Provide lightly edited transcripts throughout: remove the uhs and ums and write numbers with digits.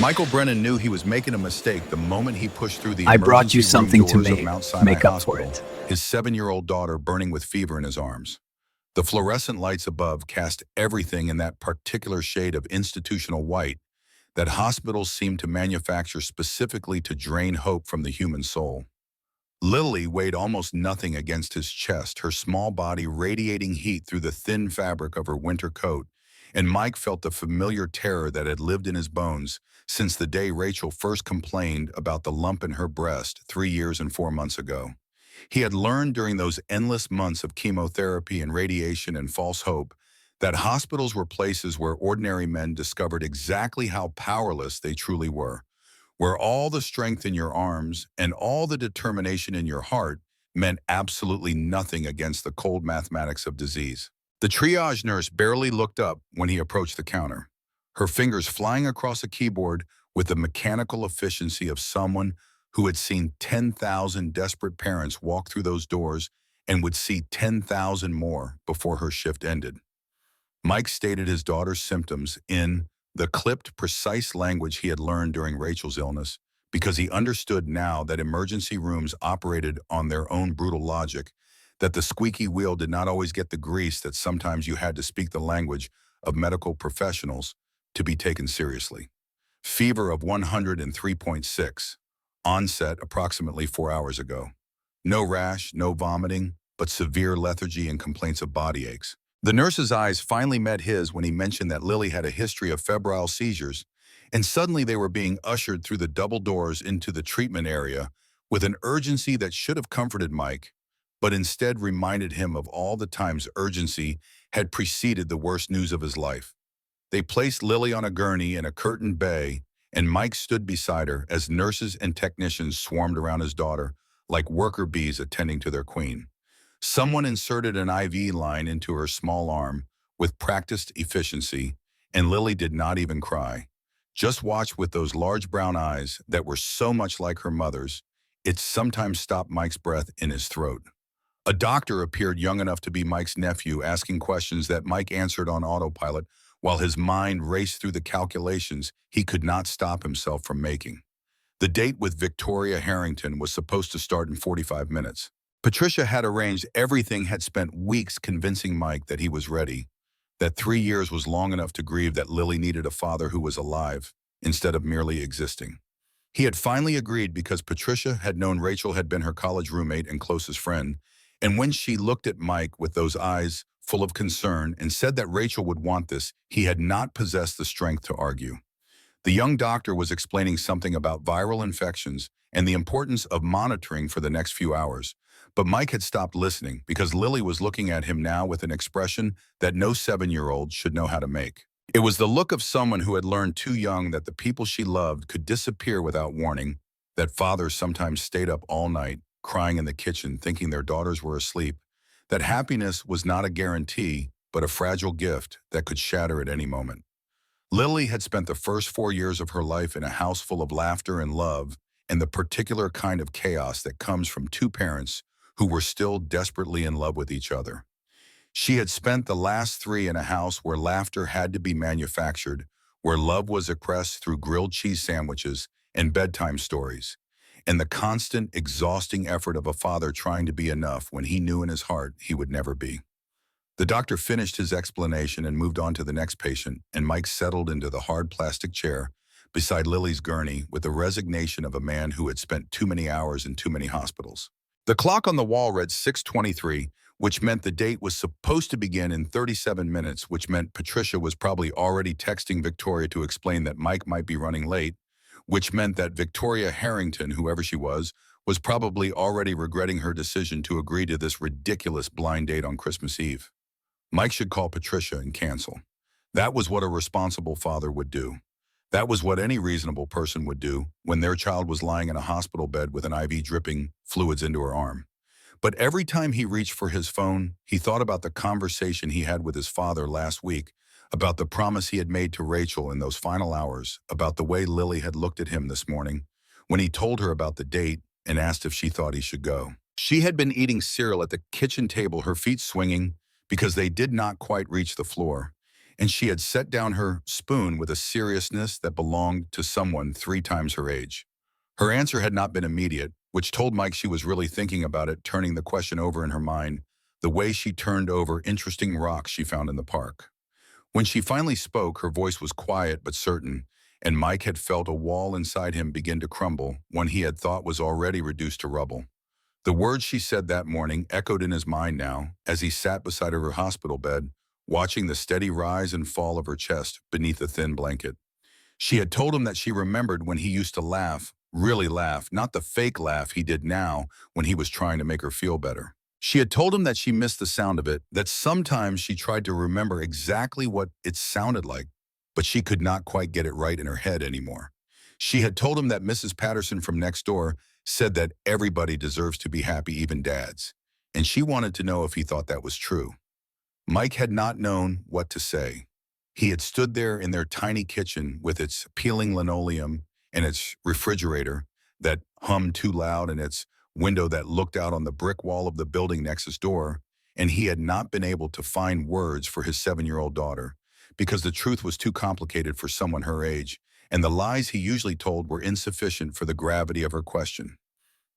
Michael Brennan knew he was making a mistake the moment he pushed through the I brought you emergency room something to doors of Mount Sinai make up for Hospital, it. his 7-year-old daughter burning with fever in his arms. The fluorescent lights above cast everything in that particular shade of institutional white that hospitals seem to manufacture specifically to drain hope from the human soul. Lily weighed almost nothing against his chest, her small body radiating heat through the thin fabric of her winter coat, and Mike felt the familiar terror that had lived in his bones since the day Rachel first complained about the lump in her breast 3 years and 4 months ago. He had learned during those endless months of chemotherapy and radiation and false hope that hospitals were places where ordinary men discovered exactly how powerless they truly were, where all the strength in your arms and all the determination in your heart meant absolutely nothing against the cold mathematics of disease. The triage nurse barely looked up when he approached the counter, her fingers flying across a keyboard with the mechanical efficiency of someone who had seen 10,000 desperate parents walk through those doors and would see 10,000 more before her shift ended. Mike stated his daughter's symptoms in the clipped, precise language he had learned during Rachel's illness because he understood now that emergency rooms operated on their own brutal logic, that the squeaky wheel did not always get the grease, that sometimes you had to speak the language of medical professionals to be taken seriously. Fever of 103.6. Onset approximately 4 hours ago. No rash, no vomiting, but severe lethargy and complaints of body aches. The nurse's eyes finally met his when he mentioned that Lily had a history of febrile seizures, and suddenly they were being ushered through the double doors into the treatment area with an urgency that should have comforted Mike, but instead reminded him of all the times urgency had preceded the worst news of his life. They placed Lily on a gurney in a curtained bay, and Mike stood beside her as nurses and technicians swarmed around his daughter like worker bees attending to their queen. Someone inserted an IV line into her small arm with practiced efficiency, and Lily did not even cry. Just watched with those large brown eyes that were so much like her mother's. It sometimes stopped Mike's breath in his throat. A doctor appeared young enough to be Mike's nephew, asking questions that Mike answered on autopilot while his mind raced through the calculations he could not stop himself from making. The date with Victoria Harrington was supposed to start in 45 minutes. Patricia had arranged everything, had spent weeks convincing Mike that he was ready, that 3 years was long enough to grieve that Lily needed a father who was alive instead of merely existing. He had finally agreed because Patricia had known Rachel had been her college roommate and closest friend, and when she looked at Mike with those eyes full of concern and said that Rachel would want this, he had not possessed the strength to argue. The young doctor was explaining something about viral infections and the importance of monitoring for the next few hours. But Mike had stopped listening because Lily was looking at him now with an expression that no 7-year-old should know how to make. It was the look of someone who had learned too young that the people she loved could disappear without warning, that fathers sometimes stayed up all night, crying in the kitchen, thinking their daughters were asleep, that happiness was not a guarantee, but a fragile gift that could shatter at any moment. Lily had spent the first 4 years of her life in a house full of laughter and love and the particular kind of chaos that comes from two parents who were still desperately in love with each other. She had spent the last 3 in a house where laughter had to be manufactured, where love was expressed through grilled cheese sandwiches and bedtime stories, and the constant, exhausting effort of a father trying to be enough when he knew in his heart he would never be. The doctor finished his explanation and moved on to the next patient, and Mike settled into the hard plastic chair beside Lily's gurney with the resignation of a man who had spent too many hours in too many hospitals. The clock on the wall read 6:23, which meant the date was supposed to begin in 37 minutes, which meant Patricia was probably already texting Victoria to explain that Mike might be running late, which meant that Victoria Harrington, whoever she was probably already regretting her decision to agree to this ridiculous blind date on Christmas Eve. Mike should call Patricia and cancel. That was what a responsible father would do. That was what any reasonable person would do when their child was lying in a hospital bed with an IV dripping fluids into her arm. But every time he reached for his phone, he thought about the conversation he had with his father last week, about the promise he had made to Rachel in those final hours, about the way Lily had looked at him this morning when he told her about the date and asked if she thought he should go. She had been eating cereal at the kitchen table, her feet swinging because they did not quite reach the floor. and she had set down her spoon with a seriousness that belonged to someone 3 times her age. Her answer had not been immediate, which told Mike she was really thinking about it, turning the question over in her mind, the way she turned over interesting rocks she found in the park. When she finally spoke, her voice was quiet but certain, and Mike had felt a wall inside him begin to crumble, one he had thought was already reduced to rubble. The words she said that morning echoed in his mind now, as he sat beside her hospital bed, watching the steady rise and fall of her chest beneath the thin blanket. She had told him that she remembered when he used to laugh, really laugh, not the fake laugh he did now when he was trying to make her feel better. She had told him that she missed the sound of it, that sometimes she tried to remember exactly what it sounded like, but she could not quite get it right in her head anymore. She had told him that Mrs. Patterson from next door said that everybody deserves to be happy, even dads, and she wanted to know if he thought that was true. Mike had not known what to say. He had stood there in their tiny kitchen with its peeling linoleum and its refrigerator that hummed too loud and its window that looked out on the brick wall of the building next door, and he had not been able to find words for his 7-year-old daughter because the truth was too complicated for someone her age, and the lies he usually told were insufficient for the gravity of her question.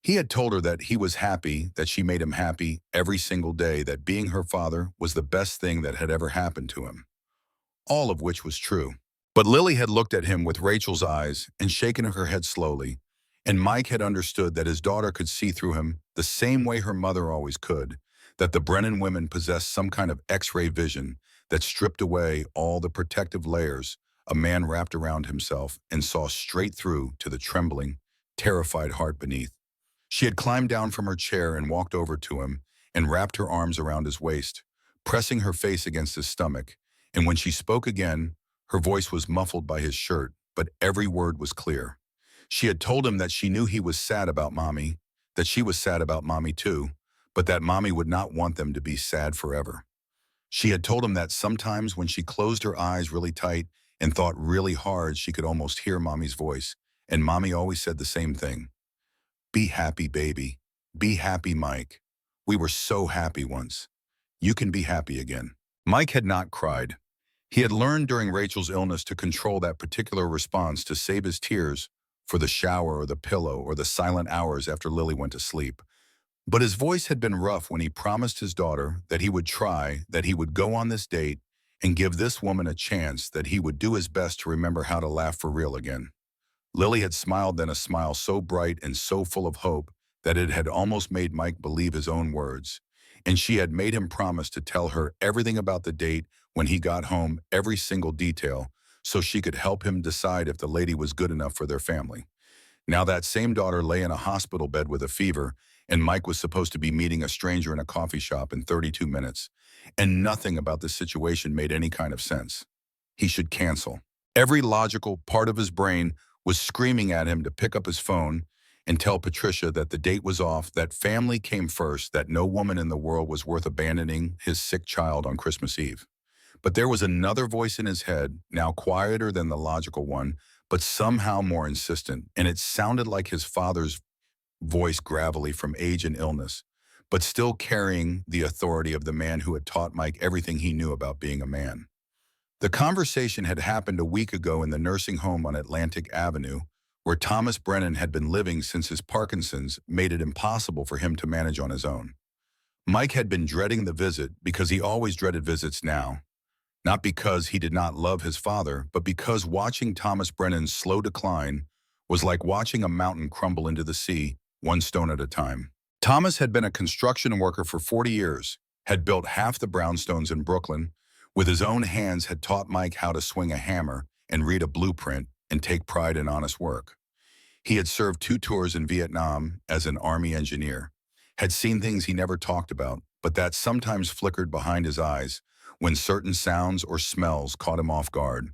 He had told her that he was happy, that she made him happy every single day, that being her father was the best thing that had ever happened to him. All of which was true. But Lily had looked at him with Rachel's eyes and shaken her head slowly, and Mike had understood that his daughter could see through him the same way her mother always could, that the Brennan women possessed some kind of X-ray vision that stripped away all the protective layers a man wrapped around himself and saw straight through to the trembling, terrified heart beneath. She had climbed down from her chair and walked over to him and wrapped her arms around his waist, pressing her face against his stomach, and when she spoke again, her voice was muffled by his shirt, but every word was clear. She had told him that she knew he was sad about Mommy, that she was sad about Mommy too, but that Mommy would not want them to be sad forever. She had told him that sometimes when she closed her eyes really tight and thought really hard, she could almost hear Mommy's voice, and Mommy always said the same thing. Be happy, baby. Be happy, Mike. We were so happy once. You can be happy again. Mike had not cried. He had learned during Rachel's illness to control that particular response, to save his tears for the shower or the pillow or the silent hours after Lily went to sleep. But his voice had been rough when he promised his daughter that he would try, that he would go on this date and give this woman a chance, that he would do his best to remember how to laugh for real again. Lily had smiled then, a smile so bright and so full of hope that it had almost made Mike believe his own words. And she had made him promise to tell her everything about the date when he got home, every single detail, so she could help him decide if the lady was good enough for their family. Now that same daughter lay in a hospital bed with a fever, and Mike was supposed to be meeting a stranger in a coffee shop in 32 minutes, and nothing about the situation made any kind of sense. He should cancel. Every logical part of his brain was screaming at him to pick up his phone and tell Patricia that the date was off, that family came first, that no woman in the world was worth abandoning his sick child on Christmas Eve. But there was another voice in his head, now quieter than the logical one, but somehow more insistent, and it sounded like his father's voice, gravelly from age and illness, but still carrying the authority of the man who had taught Mike everything he knew about being a man. The conversation had happened a week ago in the nursing home on Atlantic Avenue, where Thomas Brennan had been living since his Parkinson's made it impossible for him to manage on his own. Mike had been dreading the visit because he always dreaded visits now, not because he did not love his father, but because watching Thomas Brennan's slow decline was like watching a mountain crumble into the sea, one stone at a time. Thomas had been a construction worker for 40 years, had built half the brownstones in Brooklyn, with his own hands had taught Mike how to swing a hammer and read a blueprint and take pride in honest work. He had served 2 tours in Vietnam as an Army engineer, had seen things he never talked about, but that sometimes flickered behind his eyes when certain sounds or smells caught him off guard.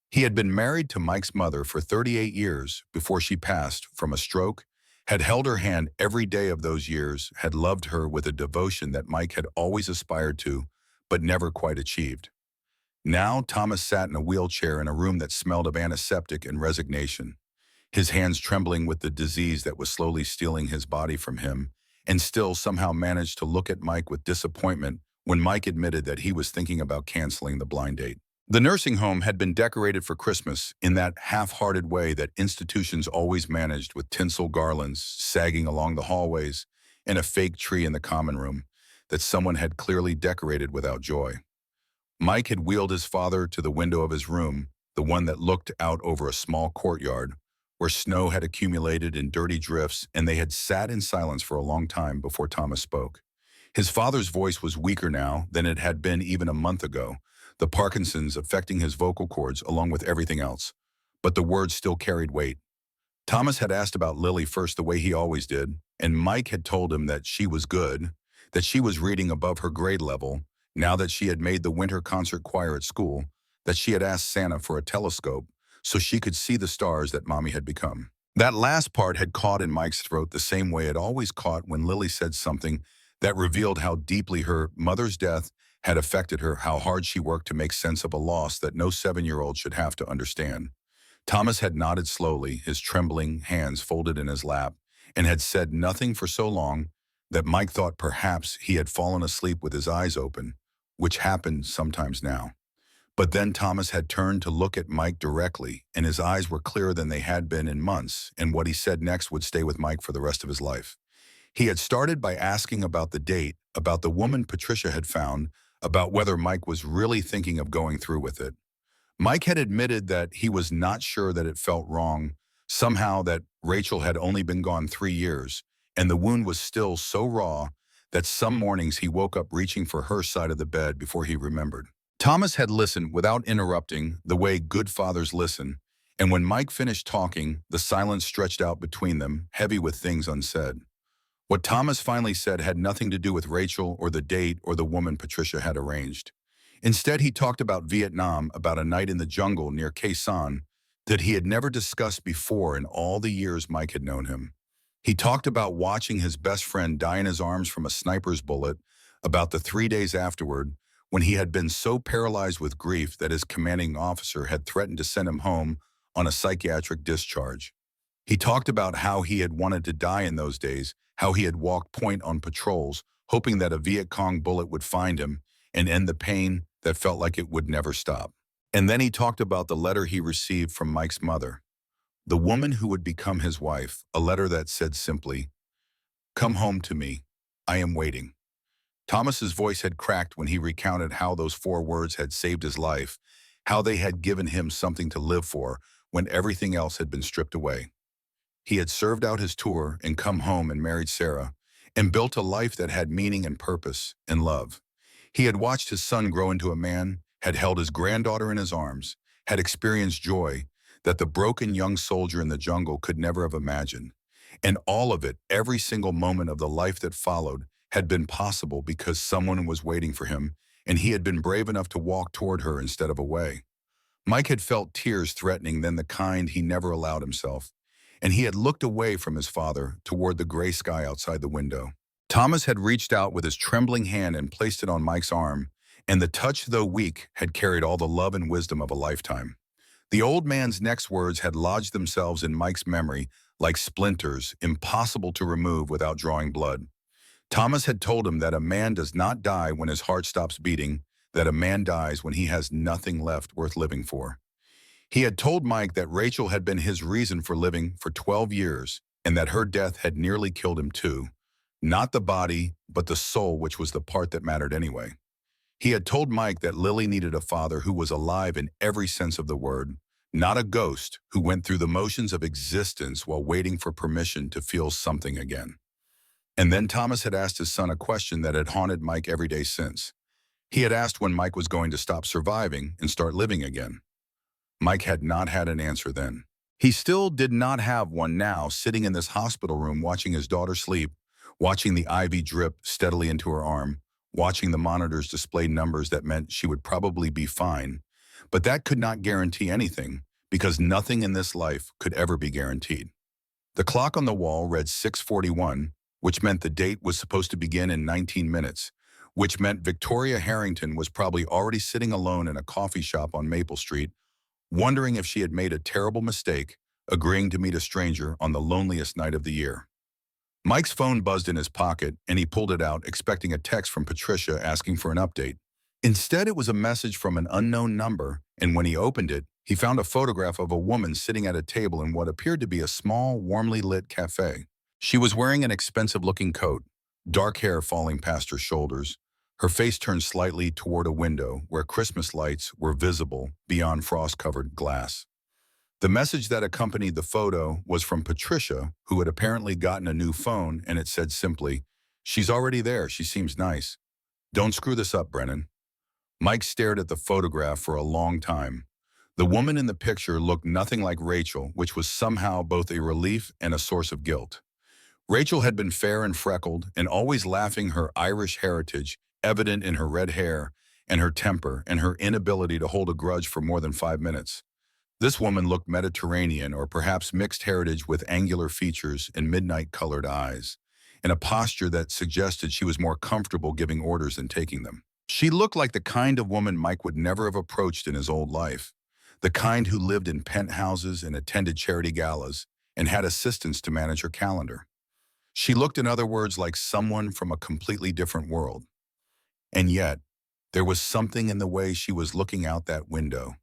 He had been married to Mike's mother for 38 years before she passed from a stroke, had held her hand every day of those years, had loved her with a devotion that Mike had always aspired to, but never quite achieved. Now Thomas sat in a wheelchair in a room that smelled of antiseptic and resignation, his hands trembling with the disease that was slowly stealing his body from him, and still somehow managed to look at Mike with disappointment when Mike admitted that he was thinking about canceling the blind date. The nursing home had been decorated for Christmas in that half-hearted way that institutions always managed, with tinsel garlands sagging along the hallways and a fake tree in the common room that someone had clearly decorated without joy. Mike had wheeled his father to the window of his room, the one that looked out over a small courtyard where snow had accumulated in dirty drifts, and they had sat in silence for a long time before Thomas spoke. His father's voice was weaker now than it had been even a month ago, the Parkinson's affecting his vocal cords along with everything else. But the words still carried weight. Thomas had asked about Lily first the way he always did, and Mike had told him that she was good, that she was reading above her grade level, now that she had made the winter concert choir at school, that she had asked Santa for a telescope so she could see the stars that Mommy had become. That last part had caught in Mike's throat the same way it always caught when Lily said something that revealed how deeply her mother's death had affected her, how hard she worked to make sense of a loss that no 7-year-old should have to understand. Thomas had nodded slowly, his trembling hands folded in his lap, and had said nothing for so long that Mike thought perhaps he had fallen asleep with his eyes open, which happened sometimes now. But then Thomas had turned to look at Mike directly, and his eyes were clearer than they had been in months, and what he said next would stay with Mike for the rest of his life. He had started by asking about the date, about the woman Patricia had found, about whether Mike was really thinking of going through with it. Mike had admitted that he was not sure that it felt wrong, somehow that Rachel had only been gone 3 years, and the wound was still so raw that some mornings he woke up reaching for her side of the bed before he remembered. Thomas had listened without interrupting, the way good fathers listen, and when Mike finished talking, the silence stretched out between them, heavy with things unsaid. What Thomas finally said had nothing to do with Rachel or the date or the woman Patricia had arranged. Instead, he talked about Vietnam, about a night in the jungle near Khe Sanh that he had never discussed before in all the years Mike had known him. He talked about watching his best friend die in his arms from a sniper's bullet, about the 3 days afterward, when he had been so paralyzed with grief that his commanding officer had threatened to send him home on a psychiatric discharge. He talked about how he had wanted to die in those days, how he had walked point on patrols, hoping that a Viet Cong bullet would find him and end the pain that felt like it would never stop. And then he talked about the letter he received from Mike's mother, the woman who would become his wife, a letter that said simply, "Come home to me. I am waiting." Thomas's voice had cracked when he recounted how those 4 words had saved his life, how they had given him something to live for when everything else had been stripped away. He had served out his tour and come home and married Sarah and built a life that had meaning and purpose and love. He had watched his son grow into a man, had held his granddaughter in his arms, had experienced joy that the broken young soldier in the jungle could never have imagined. And all of it, every single moment of the life that followed, had been possible because someone was waiting for him, and he had been brave enough to walk toward her instead of away. Mike had felt tears threatening, then the kind he never allowed himself, and he had looked away from his father toward the gray sky outside the window. Thomas had reached out with his trembling hand and placed it on Mike's arm, and the touch, though weak, had carried all the love and wisdom of a lifetime. The old man's next words had lodged themselves in Mike's memory like splinters, impossible to remove without drawing blood. Thomas had told him that a man does not die when his heart stops beating, that a man dies when he has nothing left worth living for. He had told Mike that Rachel had been his reason for living for 12 years, and that her death had nearly killed him too. Not the body, but the soul, which was the part that mattered anyway. He had told Mike that Lily needed a father who was alive in every sense of the word, not a ghost who went through the motions of existence while waiting for permission to feel something again. And then Thomas had asked his son a question that had haunted Mike every day since. He had asked when Mike was going to stop surviving and start living again. Mike had not had an answer then. He still did not have one now, sitting in this hospital room watching his daughter sleep, watching the IV drip steadily into her arm, watching the monitors display numbers that meant she would probably be fine. But that could not guarantee anything, because nothing in this life could ever be guaranteed. The clock on the wall read 6:41, which meant the date was supposed to begin in 19 minutes, which meant Victoria Harrington was probably already sitting alone in a coffee shop on Maple Street, wondering if she had made a terrible mistake, agreeing to meet a stranger on the loneliest night of the year. Mike's phone buzzed in his pocket, and he pulled it out, expecting a text from Patricia asking for an update. Instead, it was a message from an unknown number, and when he opened it, he found a photograph of a woman sitting at a table in what appeared to be a small, warmly lit cafe. She was wearing an expensive-looking coat, dark hair falling past her shoulders, her face turned slightly toward a window where Christmas lights were visible beyond frost-covered glass. The message that accompanied the photo was from Patricia, who had apparently gotten a new phone, and it said simply, "She's already there. She seems nice. Don't screw this up, Brennan." Mike stared at the photograph for a long time. The woman in the picture looked nothing like Rachel, which was somehow both a relief and a source of guilt. Rachel had been fair and freckled and always laughing, her Irish heritage evident in her red hair and her temper and her inability to hold a grudge for more than 5 minutes. This woman looked Mediterranean, or perhaps mixed heritage, with angular features and midnight-colored eyes, and a posture that suggested she was more comfortable giving orders than taking them. She looked like the kind of woman Mike would never have approached in his old life, the kind who lived in penthouses and attended charity galas and had assistants to manage her calendar. She looked, in other words, like someone from a completely different world. And yet, there was something in the way she was looking out that window,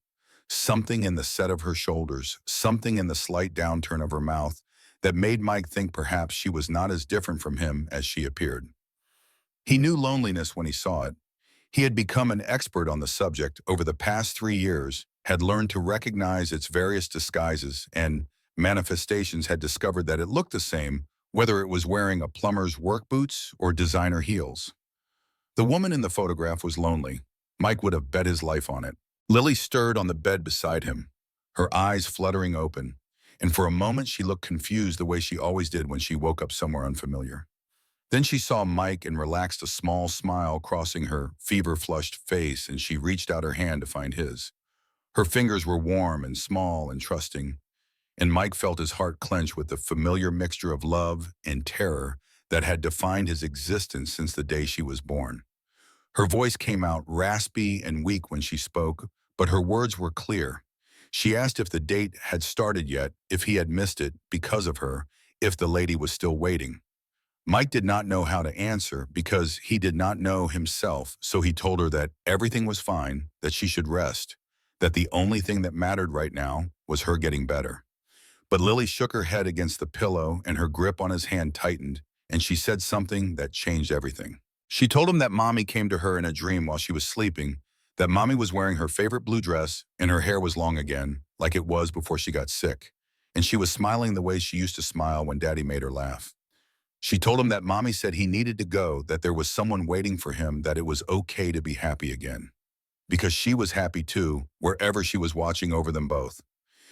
something in the set of her shoulders, something in the slight downturn of her mouth that made Mike think perhaps she was not as different from him as she appeared. He knew loneliness when he saw it. He had become an expert on the subject over the past 3 years, had learned to recognize its various disguises and manifestations, had discovered that it looked the same whether it was wearing a plumber's work boots or designer heels. The woman in the photograph was lonely. Mike would have bet his life on it. Lily stirred on the bed beside him, her eyes fluttering open, and for a moment she looked confused the way she always did when she woke up somewhere unfamiliar. Then she saw Mike and relaxed, a small smile crossing her fever-flushed face, and she reached out her hand to find his. Her fingers were warm and small and trusting, and Mike felt his heart clench with the familiar mixture of love and terror that had defined his existence since the day she was born. Her voice came out raspy and weak when she spoke, but her words were clear. She asked if the date had started yet, if he had missed it because of her, if the lady was still waiting. Mike did not know how to answer because he did not know himself, so he told her that everything was fine, that she should rest, that the only thing that mattered right now was her getting better. But Lily shook her head against the pillow and her grip on his hand tightened, and she said something that changed everything. She told him that Mommy came to her in a dream while she was sleeping, that Mommy was wearing her favorite blue dress and her hair was long again, like it was before she got sick, and she was smiling the way she used to smile when Daddy made her laugh. She told him that Mommy said he needed to go, that there was someone waiting for him, that it was okay to be happy again. Because she was happy too, wherever she was watching over them both.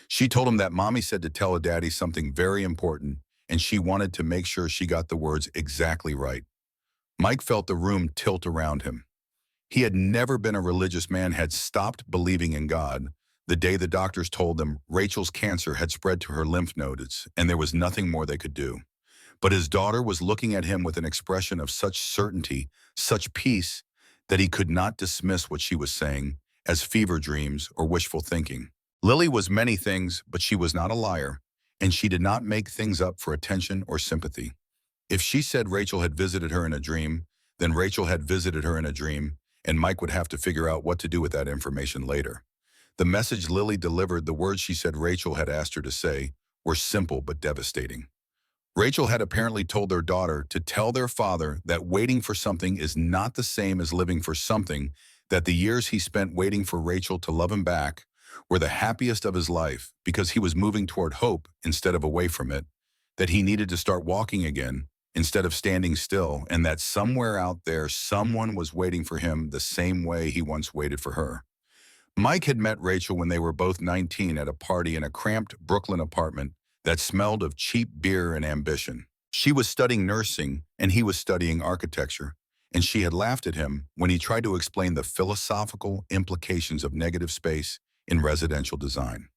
She told him that Mommy said to tell Daddy something very important, and she wanted to make sure she got the words exactly right. Mike felt the room tilt around him. He had never been a religious man, had stopped believing in God the day the doctors told them Rachel's cancer had spread to her lymph nodes, and there was nothing more they could do. But his daughter was looking at him with an expression of such certainty, such peace, that he could not dismiss what she was saying as fever dreams or wishful thinking. Lily was many things, but she was not a liar, and she did not make things up for attention or sympathy. If she said Rachel had visited her in a dream, then Rachel had visited her in a dream, and Mike would have to figure out what to do with that information later. The message Lily delivered, the words she said Rachel had asked her to say, were simple but devastating. Rachel had apparently told their daughter to tell their father that waiting for something is not the same as living for something, that the years he spent waiting for Rachel to love him back were the happiest of his life because he was moving toward hope instead of away from it, that he needed to start walking again instead of standing still, and that somewhere out there someone was waiting for him the same way he once waited for her. Mike had met Rachel when they were both 19 at a party in a cramped Brooklyn apartment that smelled of cheap beer and ambition. She was studying nursing and he was studying architecture, and she had laughed at him when he tried to explain the philosophical implications of negative space in residential design.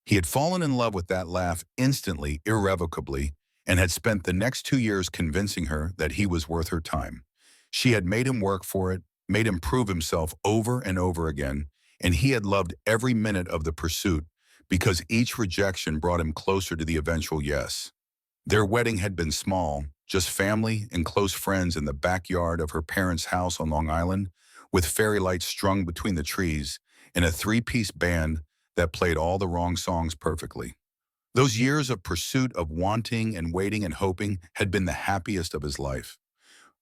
He had fallen in love with that laugh instantly, irrevocably, and had spent the next 2 years convincing her that he was worth her time. She had made him work for it, made him prove himself over and over again, and he had loved every minute of the pursuit because each rejection brought him closer to the eventual yes. Their wedding had been small, just family and close friends in the backyard of her parents' house on Long Island, with fairy lights strung between the trees, and a three-piece band that played all the wrong songs perfectly. Those years of pursuit of wanting and waiting and hoping had been the happiest of his life.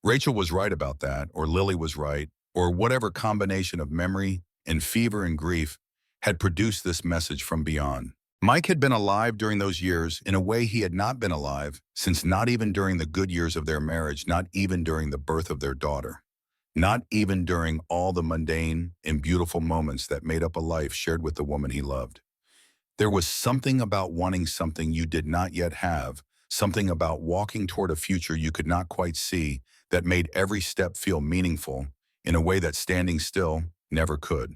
Rachel was right about that, or Lily was right, or whatever combination of memory and fever and grief had produced this message from beyond. Mike had been alive during those years in a way he had not been alive since, not even during the good years of their marriage, not even during the birth of their daughter, not even during all the mundane and beautiful moments that made up a life shared with the woman he loved. There was something about wanting something you did not yet have, something about walking toward a future you could not quite see, that made every step feel meaningful in a way that standing still never could.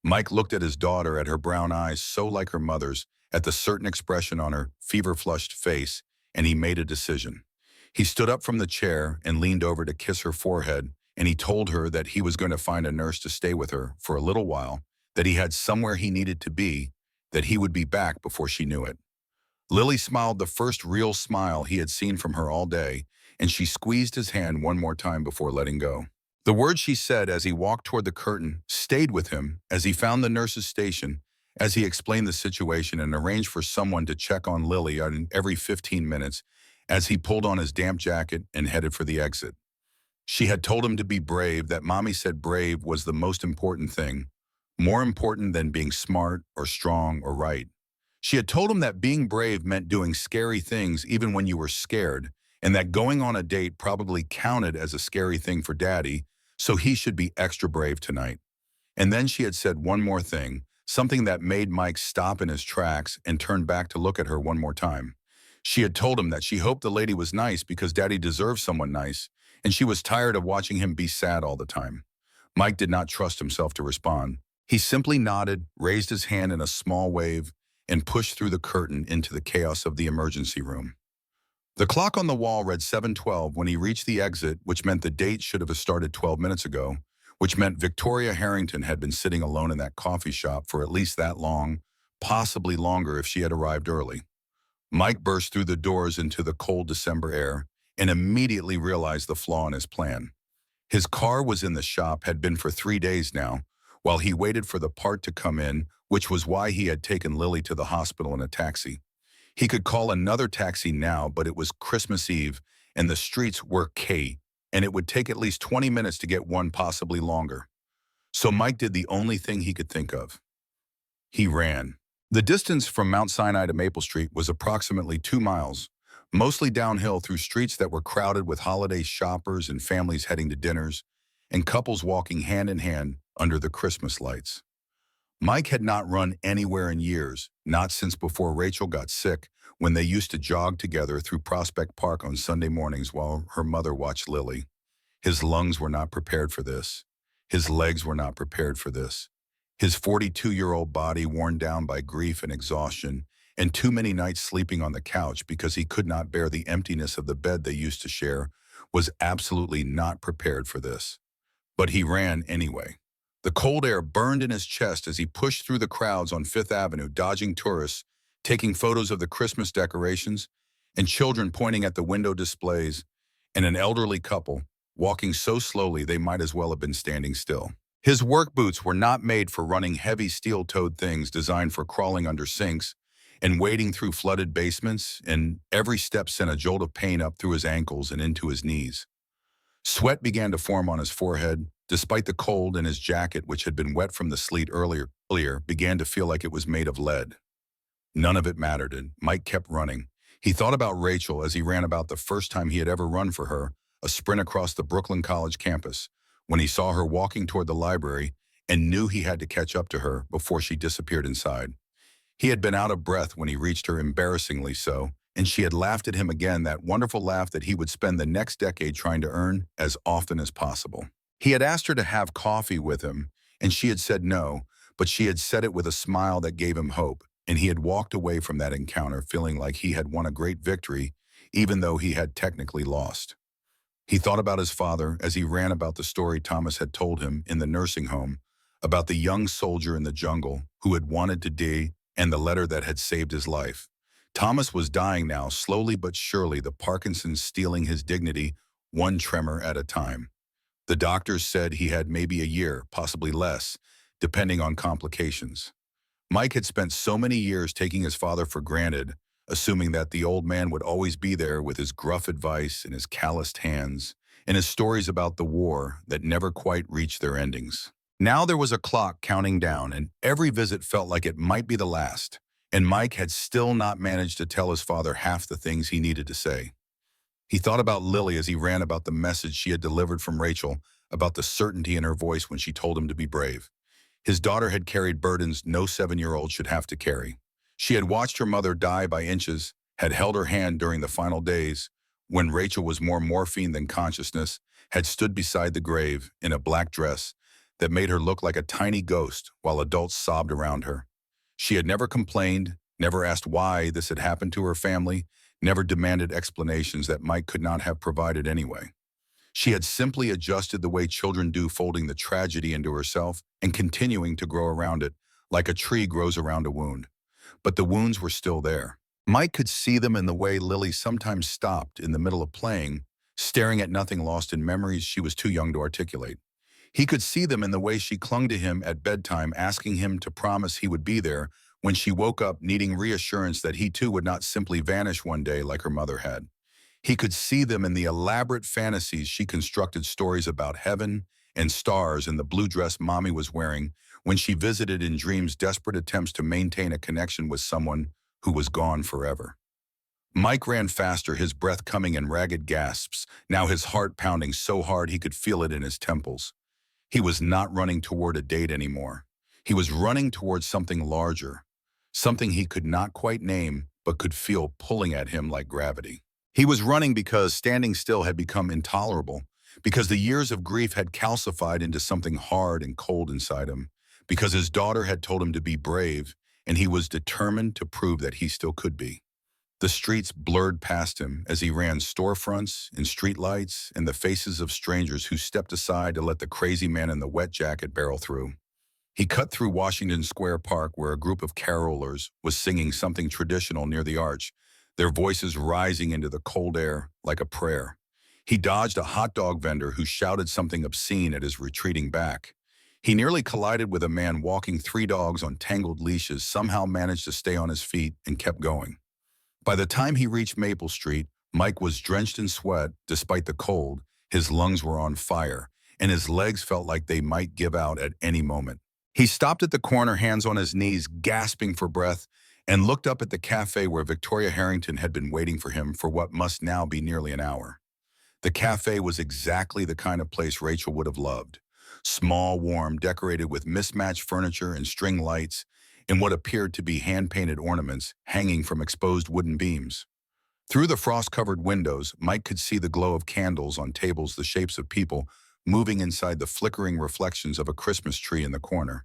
Mike looked at his daughter, at her brown eyes so like her mother's, at the certain expression on her fever-flushed face, and he made a decision. He stood up from the chair and leaned over to kiss her forehead, and he told her that he was going to find a nurse to stay with her for a little while, that he had somewhere he needed to be, that he would be back before she knew it. Lily smiled, the first real smile he had seen from her all day, and she squeezed his hand one more time before letting go. The words she said as he walked toward the curtain stayed with him as he found the nurse's station, as he explained the situation and arranged for someone to check on Lily every 15 minutes as he pulled on his damp jacket and headed for the exit. She had told him to be brave, that Mommy said brave was the most important thing, more important than being smart or strong or right. She had told him that being brave meant doing scary things even when you were scared, and that going on a date probably counted as a scary thing for Daddy, so he should be extra brave tonight. And then she had said one more thing, something that made Mike stop in his tracks and turn back to look at her one more time. She had told him that she hoped the lady was nice because Daddy deserved someone nice, and she was tired of watching him be sad all the time. Mike did not trust himself to respond. He simply nodded, raised his hand in a small wave, and pushed through the curtain into the chaos of the emergency room. The clock on the wall read 7:12 when he reached the exit, which meant the date should have started 12 minutes ago, which meant Victoria Harrington had been sitting alone in that coffee shop for at least that long, possibly longer if she had arrived early. Mike burst through the doors into the cold December air and immediately realized the flaw in his plan. His car was in the shop, had been for 3 days now, while he waited for the part to come in, which was why he had taken Lily to the hospital in a taxi. He could call another taxi now, but it was Christmas Eve, and the streets were K, and it would take at least 20 minutes to get one, possibly longer. So Mike did the only thing he could think of. He ran. The distance from Mount Sinai to Maple Street was approximately 2 miles, mostly downhill through streets that were crowded with holiday shoppers and families heading to dinners, and couples walking hand in hand under the Christmas lights. Mike had not run anywhere in years, not since before Rachel got sick, when they used to jog together through Prospect Park on Sunday mornings while her mother watched Lily. His lungs were not prepared for this. His legs were not prepared for this. His 42-year-old body, worn down by grief and exhaustion, and too many nights sleeping on the couch because he could not bear the emptiness of the bed they used to share, was absolutely not prepared for this. But he ran anyway. The cold air burned in his chest as he pushed through the crowds on Fifth Avenue, dodging tourists, taking photos of the Christmas decorations, and children pointing at the window displays, and an elderly couple walking so slowly they might as well have been standing still. His work boots were not made for running heavy steel-toed things designed for crawling under sinks and wading through flooded basements, and every step sent a jolt of pain up through his ankles and into his knees. Sweat began to form on his forehead, despite the cold, and his jacket, which had been wet from the sleet earlier, began to feel like it was made of lead. None of it mattered, and Mike kept running. He thought about Rachel as he ran about the first time he had ever run for her, a sprint across the Brooklyn College campus, when he saw her walking toward the library and knew he had to catch up to her before she disappeared inside. He had been out of breath when he reached her, embarrassingly so, and she had laughed at him again, that wonderful laugh that he would spend the next decade trying to earn as often as possible. He had asked her to have coffee with him, and she had said no, but she had said it with a smile that gave him hope, and he had walked away from that encounter feeling like he had won a great victory, even though he had technically lost. He thought about his father as he ran about the story Thomas had told him in the nursing home, about the young soldier in the jungle who had wanted to die, and the letter that had saved his life. Thomas was dying now, slowly but surely, the Parkinson's stealing his dignity, one tremor at a time. The doctors said he had maybe a year, possibly less, depending on complications. Mike had spent so many years taking his father for granted, assuming that the old man would always be there with his gruff advice and his calloused hands, and his stories about the war that never quite reached their endings. Now there was a clock counting down, and every visit felt like it might be the last, and Mike had still not managed to tell his father half the things he needed to say. He thought about Lily as he ran about the message she had delivered from Rachel, about the certainty in her voice when she told him to be brave. His daughter had carried burdens no 7-year-old should have to carry. She had watched her mother die by inches, had held her hand during the final days, when Rachel was more morphine than consciousness, had stood beside the grave in a black dress that made her look like a tiny ghost while adults sobbed around her. She had never complained, never asked why this had happened to her family, never demanded explanations that Mike could not have provided anyway. She had simply adjusted the way children do, folding the tragedy into herself and continuing to grow around it, like a tree grows around a wound. But the wounds were still there. Mike could see them in the way Lily sometimes stopped in the middle of playing, staring at nothing, lost in memories she was too young to articulate. He could see them in the way she clung to him at bedtime, asking him to promise he would be there when she woke up, needing reassurance that he too would not simply vanish one day like her mother had. He could see them in the elaborate fantasies she constructed, stories about heaven and stars and the blue dress mommy was wearing when she visited in dreams, desperate attempts to maintain a connection with someone who was gone forever. Mike ran faster, his breath coming in ragged gasps, now his heart pounding so hard he could feel it in his temples. He was not running toward a date anymore. He was running towards something larger, something he could not quite name but could feel pulling at him like gravity. He was running because standing still had become intolerable, because the years of grief had calcified into something hard and cold inside him, because his daughter had told him to be brave, and he was determined to prove that he still could be. The streets blurred past him as he ran, storefronts and streetlights and the faces of strangers who stepped aside to let the crazy man in the wet jacket barrel through. He cut through Washington Square Park, where a group of carolers was singing something traditional near the arch, their voices rising into the cold air like a prayer. He dodged a hot dog vendor who shouted something obscene at his retreating back. He nearly collided with a man walking 3 dogs on tangled leashes, somehow managed to stay on his feet and kept going. By the time he reached Maple Street, Mike was drenched in sweat despite the cold, his lungs were on fire, and his legs felt like they might give out at any moment. He stopped at the corner, hands on his knees, gasping for breath, and looked up at the cafe where Victoria Harrington had been waiting for him for what must now be nearly an hour. The cafe was exactly the kind of place Rachel would have loved. Small, warm, decorated with mismatched furniture and string lights, and what appeared to be hand-painted ornaments hanging from exposed wooden beams. Through the frost-covered windows, Mike could see the glow of candles on tables, the shapes of people moving inside the flickering reflections of a Christmas tree in the corner.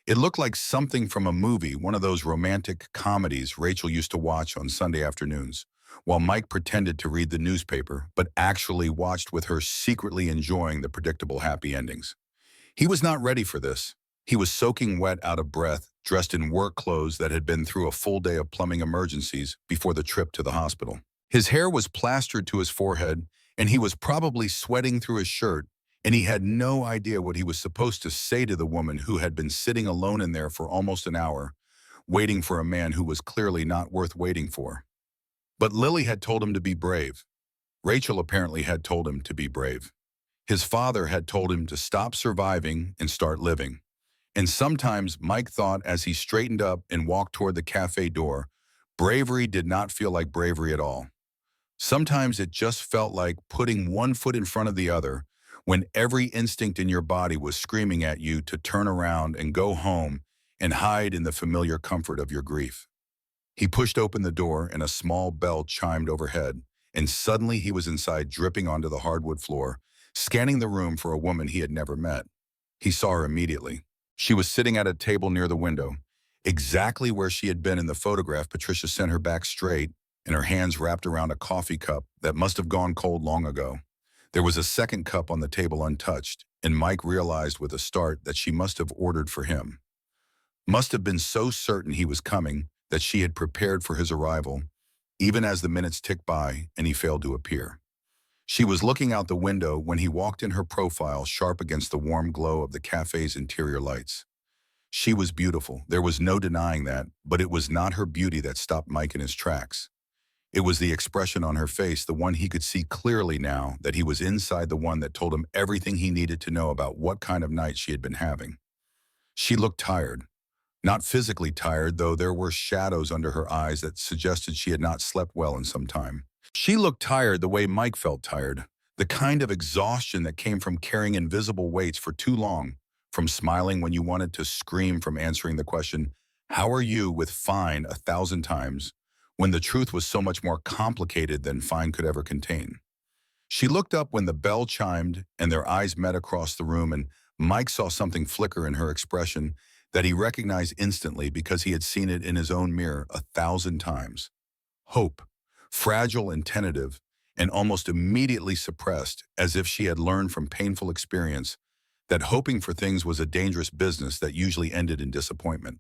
It looked like something from a movie, one of those romantic comedies Rachel used to watch on Sunday afternoons, while Mike pretended to read the newspaper, but actually watched with her, secretly enjoying the predictable happy endings. He was not ready for this. He was soaking wet, out of breath, dressed in work clothes that had been through a full day of plumbing emergencies before the trip to the hospital. His hair was plastered to his forehead, and he was probably sweating through his shirt, and he had no idea what he was supposed to say to the woman who had been sitting alone in there for almost an hour, waiting for a man who was clearly not worth waiting for. But Lily had told him to be brave. Rachel apparently had told him to be brave. His father had told him to stop surviving and start living. And sometimes Mike thought, as he straightened up and walked toward the cafe door, bravery did not feel like bravery at all. Sometimes it just felt like putting one foot in front of the other when every instinct in your body was screaming at you to turn around and go home and hide in the familiar comfort of your grief. He pushed open the door and a small bell chimed overhead, and suddenly he was inside, dripping onto the hardwood floor, scanning the room for a woman he had never met. He saw her immediately. She was sitting at a table near the window, exactly where she had been in the photograph. Patricia sent her back straight, and her hands wrapped around a coffee cup that must have gone cold long ago. There was a second cup on the table untouched, and Mike realized with a start that she must have ordered for him. Must have been so certain he was coming that she had prepared for his arrival, even as the minutes ticked by and he failed to appear. She was looking out the window when he walked in, her profile sharp against the warm glow of the cafe's interior lights. She was beautiful, there was no denying that, but it was not her beauty that stopped Mike in his tracks. It was the expression on her face, the one he could see clearly now that he was inside, the one that told him everything he needed to know about what kind of night she had been having. She looked tired. Not physically tired, though there were shadows under her eyes that suggested she had not slept well in some time. She looked tired the way Mike felt tired, the kind of exhaustion that came from carrying invisible weights for too long, from smiling when you wanted to scream, from answering the question, "How are you?" with "fine" 1,000 times, when the truth was so much more complicated than fine could ever contain. She looked up when the bell chimed and their eyes met across the room, and Mike saw something flicker in her expression that he recognized instantly because he had seen it in his own mirror 1,000 times. Hope, fragile and tentative, and almost immediately suppressed, as if she had learned from painful experience that hoping for things was a dangerous business that usually ended in disappointment.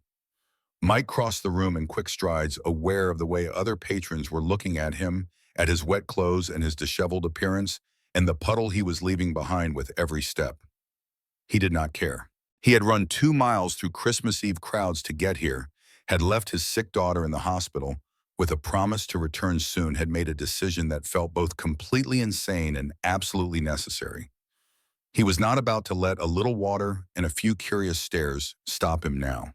Mike crossed the room in quick strides, aware of the way other patrons were looking at him, at his wet clothes and his disheveled appearance, and the puddle he was leaving behind with every step. He did not care. He had run 2 miles through Christmas Eve crowds to get here, had left his sick daughter in the hospital, with a promise to return soon, had made a decision that felt both completely insane and absolutely necessary. He was not about to let a little water and a few curious stares stop him now.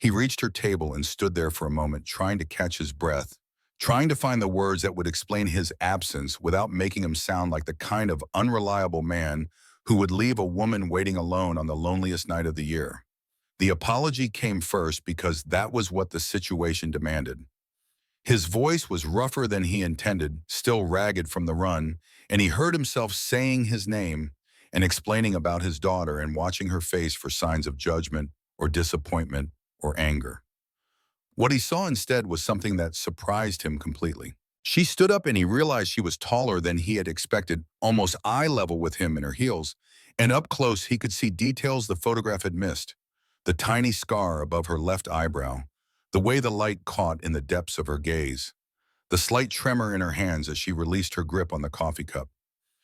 He reached her table and stood there for a moment, trying to catch his breath, trying to find the words that would explain his absence without making him sound like the kind of unreliable man who would leave a woman waiting alone on the loneliest night of the year. The apology came first because that was what the situation demanded. His voice was rougher than he intended, still ragged from the run, and he heard himself saying his name and explaining about his daughter and watching her face for signs of judgment or disappointment or anger. What he saw instead was something that surprised him completely. She stood up and he realized she was taller than he had expected, almost eye level with him in her heels, and up close he could see details the photograph had missed. The tiny scar above her left eyebrow, the way the light caught in the depths of her gaze, the slight tremor in her hands as she released her grip on the coffee cup.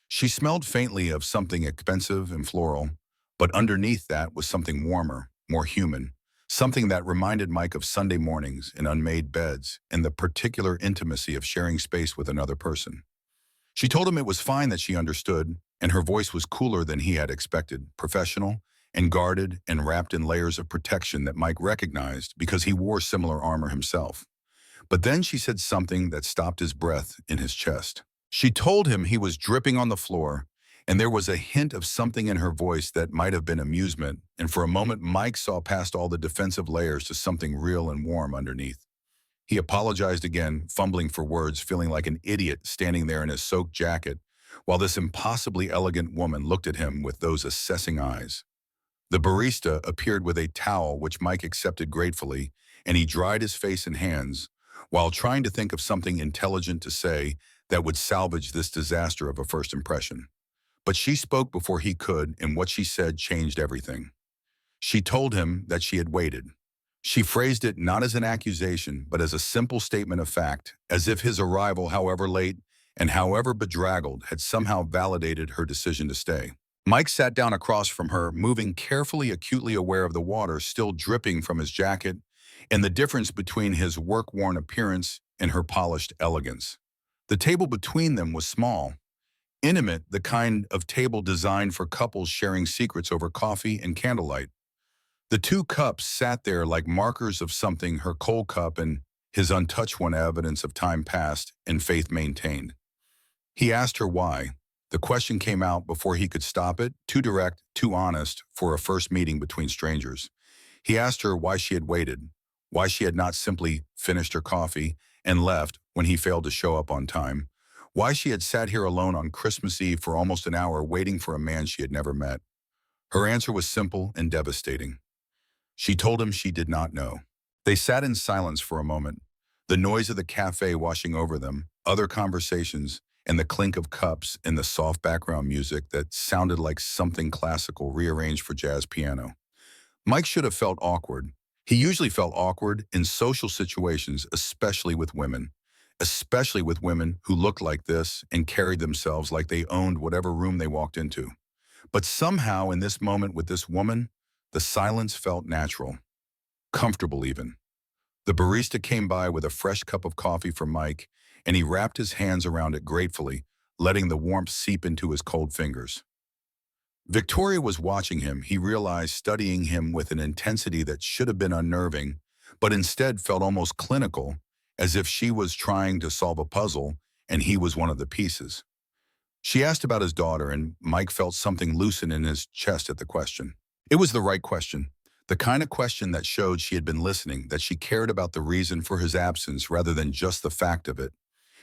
She smelled faintly of something expensive and floral, but underneath that was something warmer, more human, something that reminded Mike of Sunday mornings in unmade beds and the particular intimacy of sharing space with another person. She told him it was fine, that she understood, and her voice was cooler than he had expected, professional and guarded and wrapped in layers of protection that Mike recognized because he wore similar armor himself. But then she said something that stopped his breath in his chest. She told him he was dripping on the floor, and there was a hint of something in her voice that might have been amusement, and for a moment Mike saw past all the defensive layers to something real and warm underneath. He apologized again, fumbling for words, feeling like an idiot standing there in his soaked jacket, while this impossibly elegant woman looked at him with those assessing eyes. The barista appeared with a towel, which Mike accepted gratefully, and he dried his face and hands, while trying to think of something intelligent to say that would salvage this disaster of a first impression. But she spoke before he could, and what she said changed everything. She told him that she had waited. She phrased it not as an accusation, but as a simple statement of fact, as if his arrival, however late and however bedraggled, had somehow validated her decision to stay. Mike sat down across from her, moving carefully, acutely aware of the water still dripping from his jacket and the difference between his work-worn appearance and her polished elegance. The table between them was small, intimate, the kind of table designed for couples sharing secrets over coffee and candlelight. The two cups sat there like markers of something, her cold cup and his untouched one, evidence of time past and faith maintained. He asked her why. The question came out before he could stop it, too direct, too honest for a first meeting between strangers. He asked her why she had waited, why she had not simply finished her coffee and left when he failed to show up on time, why she had sat here alone on Christmas Eve for almost an hour waiting for a man she had never met. Her answer was simple and devastating. She told him she did not know. They sat in silence for a moment, the noise of the cafe washing over them, other conversations, and the clink of cups and the soft background music that sounded like something classical rearranged for jazz piano. Mike should have felt awkward. He usually felt awkward in social situations, especially with women. especially with women who looked like this and carried themselves like they owned whatever room they walked into. But somehow in this moment with this woman, the silence felt natural, comfortable even. The barista came by with a fresh cup of coffee for Mike, and he wrapped his hands around it gratefully, letting the warmth seep into his cold fingers. Victoria was watching him, he realized, studying him with an intensity that should have been unnerving, but instead felt almost clinical, as if she was trying to solve a puzzle and he was one of the pieces. She asked about his daughter, and Mike felt something loosen in his chest at the question. It was the right question, the kind of question that showed she had been listening, that she cared about the reason for his absence rather than just the fact of it.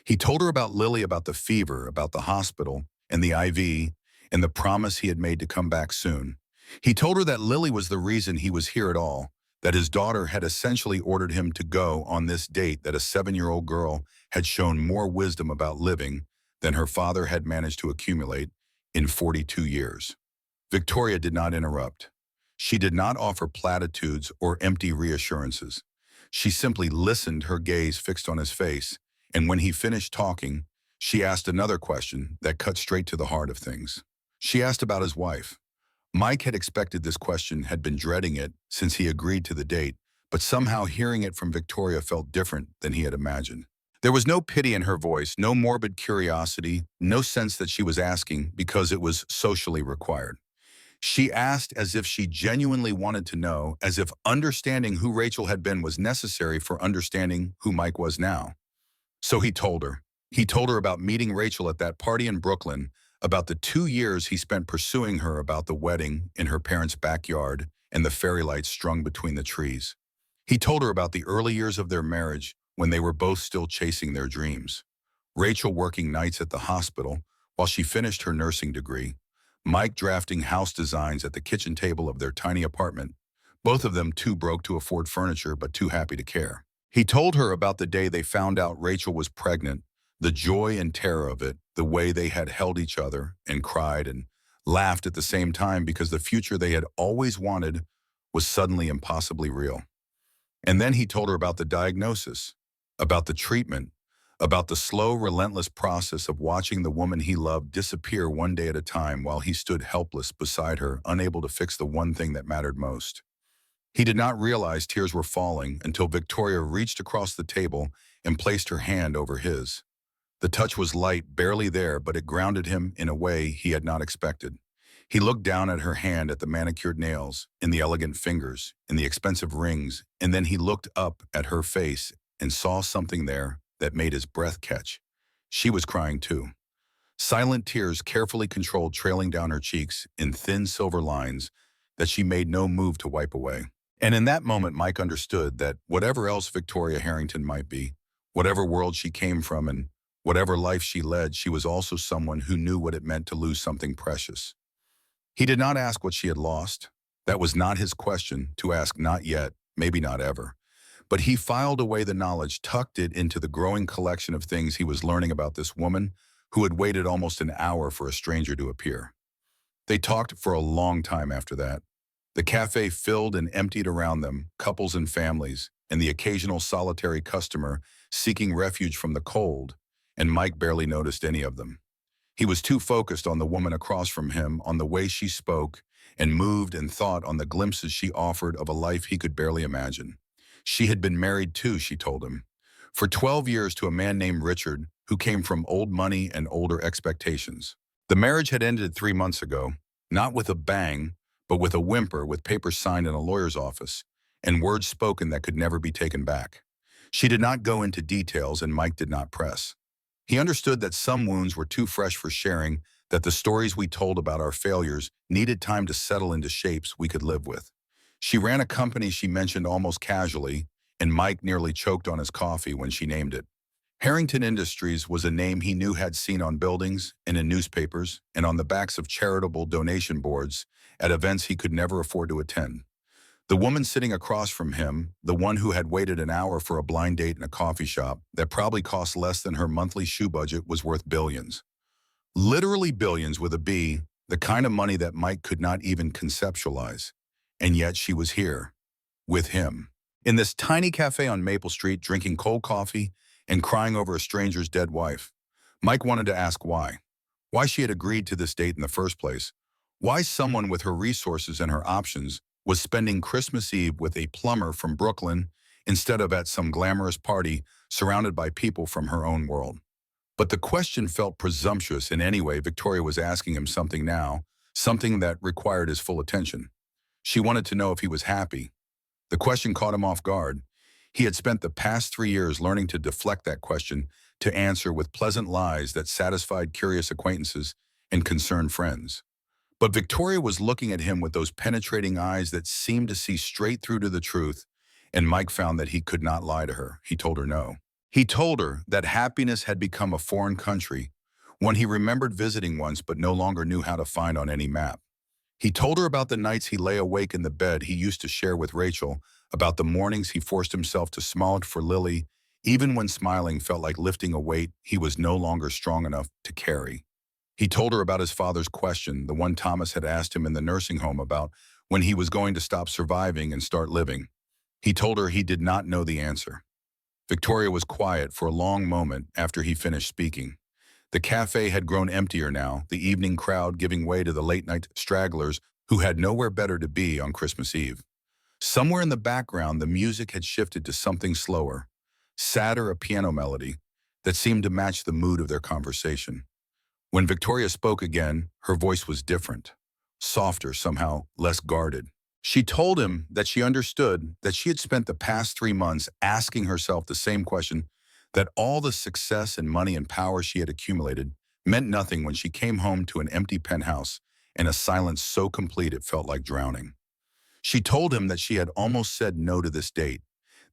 He told her about Lily, about the fever, about the hospital, and the IV, and the promise he had made to come back soon. He told her that Lily was the reason he was here at all, that his daughter had essentially ordered him to go on this date, that a 7-year-old girl had shown more wisdom about living than her father had managed to accumulate in 42 years. Victoria did not interrupt. She did not offer platitudes or empty reassurances. She simply listened, her gaze fixed on his face, and when he finished talking, she asked another question that cut straight to the heart of things. She asked about his wife. Mike had expected this question, had been dreading it since he agreed to the date, but somehow hearing it from Victoria felt different than he had imagined. There was no pity in her voice, no morbid curiosity, no sense that she was asking because it was socially required. She asked as if she genuinely wanted to know, as if understanding who Rachel had been was necessary for understanding who Mike was now. So he told her. He told her about meeting Rachel at that party in Brooklyn, about the 2 years he spent pursuing her, about the wedding in her parents' backyard and the fairy lights strung between the trees. He told her about the early years of their marriage when they were both still chasing their dreams. Rachel working nights at the hospital while she finished her nursing degree, Mike drafting house designs at the kitchen table of their tiny apartment, both of them too broke to afford furniture but too happy to care. He told her about the day they found out Rachel was pregnant, the joy and terror of it, the way they had held each other and cried and laughed at the same time because the future they had always wanted was suddenly impossibly real. And then he told her about the diagnosis, about the treatment, about the slow, relentless process of watching the woman he loved disappear one day at a time while he stood helpless beside her, unable to fix the one thing that mattered most. He did not realize tears were falling until Victoria reached across the table and placed her hand over his. The touch was light, barely there, but it grounded him in a way he had not expected. He looked down at her hand, at the manicured nails, in the elegant fingers, in the expensive rings, and then he looked up at her face and saw something there that made his breath catch. She was crying too. Silent tears, carefully controlled, trailing down her cheeks in thin silver lines that she made no move to wipe away. And in that moment, Mike understood that whatever else Victoria Harrington might be, whatever world she came from and whatever life she led, she was also someone who knew what it meant to lose something precious. He did not ask what she had lost. That was not his question to ask, not yet, maybe not ever. But he filed away the knowledge, tucked it into the growing collection of things he was learning about this woman who had waited almost an hour for a stranger to appear. They talked for a long time after that. The cafe filled and emptied around them, couples and families, and the occasional solitary customer seeking refuge from the cold, and Mike barely noticed any of them. He was too focused on the woman across from him, on the way she spoke and moved and thought, on the glimpses she offered of a life he could barely imagine. She had been married too, she told him, for 12 years to a man named Richard, who came from old money and older expectations. The marriage had ended 3 months ago, not with a bang, but with a whimper, with papers signed in a lawyer's office, and words spoken that could never be taken back. She did not go into details, and Mike did not press. He understood that some wounds were too fresh for sharing, that the stories we told about our failures needed time to settle into shapes we could live with. She ran a company she mentioned almost casually, and Mike nearly choked on his coffee when she named it. Harrington Industries was a name he knew had seen on buildings and in newspapers and on the backs of charitable donation boards at events he could never afford to attend. The woman sitting across from him, the one who had waited an hour for a blind date in a coffee shop that probably cost less than her monthly shoe budget, was worth billions. Literally billions with a B, the kind of money that Mike could not even conceptualize. And yet she was here, with him, in this tiny cafe on Maple Street, drinking cold coffee and crying over a stranger's dead wife. Mike wanted to ask why. Why she had agreed to this date in the first place. Why someone with her resources and her options was spending Christmas Eve with a plumber from Brooklyn instead of at some glamorous party surrounded by people from her own world. But the question felt presumptuous in any way. Victoria was asking him something now, something that required his full attention. She wanted to know if he was happy. The question caught him off guard. He had spent the past 3 years learning to deflect that question, to answer with pleasant lies that satisfied curious acquaintances and concerned friends. But Victoria was looking at him with those penetrating eyes that seemed to see straight through to the truth, and Mike found that he could not lie to her. He told her no. He told her that happiness had become a foreign country, one he remembered visiting once but no longer knew how to find on any map. He told her about the nights he lay awake in the bed he used to share with Rachel, about the mornings he forced himself to smile for Lily, even when smiling felt like lifting a weight he was no longer strong enough to carry. He told her about his father's question, the one Thomas had asked him in the nursing home about when he was going to stop surviving and start living. He told her he did not know the answer. Victoria was quiet for a long moment after he finished speaking. The cafe had grown emptier now, the evening crowd giving way to the late-night stragglers who had nowhere better to be on Christmas Eve. Somewhere in the background, the music had shifted to something slower, sadder, a piano melody that seemed to match the mood of their conversation. When Victoria spoke again, her voice was different, softer, somehow less guarded. She told him that she understood that she had spent the past 3 months asking herself the same question, that all the success and money and power she had accumulated meant nothing when she came home to an empty penthouse and a silence so complete it felt like drowning. She told him that she had almost said no to this date,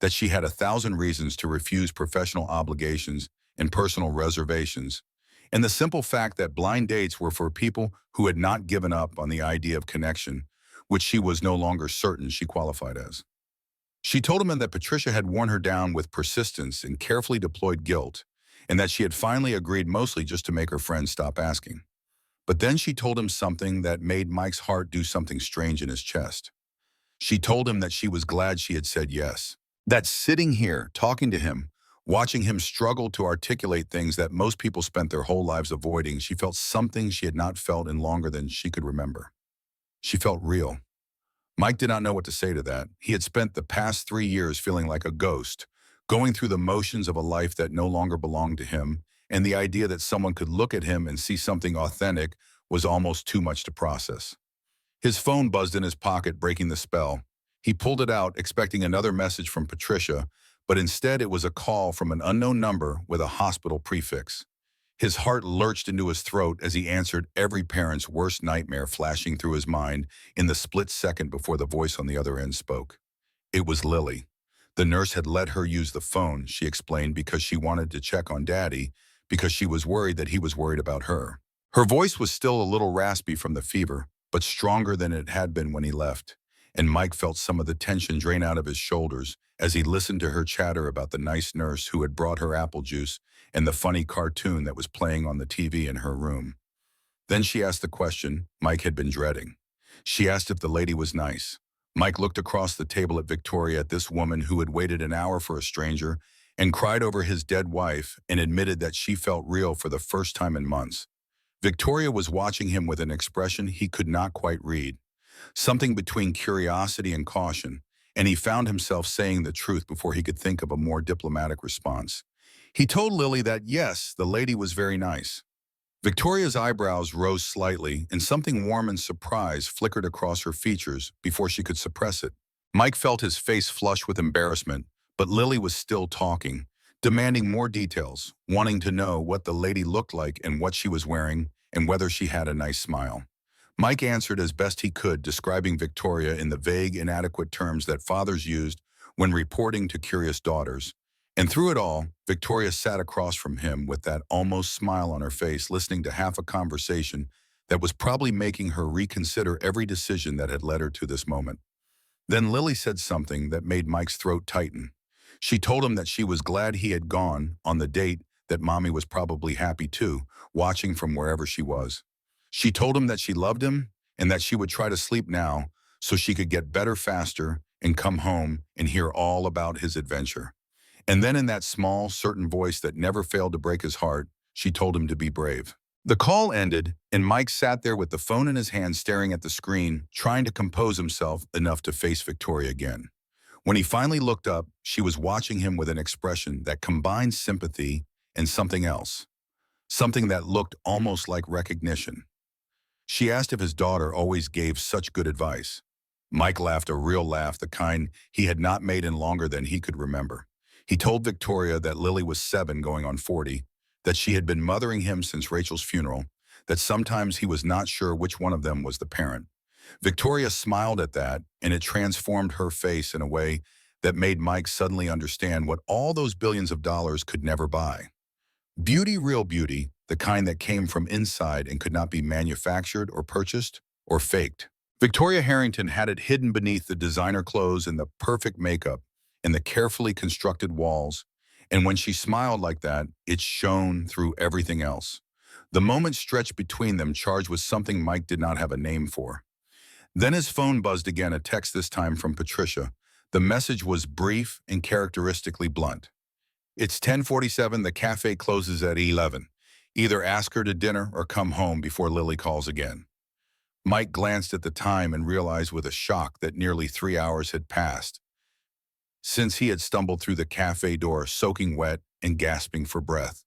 that she had 1,000 reasons to refuse professional obligations and personal reservations, and the simple fact that blind dates were for people who had not given up on the idea of connection, which she was no longer certain she qualified as. She told him that Patricia had worn her down with persistence and carefully deployed guilt, and that she had finally agreed mostly just to make her friends stop asking. But then she told him something that made Mike's heart do something strange in his chest. She told him that she was glad she had said yes. That sitting here, talking to him, watching him struggle to articulate things that most people spent their whole lives avoiding, she felt something she had not felt in longer than she could remember. She felt real. Mike did not know what to say to that. He had spent the past 3 years feeling like a ghost, going through the motions of a life that no longer belonged to him, and the idea that someone could look at him and see something authentic was almost too much to process. His phone buzzed in his pocket, breaking the spell. He pulled it out, expecting another message from Patricia, but instead it was a call from an unknown number with a hospital prefix. His heart lurched into his throat as he answered, every parent's worst nightmare flashing through his mind in the split second before the voice on the other end spoke. It was Lily. The nurse had let her use the phone, she explained, because she wanted to check on Daddy, because she was worried that he was worried about her. Her voice was still a little raspy from the fever, but stronger than it had been when he left, and Mike felt some of the tension drain out of his shoulders as he listened to her chatter about the nice nurse who had brought her apple juice and the funny cartoon that was playing on the TV in her room. Then she asked the question Mike had been dreading. She asked if the lady was nice. Mike looked across the table at Victoria, at this woman who had waited an hour for a stranger and cried over his dead wife, and admitted that she felt real for the first time in months. Victoria was watching him with an expression he could not quite read, something between curiosity and caution, and he found himself saying the truth before he could think of a more diplomatic response. He told Lily that yes, the lady was very nice. Victoria's eyebrows rose slightly, and something warm and surprise flickered across her features before she could suppress it. Mike felt his face flush with embarrassment, but Lily was still talking, demanding more details, wanting to know what the lady looked like and what she was wearing and whether she had a nice smile. Mike answered as best he could, describing Victoria in the vague, inadequate terms that fathers used when reporting to curious daughters. And through it all, Victoria sat across from him with that almost smile on her face, listening to half a conversation that was probably making her reconsider every decision that had led her to this moment. Then Lily said something that made Mike's throat tighten. She told him that she was glad he had gone on the date, that Mommy was probably happy too, watching from wherever she was. She told him that she loved him and that she would try to sleep now so she could get better faster and come home and hear all about his adventure. And then in that small, certain voice that never failed to break his heart, she told him to be brave. The call ended, and Mike sat there with the phone in his hand staring at the screen, trying to compose himself enough to face Victoria again. When he finally looked up, she was watching him with an expression that combined sympathy and something else, something that looked almost like recognition. She asked if his daughter always gave such good advice. Mike laughed a real laugh, the kind he had not made in longer than he could remember. He told Victoria that Lily was 7 going on 40, that she had been mothering him since Rachel's funeral, that sometimes he was not sure which one of them was the parent. Victoria smiled at that, and it transformed her face in a way that made Mike suddenly understand what all those billions of dollars could never buy. Beauty, real beauty, the kind that came from inside and could not be manufactured or purchased or faked. Victoria Harrington had it hidden beneath the designer clothes and the perfect makeup and the carefully constructed walls, and when she smiled like that, it shone through everything else. The moment stretched between them, charged with something Mike did not have a name for. Then his phone buzzed again, a text this time from Patricia. The message was brief and characteristically blunt. It's 10:47, the cafe closes at 11. Either ask her to dinner or come home before Lily calls again. Mike glanced at the time and realized with a shock that nearly 3 hours had passed since he had stumbled through the cafe door, soaking wet and gasping for breath.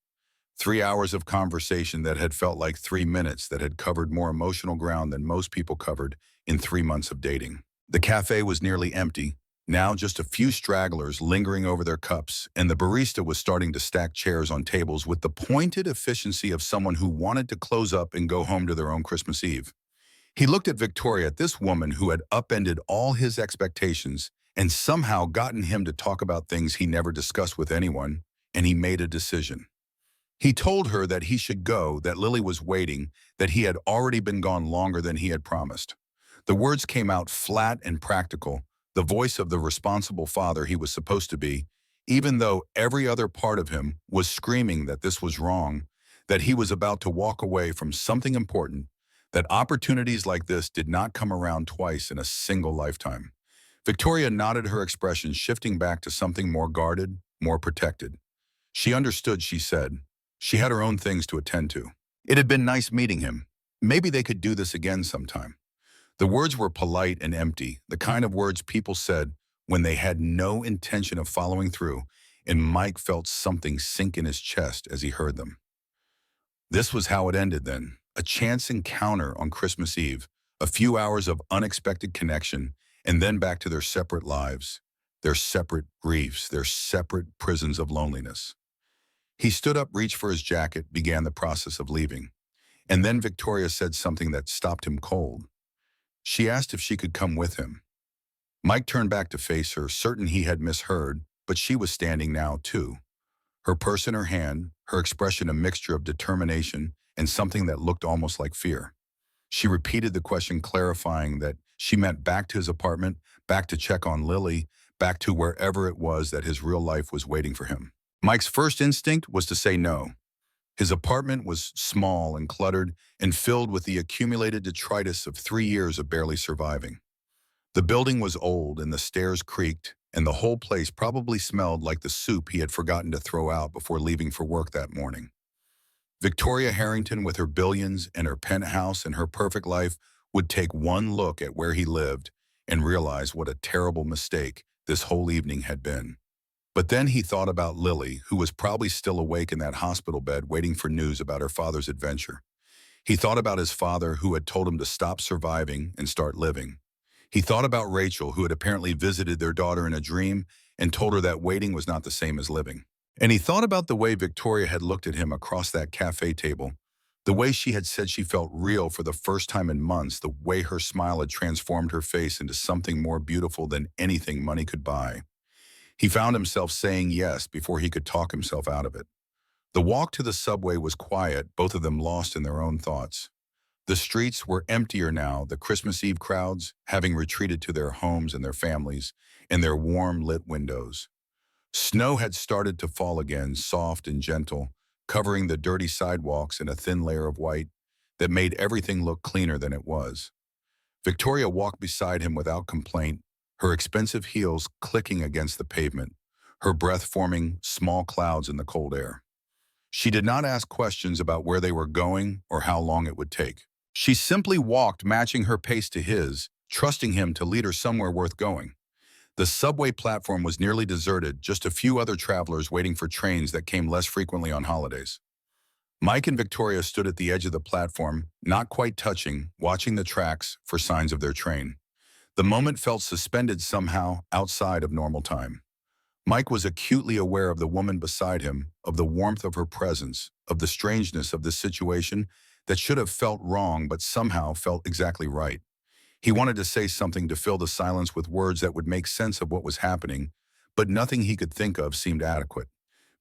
3 hours of conversation that had felt like 3 minutes, that had covered more emotional ground than most people covered in 3 months of dating. The cafe was nearly empty, now just a few stragglers lingering over their cups, and the barista was starting to stack chairs on tables with the pointed efficiency of someone who wanted to close up and go home to their own Christmas Eve. He looked at Victoria, this woman who had upended all his expectations and somehow gotten him to talk about things he never discussed with anyone, and he made a decision. He told her that he should go, that Lily was waiting, that he had already been gone longer than he had promised. The words came out flat and practical, the voice of the responsible father he was supposed to be, even though every other part of him was screaming that this was wrong, that he was about to walk away from something important, that opportunities like this did not come around twice in a single lifetime. Victoria nodded, her expression shifting back to something more guarded, more protected. She understood, she said. She had her own things to attend to. It had been nice meeting him. Maybe they could do this again sometime. The words were polite and empty, the kind of words people said when they had no intention of following through, and Mike felt something sink in his chest as he heard them. This was how it ended then, a chance encounter on Christmas Eve, a few hours of unexpected connection, and then back to their separate lives, their separate griefs, their separate prisons of loneliness. He stood up, reached for his jacket, began the process of leaving. And then Victoria said something that stopped him cold. She asked if she could come with him. Mike turned back to face her, certain he had misheard, but she was standing now too. Her purse in her hand, her expression a mixture of determination and something that looked almost like fear. She repeated the question, clarifying that she meant back to his apartment, back to check on Lily, back to wherever it was that his real life was waiting for him. Mike's first instinct was to say no. His apartment was small and cluttered and filled with the accumulated detritus of 3 years of barely surviving. The building was old and the stairs creaked, and the whole place probably smelled like the soup he had forgotten to throw out before leaving for work that morning. Victoria Harrington, with her billions and her penthouse and her perfect life, would take one look at where he lived and realize what a terrible mistake this whole evening had been. But then he thought about Lily, who was probably still awake in that hospital bed waiting for news about her father's adventure. He thought about his father, who had told him to stop surviving and start living. He thought about Rachel, who had apparently visited their daughter in a dream and told her that waiting was not the same as living. And he thought about the way Victoria had looked at him across that cafe table, the way she had said she felt real for the first time in months, the way her smile had transformed her face into something more beautiful than anything money could buy. He found himself saying yes before he could talk himself out of it. The walk to the subway was quiet, both of them lost in their own thoughts. The streets were emptier now, the Christmas Eve crowds having retreated to their homes and their families and their warm lit windows. Snow had started to fall again, soft and gentle, covering the dirty sidewalks in a thin layer of white that made everything look cleaner than it was. Victoria walked beside him without complaint, her expensive heels clicking against the pavement, her breath forming small clouds in the cold air. She did not ask questions about where they were going or how long it would take. She simply walked, matching her pace to his, trusting him to lead her somewhere worth going. The subway platform was nearly deserted, just a few other travelers waiting for trains that came less frequently on holidays. Mike and Victoria stood at the edge of the platform, not quite touching, watching the tracks for signs of their train. The moment felt suspended somehow outside of normal time. Mike was acutely aware of the woman beside him, of the warmth of her presence, of the strangeness of this situation that should have felt wrong but somehow felt exactly right. He wanted to say something to fill the silence with words that would make sense of what was happening, but nothing he could think of seemed adequate.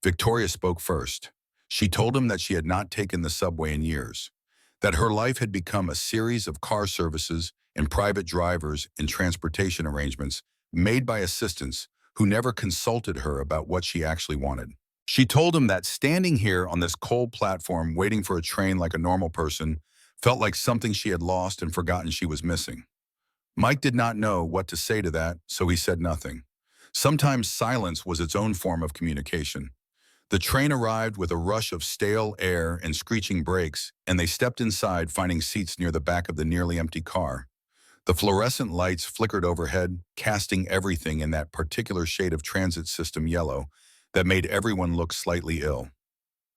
Victoria spoke first. She told him that she had not taken the subway in years, that her life had become a series of car services and private drivers and transportation arrangements made by assistants who never consulted her about what she actually wanted. She told him that standing here on this cold platform waiting for a train like a normal person felt like something she had lost and forgotten she was missing. Mike did not know what to say to that, so he said nothing. Sometimes silence was its own form of communication. The train arrived with a rush of stale air and screeching brakes, and they stepped inside, finding seats near the back of the nearly empty car. The fluorescent lights flickered overhead, casting everything in that particular shade of transit system yellow that made everyone look slightly ill.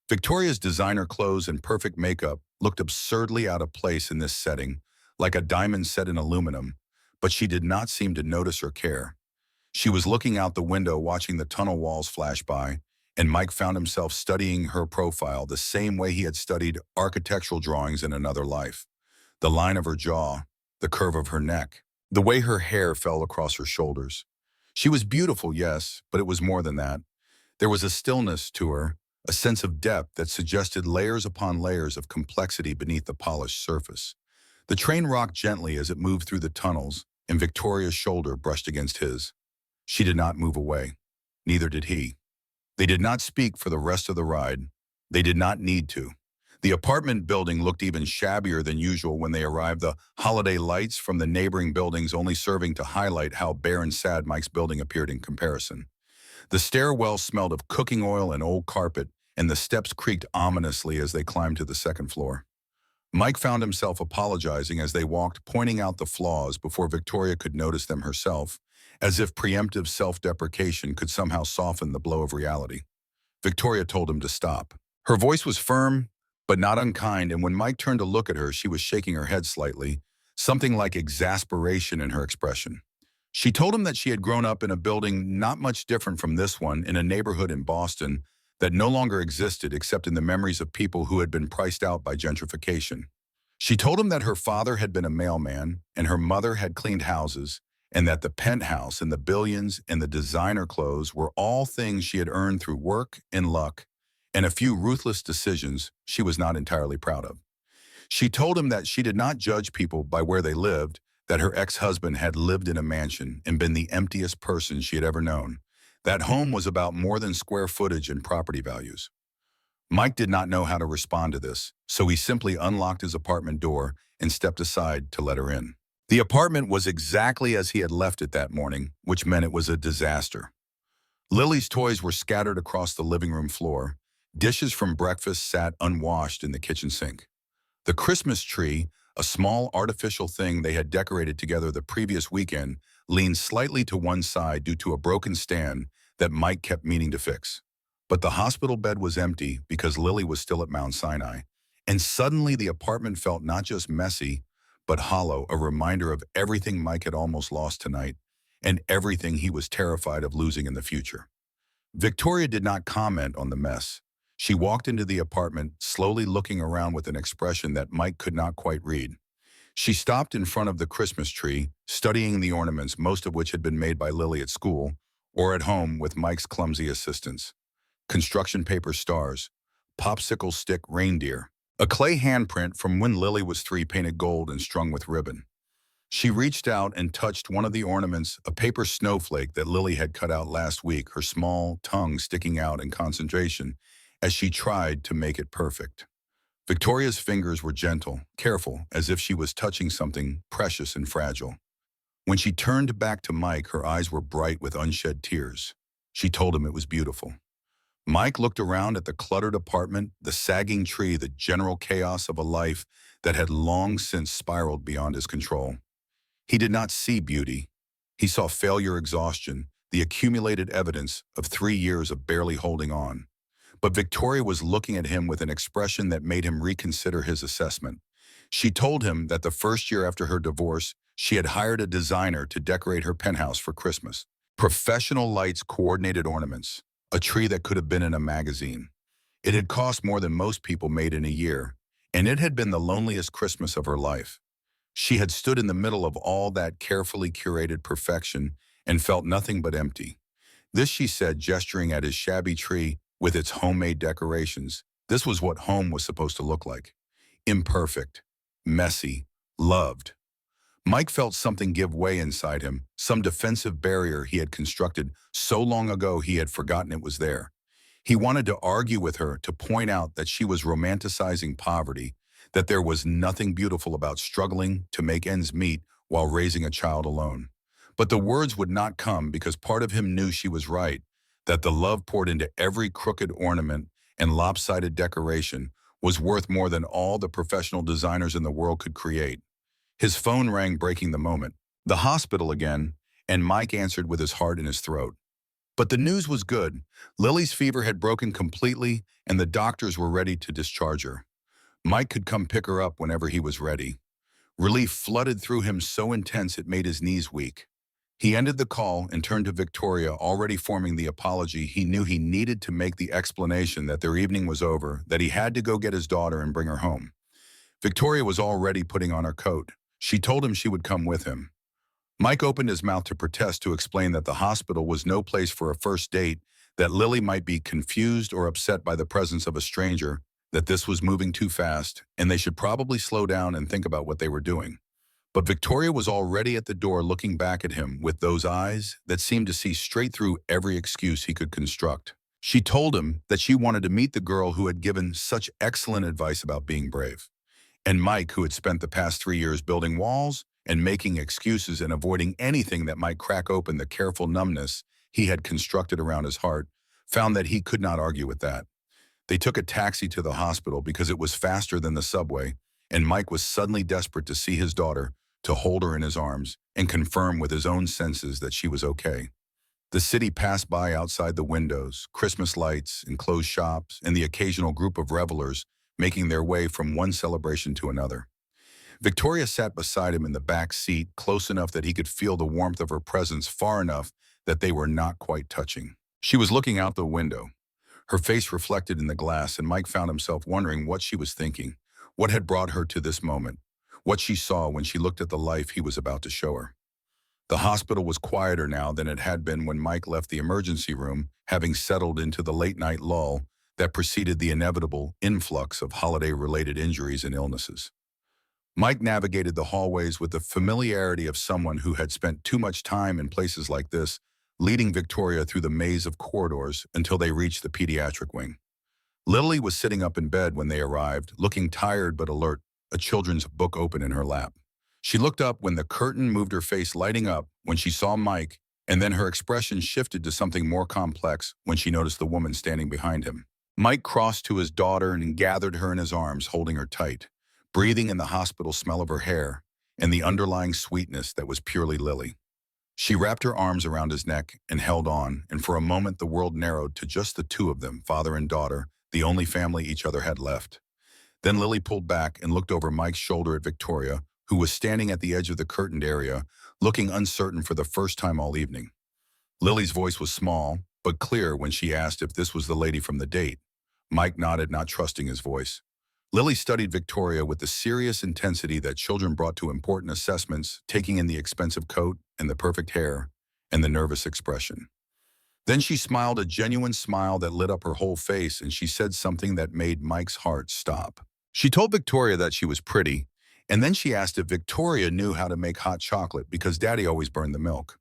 Victoria's designer clothes and perfect makeup looked absurdly out of place in this setting, like a diamond set in aluminum, but she did not seem to notice or care. She was looking out the window, watching the tunnel walls flash by, and Mike found himself studying her profile the same way he had studied architectural drawings in another life. The line of her jaw, the curve of her neck, the way her hair fell across her shoulders. She was beautiful, yes, but it was more than that. There was a stillness to her, a sense of depth that suggested layers upon layers of complexity beneath the polished surface. The train rocked gently as it moved through the tunnels, and Victoria's shoulder brushed against his. She did not move away. Neither did he. They did not speak for the rest of the ride. They did not need to. The apartment building looked even shabbier than usual when they arrived, the holiday lights from the neighboring buildings only serving to highlight how bare and sad Mike's building appeared in comparison. The stairwell smelled of cooking oil and old carpet, and the steps creaked ominously as they climbed to the second floor. Mike found himself apologizing as they walked, pointing out the flaws before Victoria could notice them herself, as if preemptive self-deprecation could somehow soften the blow of reality. Victoria told him to stop. Her voice was firm, but not unkind, and when Mike turned to look at her, she was shaking her head slightly, something like exasperation in her expression. She told him that she had grown up in a building not much different from this one in a neighborhood in Boston that no longer existed except in the memories of people who had been priced out by gentrification. She told him that her father had been a mailman and her mother had cleaned houses, and that the penthouse and the billions and the designer clothes were all things she had earned through work and luck and a few ruthless decisions she was not entirely proud of. She told him that she did not judge people by where they lived, that her ex-husband had lived in a mansion and been the emptiest person she had ever known. That home was about more than square footage and property values. Mike did not know how to respond to this, so he simply unlocked his apartment door and stepped aside to let her in. The apartment was exactly as he had left it that morning, which meant it was a disaster. Lily's toys were scattered across the living room floor. Dishes from breakfast sat unwashed in the kitchen sink. The Christmas tree, a small artificial thing they had decorated together the previous weekend, leaned slightly to one side due to a broken stand that Mike kept meaning to fix. But the hospital bed was empty because Lily was still at Mount Sinai, and suddenly the apartment felt not just messy, but hollow, a reminder of everything Mike had almost lost tonight and everything he was terrified of losing in the future. Victoria did not comment on the mess. She walked into the apartment, slowly looking around with an expression that Mike could not quite read. She stopped in front of the Christmas tree, studying the ornaments, most of which had been made by Lily at school or at home with Mike's clumsy assistance. Construction paper stars, popsicle stick reindeer, a clay handprint from when Lily was 3 painted gold and strung with ribbon. She reached out and touched one of the ornaments, a paper snowflake that Lily had cut out last week, her small tongue sticking out in concentration as she tried to make it perfect. Victoria's fingers were gentle, careful, as if she was touching something precious and fragile. When she turned back to Mike, her eyes were bright with unshed tears. She told him it was beautiful. Mike looked around at the cluttered apartment, the sagging tree, the general chaos of a life that had long since spiraled beyond his control. He did not see beauty. He saw failure, exhaustion, the accumulated evidence of 3 years of barely holding on. But Victoria was looking at him with an expression that made him reconsider his assessment. She told him that the first year after her divorce, she had hired a designer to decorate her penthouse for Christmas. Professional lights, coordinated ornaments, a tree that could have been in a magazine. It had cost more than most people made in a year, and it had been the loneliest Christmas of her life. She had stood in the middle of all that carefully curated perfection and felt nothing but empty. This, she said, gesturing at his shabby tree with its homemade decorations. This was what home was supposed to look like. Imperfect, messy, loved. Mike felt something give way inside him, some defensive barrier he had constructed so long ago he had forgotten it was there. He wanted to argue with her, to point out that she was romanticizing poverty, that there was nothing beautiful about struggling to make ends meet while raising a child alone. But the words would not come because part of him knew she was right, that the love poured into every crooked ornament and lopsided decoration was worth more than all the professional designers in the world could create. His phone rang, breaking the moment. The hospital again, and Mike answered with his heart in his throat. But the news was good. Lily's fever had broken completely, and the doctors were ready to discharge her. Mike could come pick her up whenever he was ready. Relief flooded through him so intense it made his knees weak. He ended the call and turned to Victoria, already forming the apology he knew he needed to make, the explanation that their evening was over, that he had to go get his daughter and bring her home. Victoria was already putting on her coat. She told him she would come with him. Mike opened his mouth to protest, to explain that the hospital was no place for a first date, that Lily might be confused or upset by the presence of a stranger, that this was moving too fast, and they should probably slow down and think about what they were doing. But Victoria was already at the door, looking back at him with those eyes that seemed to see straight through every excuse he could construct. She told him that she wanted to meet the girl who had given such excellent advice about being brave. And Mike, who had spent the past 3 years building walls and making excuses and avoiding anything that might crack open the careful numbness he had constructed around his heart, found that he could not argue with that. They took a taxi to the hospital because it was faster than the subway, and Mike was suddenly desperate to see his daughter, to hold her in his arms and confirm with his own senses that she was okay. The city passed by outside the windows, Christmas lights, enclosed shops, and the occasional group of revelers making their way from one celebration to another. Victoria sat beside him in the back seat, close enough that he could feel the warmth of her presence, far enough that they were not quite touching. She was looking out the window, her face reflected in the glass, and Mike found himself wondering what she was thinking, what had brought her to this moment, what she saw when she looked at the life he was about to show her. The hospital was quieter now than it had been when Mike left the emergency room, having settled into the late-night lull that preceded the inevitable influx of holiday-related injuries and illnesses. Mike navigated the hallways with the familiarity of someone who had spent too much time in places like this, leading Victoria through the maze of corridors until they reached the pediatric wing. Lily was sitting up in bed when they arrived, looking tired but alert, a children's book open in her lap. She looked up when the curtain moved, her face lighting up when she saw Mike, and then her expression shifted to something more complex when she noticed the woman standing behind him. Mike crossed to his daughter and gathered her in his arms, holding her tight, breathing in the hospital smell of her hair and the underlying sweetness that was purely Lily. She wrapped her arms around his neck and held on, and for a moment the world narrowed to just the two of them, father and daughter, the only family each other had left. Then Lily pulled back and looked over Mike's shoulder at Victoria, who was standing at the edge of the curtained area, looking uncertain for the first time all evening. Lily's voice was small, but clear when she asked if this was the lady from the date. Mike nodded, not trusting his voice. Lily studied Victoria with the serious intensity that children brought to important assessments, taking in the expensive coat and the perfect hair and the nervous expression. Then she smiled, a genuine smile that lit up her whole face, and she said something that made Mike's heart stop. She told Victoria that she was pretty, and then she asked if Victoria knew how to make hot chocolate because Daddy always burned the milk.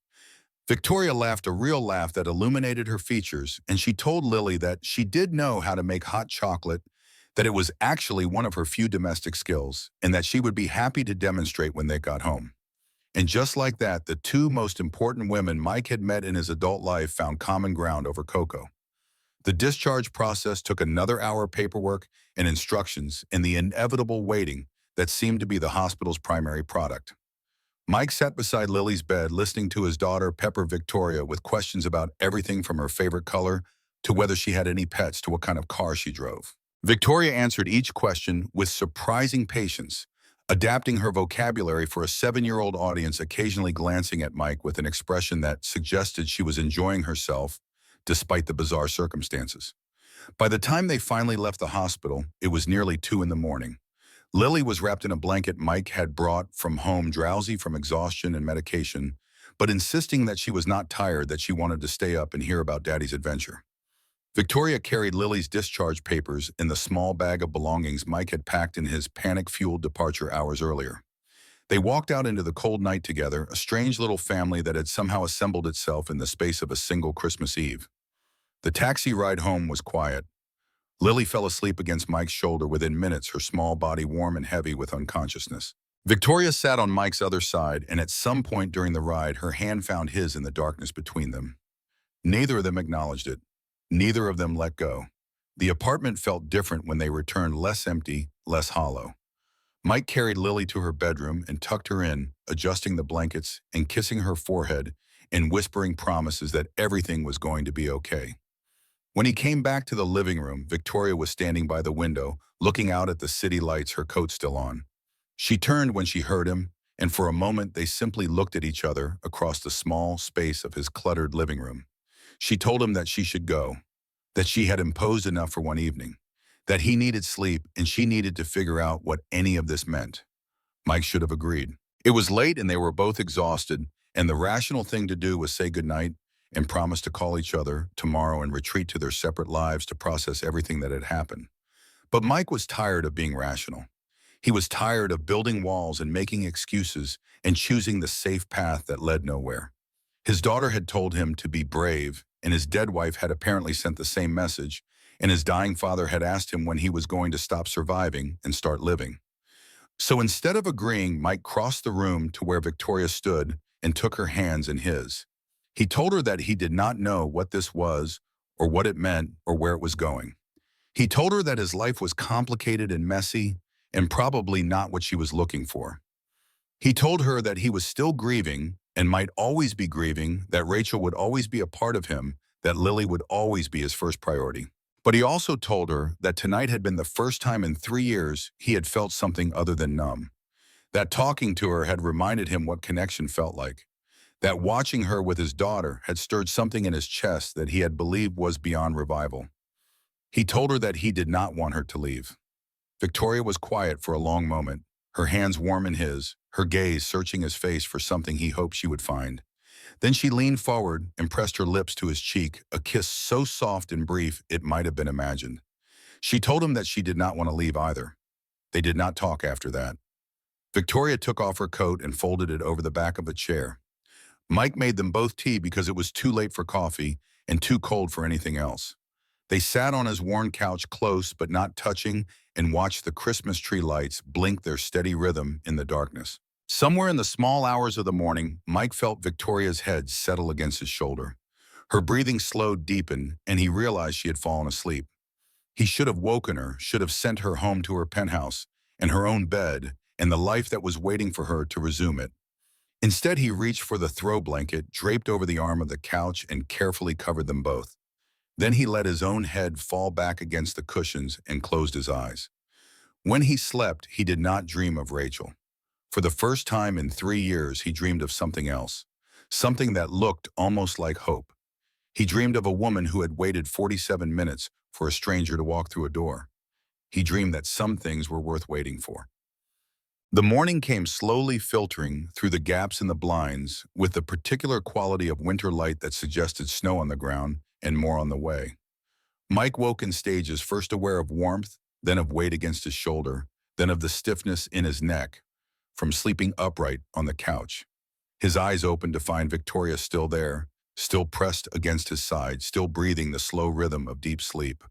Victoria laughed, a real laugh that illuminated her features, and she told Lily that she did know how to make hot chocolate, that it was actually one of her few domestic skills, and that she would be happy to demonstrate when they got home. And just like that, the two most important women Mike had met in his adult life found common ground over Coco. The discharge process took another hour of paperwork and instructions and the inevitable waiting that seemed to be the hospital's primary product. Mike sat beside Lily's bed listening to his daughter pepper Victoria with questions about everything from her favorite color to whether she had any pets to what kind of car she drove. Victoria answered each question with surprising patience, adapting her vocabulary for a 7-year-old audience, occasionally glancing at Mike with an expression that suggested she was enjoying herself despite the bizarre circumstances. By the time they finally left the hospital, it was nearly 2 in the morning. Lily was wrapped in a blanket Mike had brought from home, drowsy from exhaustion and medication, but insisting that she was not tired, that she wanted to stay up and hear about Daddy's adventure. Victoria carried Lily's discharge papers in the small bag of belongings Mike had packed in his panic-fueled departure hours earlier. They walked out into the cold night together, a strange little family that had somehow assembled itself in the space of a single Christmas Eve. The taxi ride home was quiet. Lily fell asleep against Mike's shoulder within minutes, her small body warm and heavy with unconsciousness. Victoria sat on Mike's other side, and at some point during the ride, her hand found his in the darkness between them. Neither of them acknowledged it. Neither of them let go. The apartment felt different when they returned, less empty, less hollow. Mike carried Lily to her bedroom and tucked her in, adjusting the blankets and kissing her forehead and whispering promises that everything was going to be okay. When he came back to the living room, Victoria was standing by the window, looking out at the city lights, her coat still on. She turned when she heard him, and for a moment they simply looked at each other across the small space of his cluttered living room. She told him that she should go, that she had imposed enough for one evening, that he needed sleep and she needed to figure out what any of this meant. Mike should have agreed. It was late and they were both exhausted, and the rational thing to do was say goodnight and promise to call each other tomorrow and retreat to their separate lives to process everything that had happened. But Mike was tired of being rational. He was tired of building walls and making excuses and choosing the safe path that led nowhere. His daughter had told him to be brave, and his dead wife had apparently sent the same message, and his dying father had asked him when he was going to stop surviving and start living. So instead of agreeing, Mike crossed the room to where Victoria stood and took her hands in his. He told her that he did not know what this was or what it meant or where it was going. He told her that his life was complicated and messy and probably not what she was looking for. He told her that he was still grieving and might always be grieving, that Rachel would always be a part of him, that Lily would always be his first priority. But he also told her that tonight had been the first time in 3 years he had felt something other than numb. That talking to her had reminded him what connection felt like. That watching her with his daughter had stirred something in his chest that he had believed was beyond revival. He told her that he did not want her to leave. Victoria was quiet for a long moment, her hands warm in his, her gaze searching his face for something he hoped she would find. Then she leaned forward and pressed her lips to his cheek, a kiss so soft and brief it might have been imagined. She told him that she did not want to leave either. They did not talk after that. Victoria took off her coat and folded it over the back of a chair. Mike made them both tea because it was too late for coffee and too cold for anything else. They sat on his worn couch close but not touching and watched the Christmas tree lights blink their steady rhythm in the darkness. Somewhere in the small hours of the morning, Mike felt Victoria's head settle against his shoulder. Her breathing slowed, deepened, and he realized she had fallen asleep. He should have woken her, should have sent her home to her penthouse and her own bed and the life that was waiting for her to resume it. Instead, he reached for the throw blanket, draped over the arm of the couch, and carefully covered them both. Then he let his own head fall back against the cushions and closed his eyes. When he slept, he did not dream of Rachel. For the first time in 3 years, he dreamed of something else, something that looked almost like hope. He dreamed of a woman who had waited 47 minutes for a stranger to walk through a door. He dreamed that some things were worth waiting for. The morning came slowly filtering through the gaps in the blinds with the particular quality of winter light that suggested snow on the ground and more on the way. Mike woke in stages, first aware of warmth, then of weight against his shoulder, then of the stiffness in his neck, from sleeping upright on the couch. His eyes opened to find Victoria still there, still pressed against his side, still breathing the slow rhythm of deep sleep.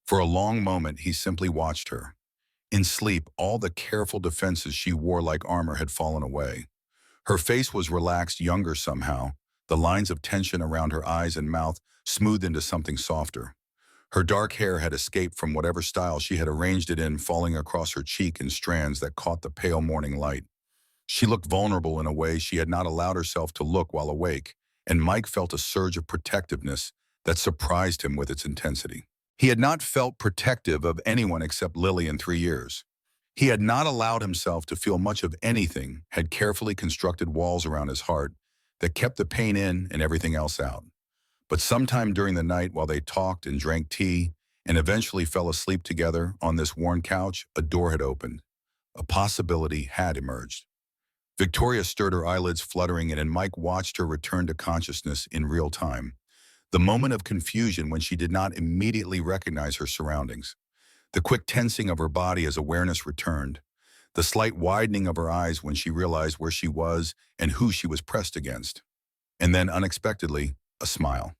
For a long moment, he simply watched her. In sleep, all the careful defenses she wore like armor had fallen away. Her face was relaxed, younger somehow, the lines of tension around her eyes and mouth smoothed into something softer. Her dark hair had escaped from whatever style she had arranged it in, falling across her cheek in strands that caught the pale morning light. She looked vulnerable in a way she had not allowed herself to look while awake, and Mike felt a surge of protectiveness that surprised him with its intensity. He had not felt protective of anyone except Lily in 3 years. He had not allowed himself to feel much of anything, had carefully constructed walls around his heart that kept the pain in and everything else out. But sometime during the night while they talked and drank tea and eventually fell asleep together on this worn couch, a door had opened. A possibility had emerged. Victoria stirred her eyelids fluttering and Mike watched her return to consciousness in real time. The moment of confusion when she did not immediately recognize her surroundings. The quick tensing of her body as awareness returned. The slight widening of her eyes when she realized where she was and who she was pressed against. And then, unexpectedly, a smile.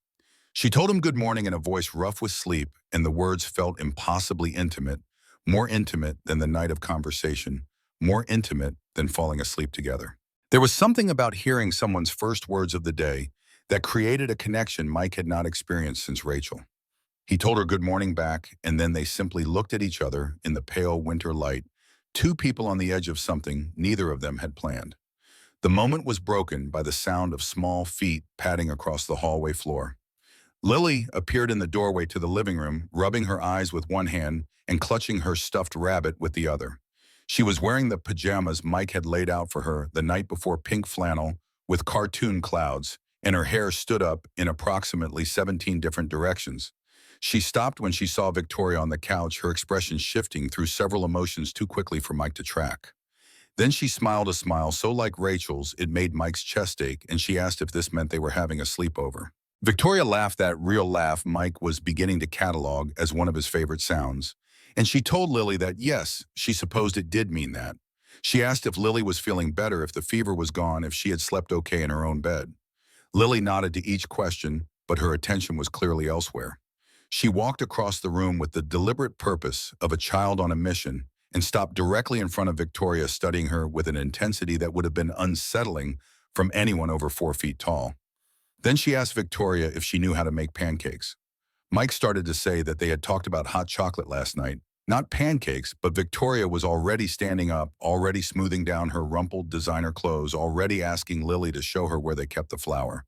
She told him good morning in a voice rough with sleep, and the words felt impossibly intimate, more intimate than the night of conversation, more intimate than falling asleep together. There was something about hearing someone's first words of the day that created a connection Mike had not experienced since Rachel. He told her good morning back, and then they simply looked at each other in the pale winter light, two people on the edge of something neither of them had planned. The moment was broken by the sound of small feet padding across the hallway floor. Lily appeared in the doorway to the living room, rubbing her eyes with one hand and clutching her stuffed rabbit with the other. She was wearing the pajamas Mike had laid out for her the night before, pink flannel with cartoon clouds, and her hair stood up in approximately 17 different directions. She stopped when she saw Victoria on the couch, her expression shifting through several emotions too quickly for Mike to track. Then she smiled a smile so like Rachel's it made Mike's chest ache, and she asked if this meant they were having a sleepover. Victoria laughed that real laugh Mike was beginning to catalog as one of his favorite sounds, and she told Lily that yes, she supposed it did mean that. She asked if Lily was feeling better, if the fever was gone, if she had slept okay in her own bed. Lily nodded to each question, but her attention was clearly elsewhere. She walked across the room with the deliberate purpose of a child on a mission and stopped directly in front of Victoria, studying her with an intensity that would have been unsettling from anyone over 4 feet tall. Then she asked Victoria if she knew how to make pancakes. Mike started to say that they had talked about hot chocolate last night, not pancakes, but Victoria was already standing up, already smoothing down her rumpled designer clothes, already asking Lily to show her where they kept the flour.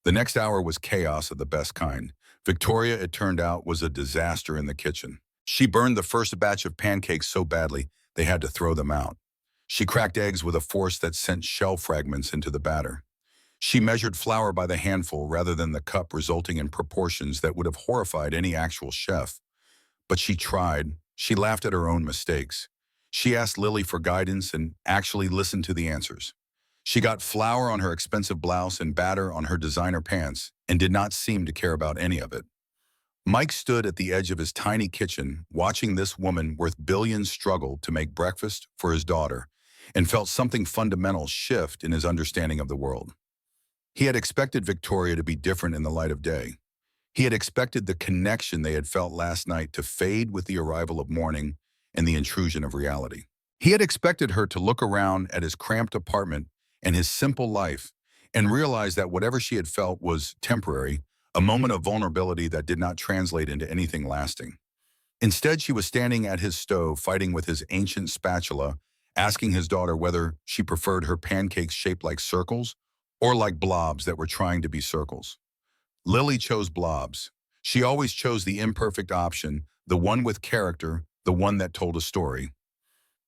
The next hour was chaos of the best kind. Victoria, it turned out, was a disaster in the kitchen. She burned the first batch of pancakes so badly they had to throw them out. She cracked eggs with a force that sent shell fragments into the batter. She measured flour by the handful rather than the cup, resulting in proportions that would have horrified any actual chef. But she tried. She laughed at her own mistakes. She asked Lily for guidance and actually listened to the answers. She got flour on her expensive blouse and batter on her designer pants and did not seem to care about any of it. Mike stood at the edge of his tiny kitchen, watching this woman worth billions struggle to make breakfast for his daughter, and felt something fundamental shift in his understanding of the world. He had expected Victoria to be different in the light of day. He had expected the connection they had felt last night to fade with the arrival of morning and the intrusion of reality. He had expected her to look around at his cramped apartment and his simple life and realize that whatever she had felt was temporary, a moment of vulnerability that did not translate into anything lasting. Instead, she was standing at his stove, fighting with his ancient spatula, asking his daughter whether she preferred her pancakes shaped like circles or like blobs that were trying to be circles. Lily chose blobs. She always chose the imperfect option, the one with character, the one that told a story.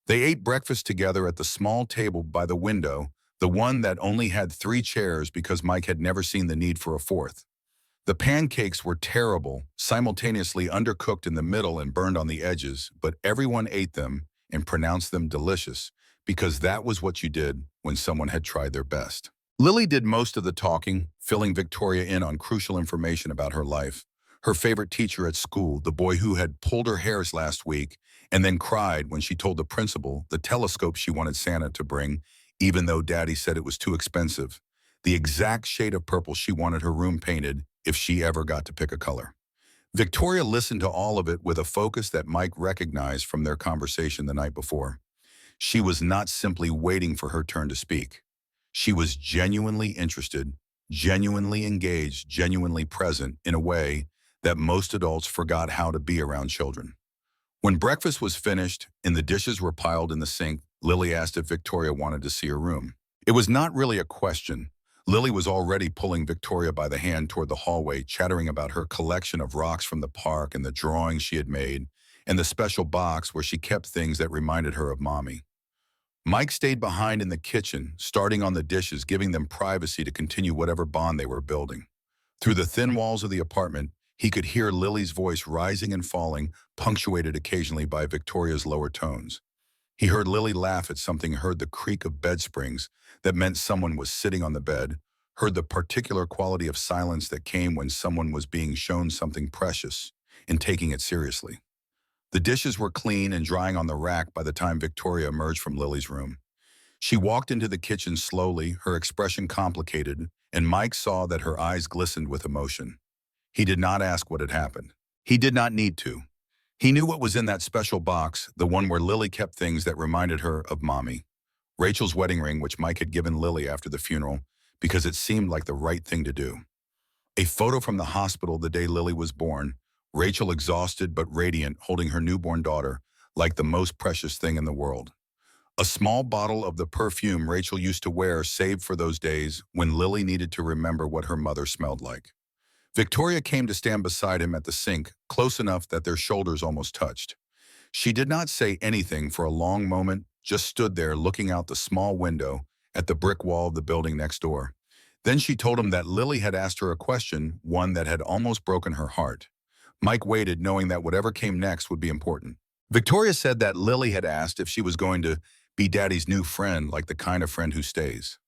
They ate breakfast together at the small table by the window, the one that only had 3 chairs because Mike had never seen the need for a fourth. The pancakes were terrible, simultaneously undercooked in the middle and burned on the edges, but everyone ate them and pronounced them delicious because that was what you did when someone had tried their best. Lily did most of the talking, filling Victoria in on crucial information about her life. Her favorite teacher at school, the boy who had pulled her hairs last week and then cried when she told the principal the telescope she wanted Santa to bring, even though Daddy said it was too expensive. The exact shade of purple she wanted her room painted if she ever got to pick a color. Victoria listened to all of it with a focus that Mike recognized from their conversation the night before. She was not simply waiting for her turn to speak. She was genuinely interested, genuinely engaged, genuinely present in a way that most adults forgot how to be around children. When breakfast was finished and the dishes were piled in the sink, Lily asked if Victoria wanted to see her room. It was not really a question. Lily was already pulling Victoria by the hand toward the hallway, chattering about her collection of rocks from the park and the drawings she had made, and the special box where she kept things that reminded her of Mommy. Mike stayed behind in the kitchen, starting on the dishes, giving them privacy to continue whatever bond they were building. Through the thin walls of the apartment, he could hear Lily's voice rising and falling, punctuated occasionally by Victoria's lower tones. He heard Lily laugh at something, heard the creak of bed springs that meant someone was sitting on the bed, heard the particular quality of silence that came when someone was being shown something precious and taking it seriously. The dishes were clean and drying on the rack by the time Victoria emerged from Lily's room. She walked into the kitchen slowly, her expression complicated, and Mike saw that her eyes glistened with emotion. He did not ask what had happened. He did not need to. He knew what was in that special box, the one where Lily kept things that reminded her of Mommy. Rachel's wedding ring, which Mike had given Lily after the funeral, because it seemed like the right thing to do. A photo from the hospital the day Lily was born, Rachel exhausted but radiant, holding her newborn daughter, like the most precious thing in the world. A small bottle of the perfume Rachel used to wear, saved for those days when Lily needed to remember what her mother smelled like. Victoria came to stand beside him at the sink, close enough that their shoulders almost touched. She did not say anything for a long moment, just stood there looking out the small window at the brick wall of the building next door. Then she told him that Lily had asked her a question, one that had almost broken her heart. Mike waited, knowing that whatever came next would be important. Victoria said that Lily had asked if she was going to be Daddy's new friend, like the kind of friend who stays.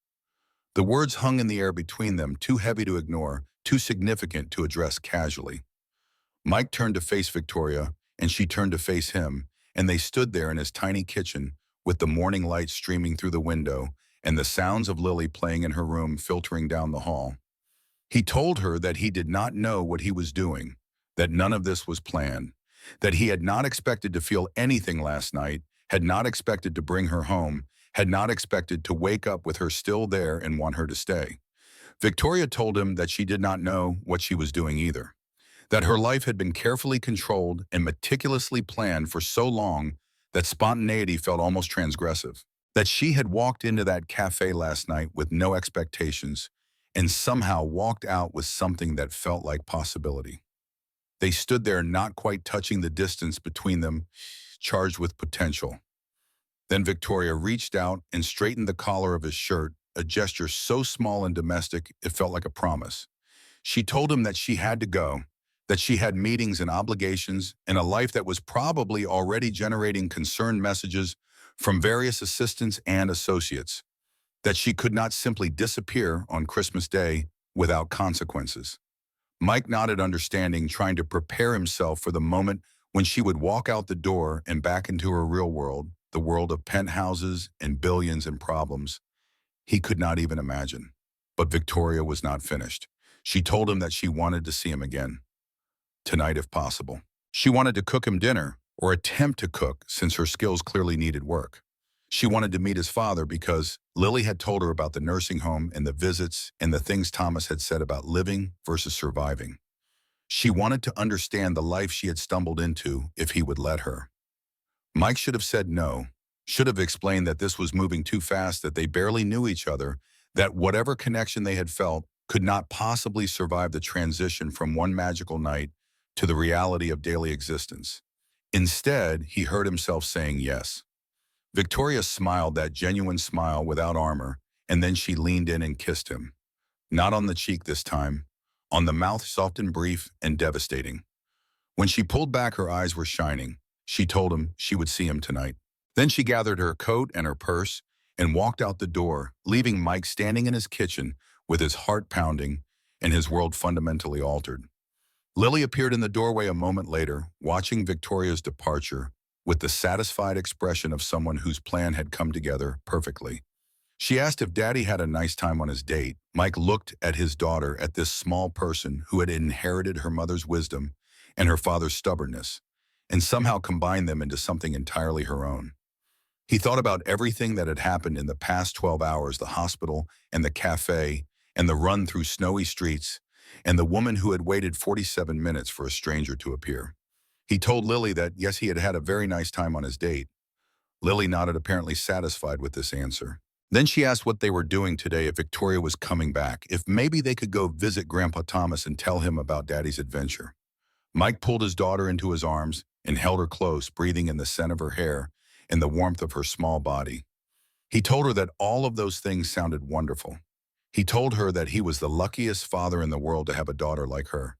The words hung in the air between them, too heavy to ignore, too significant to address casually. Mike turned to face Victoria, and she turned to face him, and they stood there in his tiny kitchen, with the morning light streaming through the window and the sounds of Lily playing in her room filtering down the hall. He told her that he did not know what he was doing, that none of this was planned, that he had not expected to feel anything last night, had not expected to bring her home, had not expected to wake up with her still there and want her to stay. Victoria told him that she did not know what she was doing either, that her life had been carefully controlled and meticulously planned for so long that spontaneity felt almost transgressive, that she had walked into that cafe last night with no expectations and somehow walked out with something that felt like possibility. They stood there, not quite touching the distance between them, charged with potential. Then Victoria reached out and straightened the collar of his shirt, a gesture so small and domestic it felt like a promise. She told him that she had to go, that she had meetings and obligations and a life that was probably already generating concerned messages from various assistants and associates, that she could not simply disappear on Christmas Day without consequences. Mike nodded, understanding, trying to prepare himself for the moment when she would walk out the door and back into her real world, the world of penthouses and billions and problems he could not even imagine. But Victoria was not finished. She told him that she wanted to see him again, tonight if possible. She wanted to cook him dinner, or attempt to cook, since her skills clearly needed work. She wanted to meet his father because Lily had told her about the nursing home and the visits and the things Thomas had said about living versus surviving. She wanted to understand the life she had stumbled into if he would let her. Mike should have said no, should have explained that this was moving too fast, that they barely knew each other, that whatever connection they had felt could not possibly survive the transition from one magical night to the reality of daily existence. Instead, he heard himself saying yes. Victoria smiled, that genuine smile without armor, and then she leaned in and kissed him. Not on the cheek this time, on the mouth, soft and brief and devastating. When she pulled back, her eyes were shining. She told him she would see him tonight. Then she gathered her coat and her purse and walked out the door, leaving Mike standing in his kitchen with his heart pounding and his world fundamentally altered. Lily appeared in the doorway a moment later, watching Victoria's departure with the satisfied expression of someone whose plan had come together perfectly. She asked if Daddy had a nice time on his date. Mike looked at his daughter, at this small person who had inherited her mother's wisdom and her father's stubbornness, and somehow combined them into something entirely her own. He thought about everything that had happened in the past 12 hours, the hospital and the cafe and the run through snowy streets and the woman who had waited 47 minutes for a stranger to appear. He told Lily that, yes, he had had a very nice time on his date. Lily nodded, apparently satisfied with this answer. Then she asked what they were doing today, if Victoria was coming back, if maybe they could go visit Grandpa Thomas and tell him about Daddy's adventure. Mike pulled his daughter into his arms and held her close, breathing in the scent of her hair and the warmth of her small body. He told her that all of those things sounded wonderful. He told her that he was the luckiest father in the world to have a daughter like her.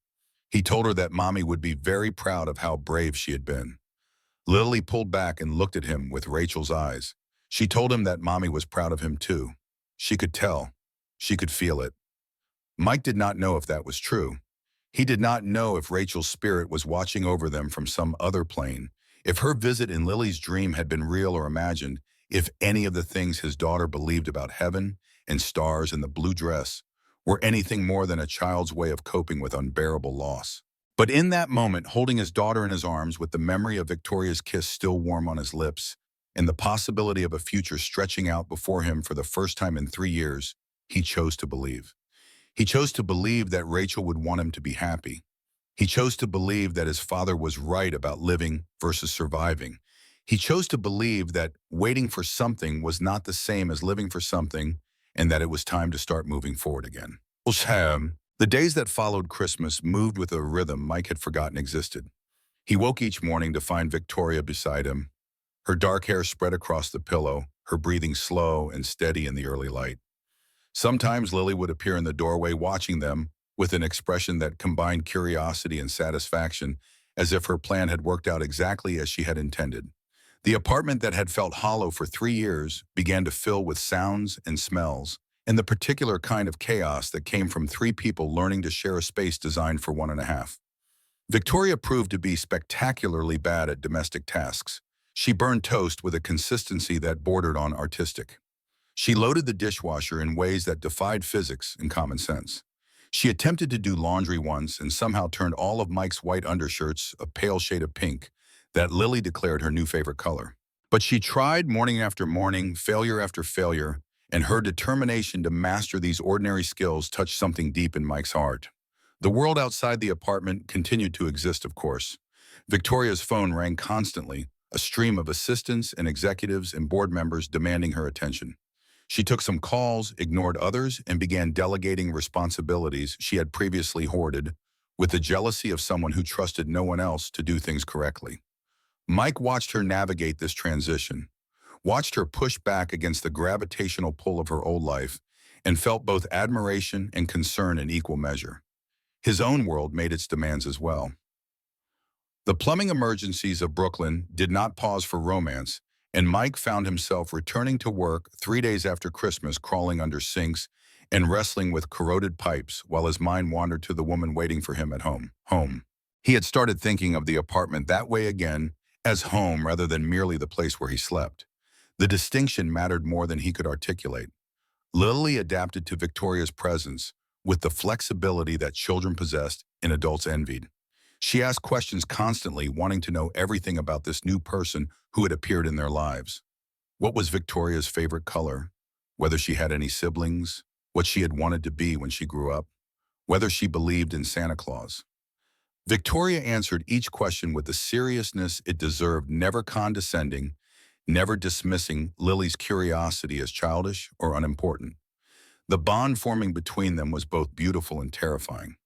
He told her that Mommy would be very proud of how brave she had been. Lily pulled back and looked at him with Rachel's eyes. She told him that Mommy was proud of him too. She could tell. She could feel it. Mike did not know if that was true. He did not know if Rachel's spirit was watching over them from some other plane, if her visit in Lily's dream had been real or imagined, if any of the things his daughter believed about heaven and stars and the blue dress were anything more than a child's way of coping with unbearable loss. But in that moment, holding his daughter in his arms with the memory of Victoria's kiss still warm on his lips and the possibility of a future stretching out before him for the first time in 3 years, he chose to believe. He chose to believe that Rachel would want him to be happy. He chose to believe that his father was right about living versus surviving. He chose to believe that waiting for something was not the same as living for something and that it was time to start moving forward again. The days that followed Christmas moved with a rhythm Mike had forgotten existed. He woke each morning to find Victoria beside him, her dark hair spread across the pillow, her breathing slow and steady in the early light. Sometimes Lily would appear in the doorway watching them with an expression that combined curiosity and satisfaction, as if her plan had worked out exactly as she had intended. The apartment that had felt hollow for 3 years began to fill with sounds and smells, and the particular kind of chaos that came from 3 people learning to share a space designed for 1.5. Victoria proved to be spectacularly bad at domestic tasks. She burned toast with a consistency that bordered on artistic. She loaded the dishwasher in ways that defied physics and common sense. She attempted to do laundry once and somehow turned all of Mike's white undershirts a pale shade of pink that Lily declared her new favorite color. But she tried morning after morning, failure after failure, and her determination to master these ordinary skills touched something deep in Mike's heart. The world outside the apartment continued to exist, of course. Victoria's phone rang constantly, a stream of assistants and executives and board members demanding her attention. She took some calls, ignored others, and began delegating responsibilities she had previously hoarded with the jealousy of someone who trusted no one else to do things correctly. Mike watched her navigate this transition, watched her push back against the gravitational pull of her old life, and felt both admiration and concern in equal measure. His own world made its demands as well. The plumbing emergencies of Brooklyn did not pause for romance, and Mike found himself returning to work 3 days after Christmas, crawling under sinks and wrestling with corroded pipes while his mind wandered to the woman waiting for him at home. He had started thinking of the apartment that way again, as home rather than merely the place where he slept. The distinction mattered more than he could articulate. Lily adapted to Victoria's presence with the flexibility that children possessed and adults envied. She asked questions constantly, wanting to know everything about this new person who had appeared in their lives. What was Victoria's favorite color? Whether she had any siblings? What she had wanted to be when she grew up? Whether she believed in Santa Claus? Victoria answered each question with the seriousness it deserved, never condescending, never dismissing Lily's curiosity as childish or unimportant. The bond forming between them was both beautiful and terrifying.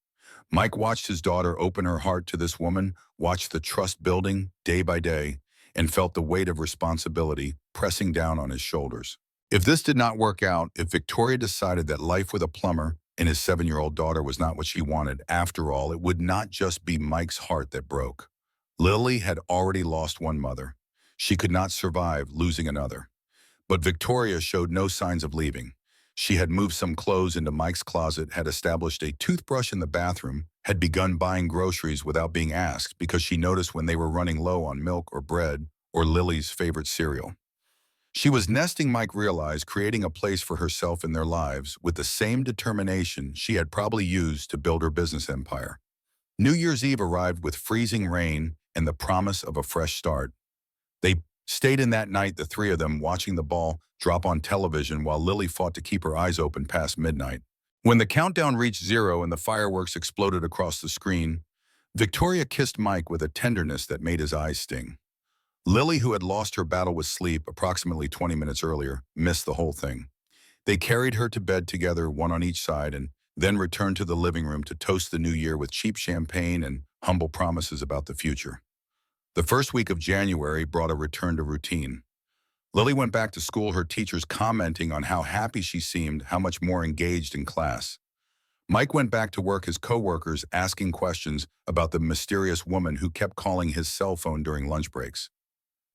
Mike watched his daughter open her heart to this woman, watched the trust building day by day, and felt the weight of responsibility pressing down on his shoulders. If this did not work out, if Victoria decided that life with a plumber and his 7-year-old daughter was not what she wanted, after all, it would not just be Mike's heart that broke. Lily had already lost one mother. She could not survive losing another. But Victoria showed no signs of leaving. She had moved some clothes into Mike's closet, had established a toothbrush in the bathroom, had begun buying groceries without being asked because she noticed when they were running low on milk or bread or Lily's favorite cereal. She was nesting, Mike realized, creating a place for herself in their lives with the same determination she had probably used to build her business empire. New Year's Eve arrived with freezing rain and the promise of a fresh start. They Stayed in that night, the three of them watching the ball drop on television while Lily fought to keep her eyes open past midnight. When the countdown reached 0 and the fireworks exploded across the screen, Victoria kissed Mike with a tenderness that made his eyes sting. Lily, who had lost her battle with sleep approximately 20 minutes earlier, missed the whole thing. They carried her to bed together, one on each side, and then returned to the living room to toast the new year with cheap champagne and humble promises about the future. The first week of January brought a return to routine. Lily went back to school, her teachers commenting on how happy she seemed, how much more engaged in class. Mike went back to work, his coworkers asking questions about the mysterious woman who kept calling his cell phone during lunch breaks.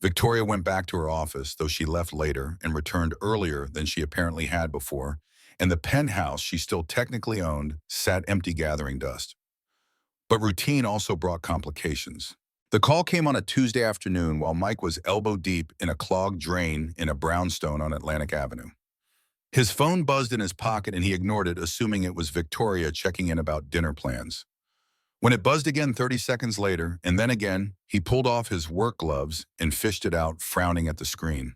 Victoria went back to her office, though she left later and returned earlier than she apparently had before, and the penthouse she still technically owned sat empty, gathering dust. But routine also brought complications. The call came on a Tuesday afternoon while Mike was elbow deep in a clogged drain in a brownstone on Atlantic Avenue. His phone buzzed in his pocket and he ignored it, assuming it was Victoria checking in about dinner plans. When it buzzed again 30 seconds later, and then again, he pulled off his work gloves and fished it out, frowning at the screen.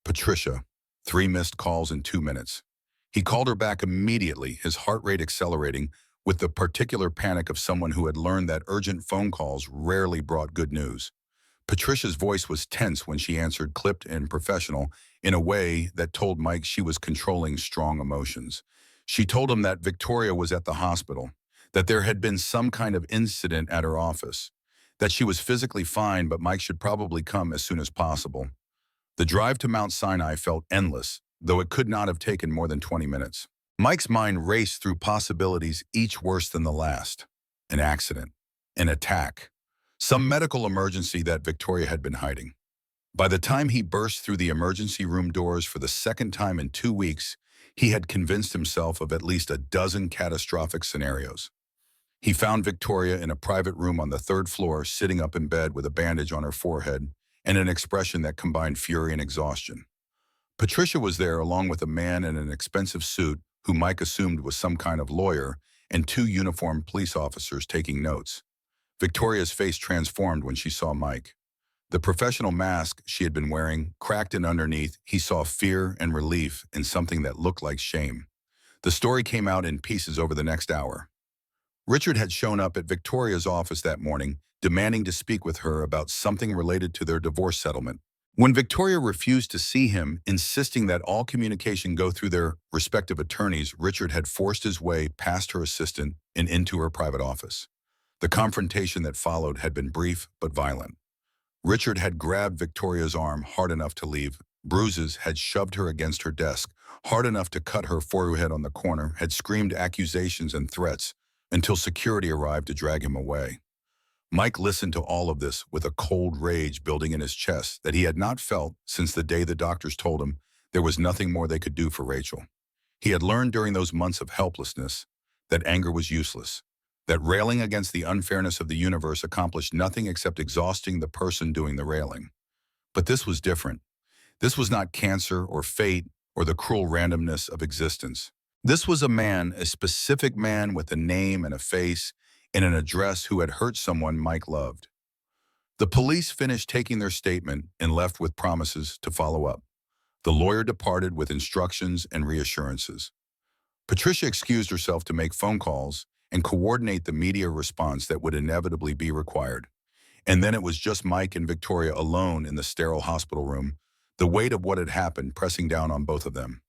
Patricia, 3 missed calls in 2 minutes. He called her back immediately, his heart rate accelerating, with the particular panic of someone who had learned that urgent phone calls rarely brought good news. Patricia's voice was tense when she answered, clipped and professional, in a way that told Mike she was controlling strong emotions. She told him that Victoria was at the hospital, that there had been some kind of incident at her office, that she was physically fine, but Mike should probably come as soon as possible. The drive to Mount Sinai felt endless, though it could not have taken more than 20 minutes. Mike's mind raced through possibilities, each worse than the last. An accident, an attack, some medical emergency that Victoria had been hiding. By the time he burst through the emergency room doors for the second time in 2 weeks, he had convinced himself of at least a dozen catastrophic scenarios. He found Victoria in a private room on the 3rd floor, sitting up in bed with a bandage on her forehead and an expression that combined fury and exhaustion. Patricia was there along with a man in an expensive suit who Mike assumed was some kind of lawyer, and 2 uniformed police officers taking notes. Victoria's face transformed when she saw Mike. The professional mask she had been wearing cracked, and underneath, he saw fear and relief in something that looked like shame. The story came out in pieces over the next hour. Richard had shown up at Victoria's office that morning, demanding to speak with her about something related to their divorce settlement. When Victoria refused to see him, insisting that all communication go through their respective attorneys, Richard had forced his way past her assistant and into her private office. The confrontation that followed had been brief but violent. Richard had grabbed Victoria's arm hard enough to leave. Bruises had shoved her against her desk, hard enough to cut her forehead on the corner, had screamed accusations and threats until security arrived to drag him away. Mike listened to all of this with a cold rage building in his chest that he had not felt since the day the doctors told him there was nothing more they could do for Rachel. He had learned during those months of helplessness that anger was useless, that railing against the unfairness of the universe accomplished nothing except exhausting the person doing the railing. But this was different. This was not cancer or fate or the cruel randomness of existence. This was a man, a specific man with a name and a face and an address who had hurt someone Mike loved. The police finished taking their statement and left with promises to follow up. The lawyer departed with instructions and reassurances. Patricia excused herself to make phone calls and coordinate the media response that would inevitably be required. And then it was just Mike and Victoria alone in the sterile hospital room, the weight of what had happened pressing down on both of them.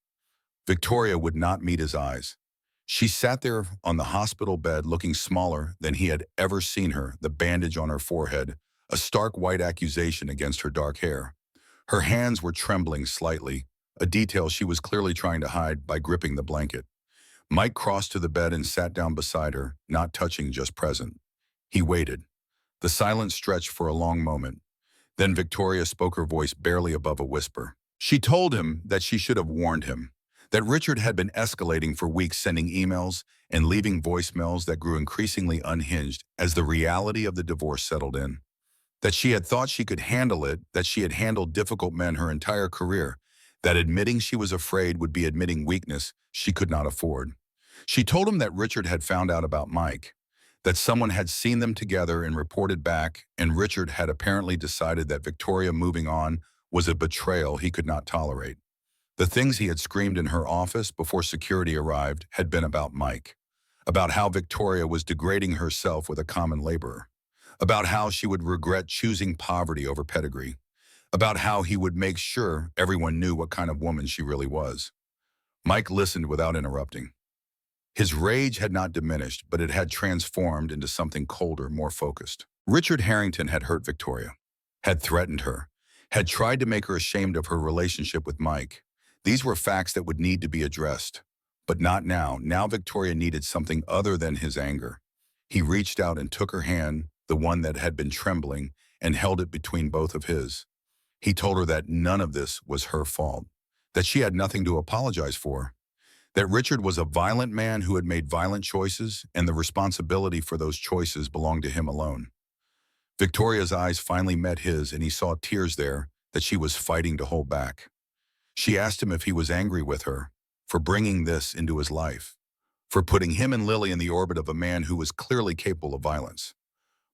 Victoria would not meet his eyes. She sat there on the hospital bed looking smaller than he had ever seen her, the bandage on her forehead, a stark white accusation against her dark hair. Her hands were trembling slightly, a detail she was clearly trying to hide by gripping the blanket. Mike crossed to the bed and sat down beside her, not touching, just present. He waited. The silence stretched for a long moment. Then Victoria spoke, her voice barely above a whisper. She told him that she should have warned him, that Richard had been escalating for weeks, sending emails and leaving voicemails that grew increasingly unhinged as the reality of the divorce settled in. That she had thought she could handle it, that she had handled difficult men her entire career, that admitting she was afraid would be admitting weakness she could not afford. She told him that Richard had found out about Mike, that someone had seen them together and reported back, and Richard had apparently decided that Victoria moving on was a betrayal he could not tolerate. The things he had screamed in her office before security arrived had been about Mike, about how Victoria was degrading herself with a common laborer, about how she would regret choosing poverty over pedigree, about how he would make sure everyone knew what kind of woman she really was. Mike listened without interrupting. His rage had not diminished, but it had transformed into something colder, more focused. Richard Harrington had hurt Victoria, had threatened her, had tried to make her ashamed of her relationship with Mike. These were facts that would need to be addressed. But not now. Now Victoria needed something other than his anger. He reached out and took her hand, the one that had been trembling, and held it between both of his. He told her that none of this was her fault, that she had nothing to apologize for, that Richard was a violent man who had made violent choices, and the responsibility for those choices belonged to him alone. Victoria's eyes finally met his, and he saw tears there that she was fighting to hold back. She asked him if he was angry with her for bringing this into his life, for putting him and Lily in the orbit of a man who was clearly capable of violence.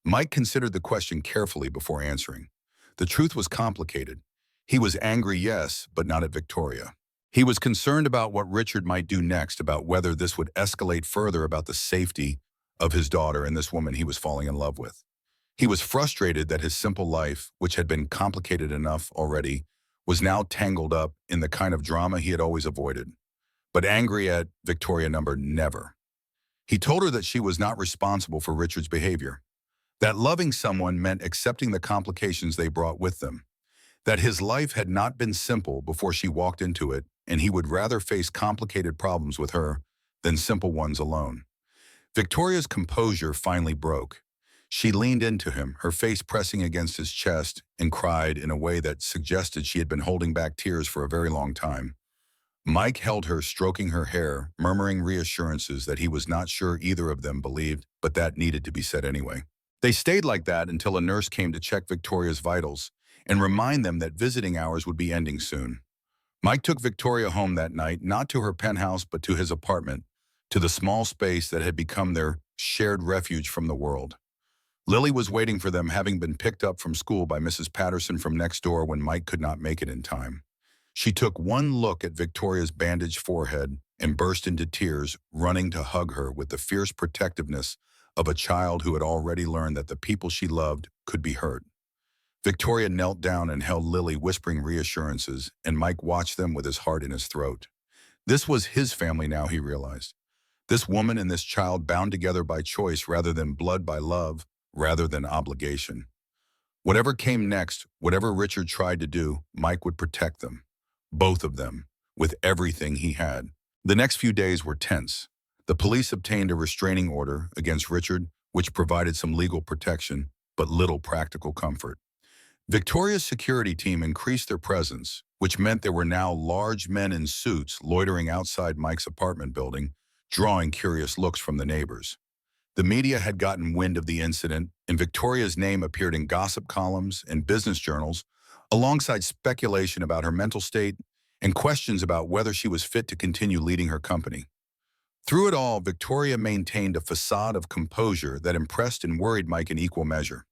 Mike considered the question carefully before answering. The truth was complicated. He was angry, yes, but not at Victoria. He was concerned about what Richard might do next, about whether this would escalate further, about the safety of his daughter and this woman he was falling in love with. He was frustrated that his simple life, which had been complicated enough already, was now tangled up in the kind of drama he had always avoided. But angry at Victoria never. He told her that she was not responsible for Richard's behavior, that loving someone meant accepting the complications they brought with them, that his life had not been simple before she walked into it, and he would rather face complicated problems with her than simple ones alone. Victoria's composure finally broke. She leaned into him, her face pressing against his chest, and cried in a way that suggested she had been holding back tears for a very long time. Mike held her, stroking her hair, murmuring reassurances that he was not sure either of them believed, but that needed to be said anyway. They stayed like that until a nurse came to check Victoria's vitals and remind them that visiting hours would be ending soon. Mike took Victoria home that night, not to her penthouse, but to his apartment, to the small space that had become their shared refuge from the world. Lily was waiting for them, having been picked up from school by Mrs. Patterson from next door when Mike could not make it in time. She took one look at Victoria's bandaged forehead and burst into tears, running to hug her with the fierce protectiveness of a child who had already learned that the people she loved could be hurt. Victoria knelt down and held Lily, whispering reassurances, and Mike watched them with his heart in his throat. This was his family now, he realized. This woman and this child bound together by choice rather than blood, by love rather than obligation. Whatever came next, whatever Richard tried to do, Mike would protect them. Both of them, with everything he had. The next few days were tense. The police obtained a restraining order against Richard, which provided some legal protection, but little practical comfort. Victoria's security team increased their presence, which meant there were now large men in suits loitering outside Mike's apartment building, drawing curious looks from the neighbors. The media had gotten wind of the incident, and Victoria's name appeared in gossip columns and business journals, alongside speculation about her mental state and questions about whether she was fit to continue leading her company. Through it all, Victoria maintained a facade of composure that impressed and worried Mike in equal measure.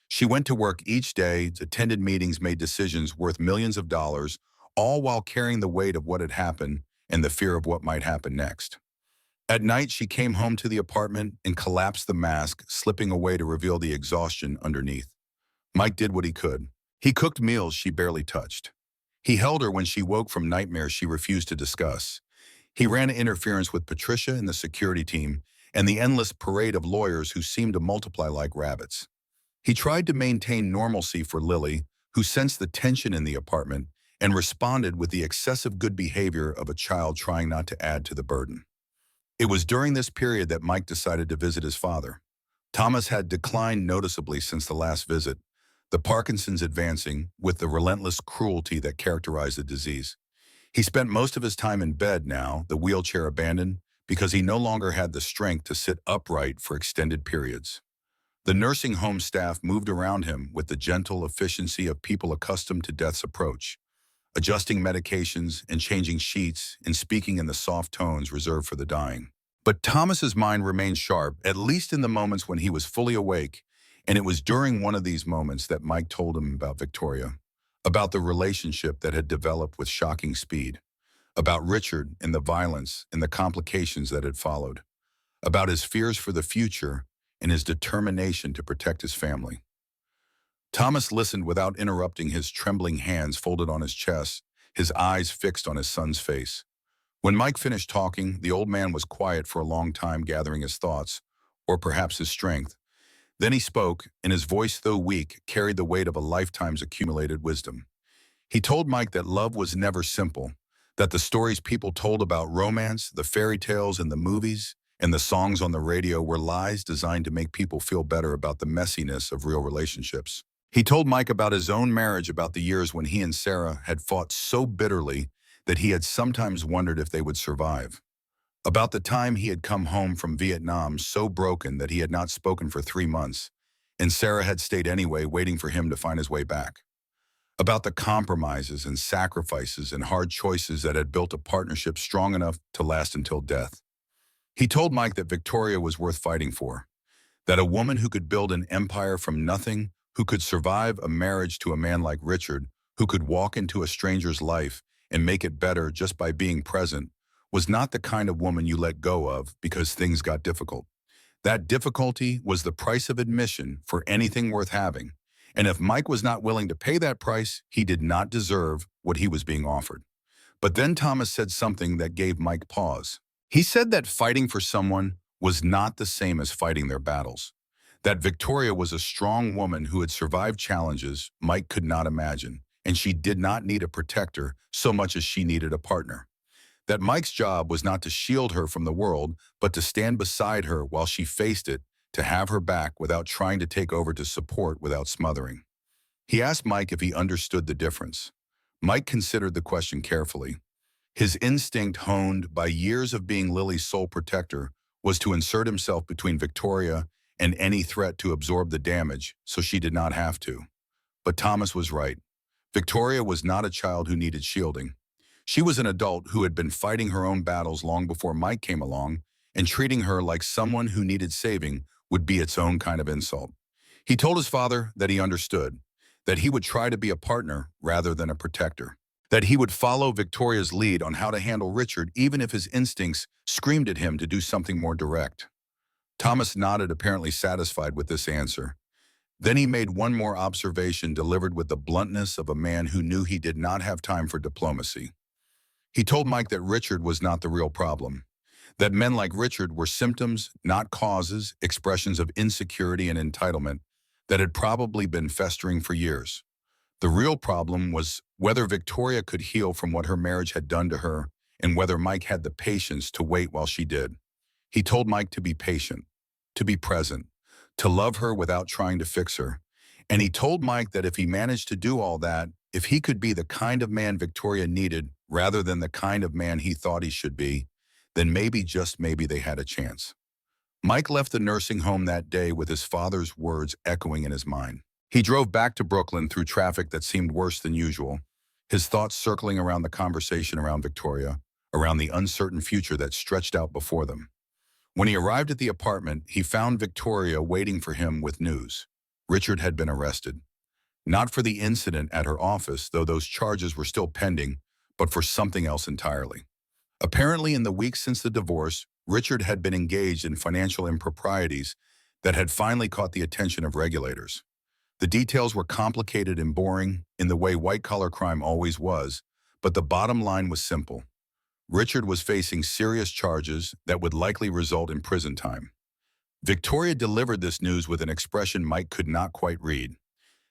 She went to work each day, attended meetings, made decisions worth millions of dollars, all while carrying the weight of what had happened and the fear of what might happen next. At night, she came home to the apartment and collapsed the mask, slipping away to reveal the exhaustion underneath. Mike did what he could. He cooked meals she barely touched. He held her when she woke from nightmares she refused to discuss. He ran interference with Patricia and the security team and the endless parade of lawyers who seemed to multiply like rabbits. He tried to maintain normalcy for Lily, who sensed the tension in the apartment and responded with the excessive good behavior of a child trying not to add to the burden. It was during this period that Mike decided to visit his father. Thomas had declined noticeably since the last visit, the Parkinson's advancing with the relentless cruelty that characterized the disease. He spent most of his time in bed now, the wheelchair abandoned, because he no longer had the strength to sit upright for extended periods. The nursing home staff moved around him with the gentle efficiency of people accustomed to death's approach, adjusting medications and changing sheets and speaking in the soft tones reserved for the dying. But Thomas's mind remained sharp, at least in the moments when he was fully awake, and it was during one of these moments that Mike told him about Victoria, about the relationship that had developed with shocking speed, about Richard and the violence and the complications that had followed, about his fears for the future and his determination to protect his family. Thomas listened without interrupting, his trembling hands folded on his chest, his eyes fixed on his son's face. When Mike finished talking, the old man was quiet for a long time, gathering his thoughts, or perhaps his strength. Then he spoke, and his voice, though weak, carried the weight of a lifetime's accumulated wisdom. He told Mike that love was never simple, that the stories people told about romance, the fairy tales in the movies, and the songs on the radio were lies designed to make people feel better about the messiness of real relationships. He told Mike about his own marriage, about the years when he and Sarah had fought so bitterly that he had sometimes wondered if they would survive. About the time he had come home from Vietnam so broken that he had not spoken for 3 months, and Sarah had stayed anyway, waiting for him to find his way back. About the compromises and sacrifices and hard choices that had built a partnership strong enough to last until death. He told Mike that Victoria was worth fighting for, that a woman who could build an empire from nothing, who could survive a marriage to a man like Richard, who could walk into a stranger's life and make it better just by being present, was not the kind of woman you let go of because things got difficult. That difficulty was the price of admission for anything worth having, and if Mike was not willing to pay that price, he did not deserve what he was being offered. But then Thomas said something that gave Mike pause. He said that fighting for someone was not the same as fighting their battles. That Victoria was a strong woman who had survived challenges Mike could not imagine, and she did not need a protector so much as she needed a partner. That Mike's job was not to shield her from the world, but to stand beside her while she faced it, to have her back without trying to take over, to support without smothering. He asked Mike if he understood the difference. Mike considered the question carefully. His instinct, honed by years of being Lily's sole protector, was to insert himself between Victoria and any threat, to absorb the damage so she did not have to. But Thomas was right. Victoria was not a child who needed shielding. She was an adult who had been fighting her own battles long before Mike came along, and treating her like someone who needed saving would be its own kind of insult. He told his father that he understood, that he would try to be a partner rather than a protector, that he would follow Victoria's lead on how to handle Richard even if his instincts screamed at him to do something more direct. Thomas nodded, apparently satisfied with this answer. Then he made one more observation, delivered with the bluntness of a man who knew he did not have time for diplomacy. He told Mike that Richard was not the real problem, that men like Richard were symptoms, not causes, expressions of insecurity and entitlement that had probably been festering for years. The real problem was whether Victoria could heal from what her marriage had done to her, and whether Mike had the patience to wait while she did. He told Mike to be patient, to be present, to love her without trying to fix her. And he told Mike that if he managed to do all that, if he could be the kind of man Victoria needed rather than the kind of man he thought he should be, then maybe, just maybe, they had a chance. Mike left the nursing home that day with his father's words echoing in his mind. He drove back to Brooklyn through traffic that seemed worse than usual, his thoughts circling around the conversation around Victoria, around the uncertain future that stretched out before them. When he arrived at the apartment, he found Victoria waiting for him with news. Richard had been arrested. Not for the incident at her office, though those charges were still pending, but for something else entirely. Apparently, in the weeks since the divorce, Richard had been engaged in financial improprieties that had finally caught the attention of regulators. The details were complicated and boring, in the way white-collar crime always was, but the bottom line was simple. Richard was facing serious charges that would likely result in prison time. Victoria delivered this news with an expression Mike could not quite read.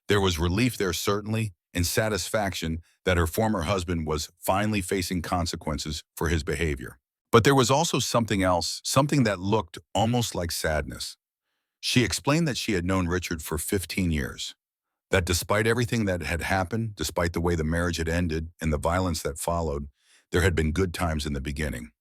There was relief there, certainly, and satisfaction that her former husband was finally facing consequences for his behavior. But there was also something else, something that looked almost like sadness. She explained that she had known Richard for 15 years, that despite everything that had happened, despite the way the marriage had ended and the violence that followed, there had been good times in the beginning.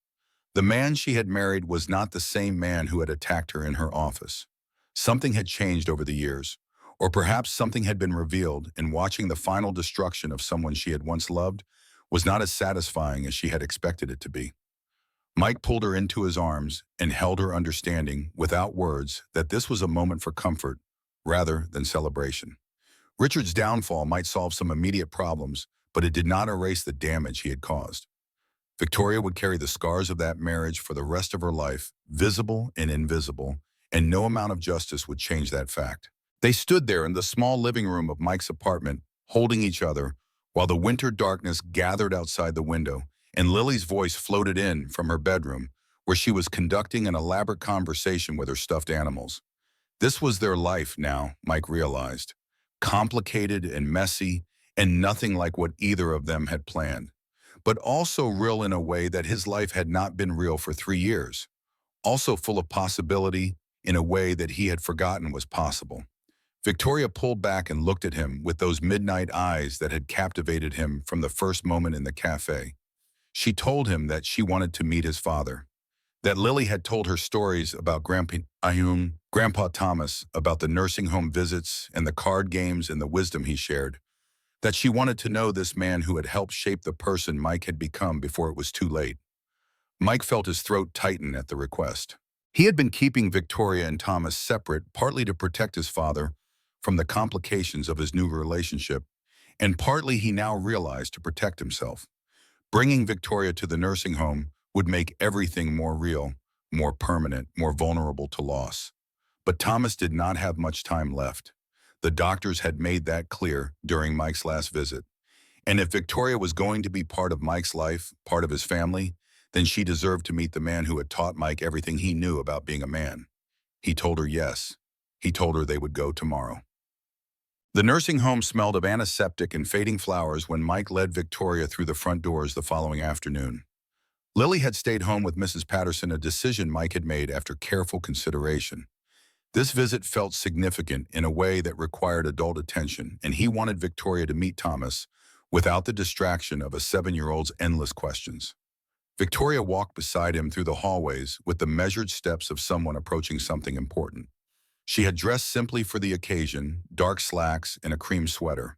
The man she had married was not the same man who had attacked her in her office. Something had changed over the years, or perhaps something had been revealed, and watching the final destruction of someone she had once loved was not as satisfying as she had expected it to be. Mike pulled her into his arms and held her, understanding, without words, that this was a moment for comfort rather than celebration. Richard's downfall might solve some immediate problems, but it did not erase the damage he had caused. Victoria would carry the scars of that marriage for the rest of her life, visible and invisible, and no amount of justice would change that fact. They stood there in the small living room of Mike's apartment, holding each other, while the winter darkness gathered outside the window, and Lily's voice floated in from her bedroom, where she was conducting an elaborate conversation with her stuffed animals. This was their life now, Mike realized. Complicated and messy, and nothing like what either of them had planned. But also real in a way that his life had not been real for 3 years. Also full of possibility in a way that he had forgotten was possible. Victoria pulled back and looked at him with those midnight eyes that had captivated him from the first moment in the cafe. She told him that she wanted to meet his father, that Lily had told her stories about Grandpa Thomas, about the nursing home visits and the card games and the wisdom he shared, that she wanted to know this man who had helped shape the person Mike had become before it was too late. Mike felt his throat tighten at the request. He had been keeping Victoria and Thomas separate, partly to protect his father from the complications of his new relationship, and partly he now realized to protect himself. Bringing Victoria to the nursing home would make everything more real, more permanent, more vulnerable to loss. But Thomas did not have much time left. The doctors had made that clear during Mike's last visit. And if Victoria was going to be part of Mike's life, part of his family, then she deserved to meet the man who had taught Mike everything he knew about being a man. He told her yes. He told her they would go tomorrow. The nursing home smelled of antiseptic and fading flowers when Mike led Victoria through the front doors the following afternoon. Lily had stayed home with Mrs. Patterson, a decision Mike had made after careful consideration. This visit felt significant in a way that required adult attention, and he wanted Victoria to meet Thomas without the distraction of a 7-year-old's endless questions. Victoria walked beside him through the hallways with the measured steps of someone approaching something important. She had dressed simply for the occasion, dark slacks and a cream sweater.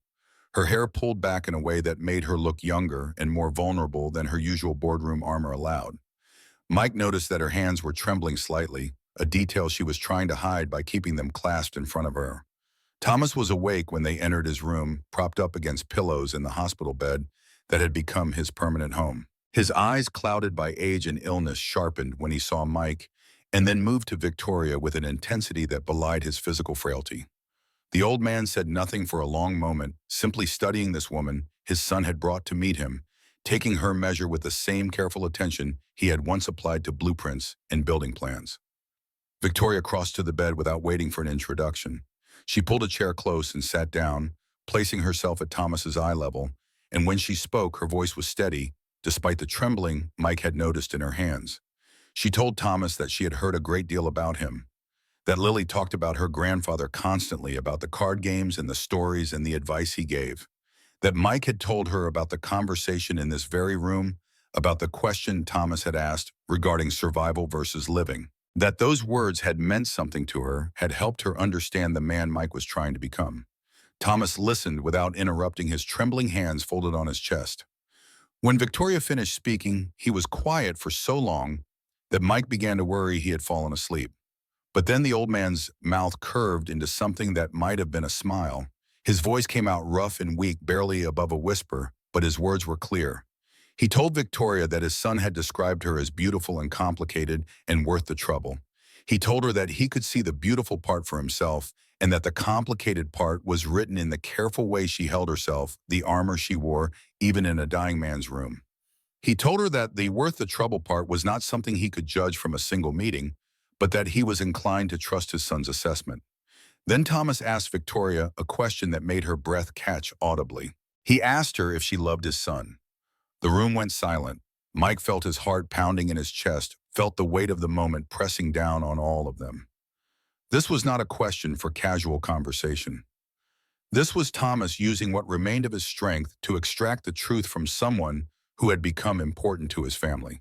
Her hair pulled back in a way that made her look younger and more vulnerable than her usual boardroom armor allowed. Mike noticed that her hands were trembling slightly, a detail she was trying to hide by keeping them clasped in front of her. Thomas was awake when they entered his room, propped up against pillows in the hospital bed that had become his permanent home. His eyes, clouded by age and illness, sharpened when he saw Mike, and then moved to Victoria with an intensity that belied his physical frailty. The old man said nothing for a long moment, simply studying this woman his son had brought to meet him, taking her measure with the same careful attention he had once applied to blueprints and building plans. Victoria crossed to the bed without waiting for an introduction. She pulled a chair close and sat down, placing herself at Thomas's eye level, and when she spoke, her voice was steady, despite the trembling Mike had noticed in her hands. She told Thomas that she had heard a great deal about him, that Lily talked about her grandfather constantly, about the card games and the stories and the advice he gave, that Mike had told her about the conversation in this very room, about the question Thomas had asked regarding survival versus living, that those words had meant something to her, had helped her understand the man Mike was trying to become. Thomas listened without interrupting, his trembling hands folded on his chest. When Victoria finished speaking, he was quiet for so long that Mike began to worry he had fallen asleep. But then the old man's mouth curved into something that might have been a smile. His voice came out rough and weak, barely above a whisper, but his words were clear. He told Victoria that his son had described her as beautiful and complicated and worth the trouble. He told her that he could see the beautiful part for himself and that the complicated part was written in the careful way she held herself, the armor she wore, even in a dying man's room. He told her that the worth the trouble part was not something he could judge from a single meeting, but that he was inclined to trust his son's assessment. Then Thomas asked Victoria a question that made her breath catch audibly. He asked her if she loved his son. The room went silent. Mike felt his heart pounding in his chest, felt the weight of the moment pressing down on all of them. This was not a question for casual conversation. This was Thomas using what remained of his strength to extract the truth from someone who had become important to his family.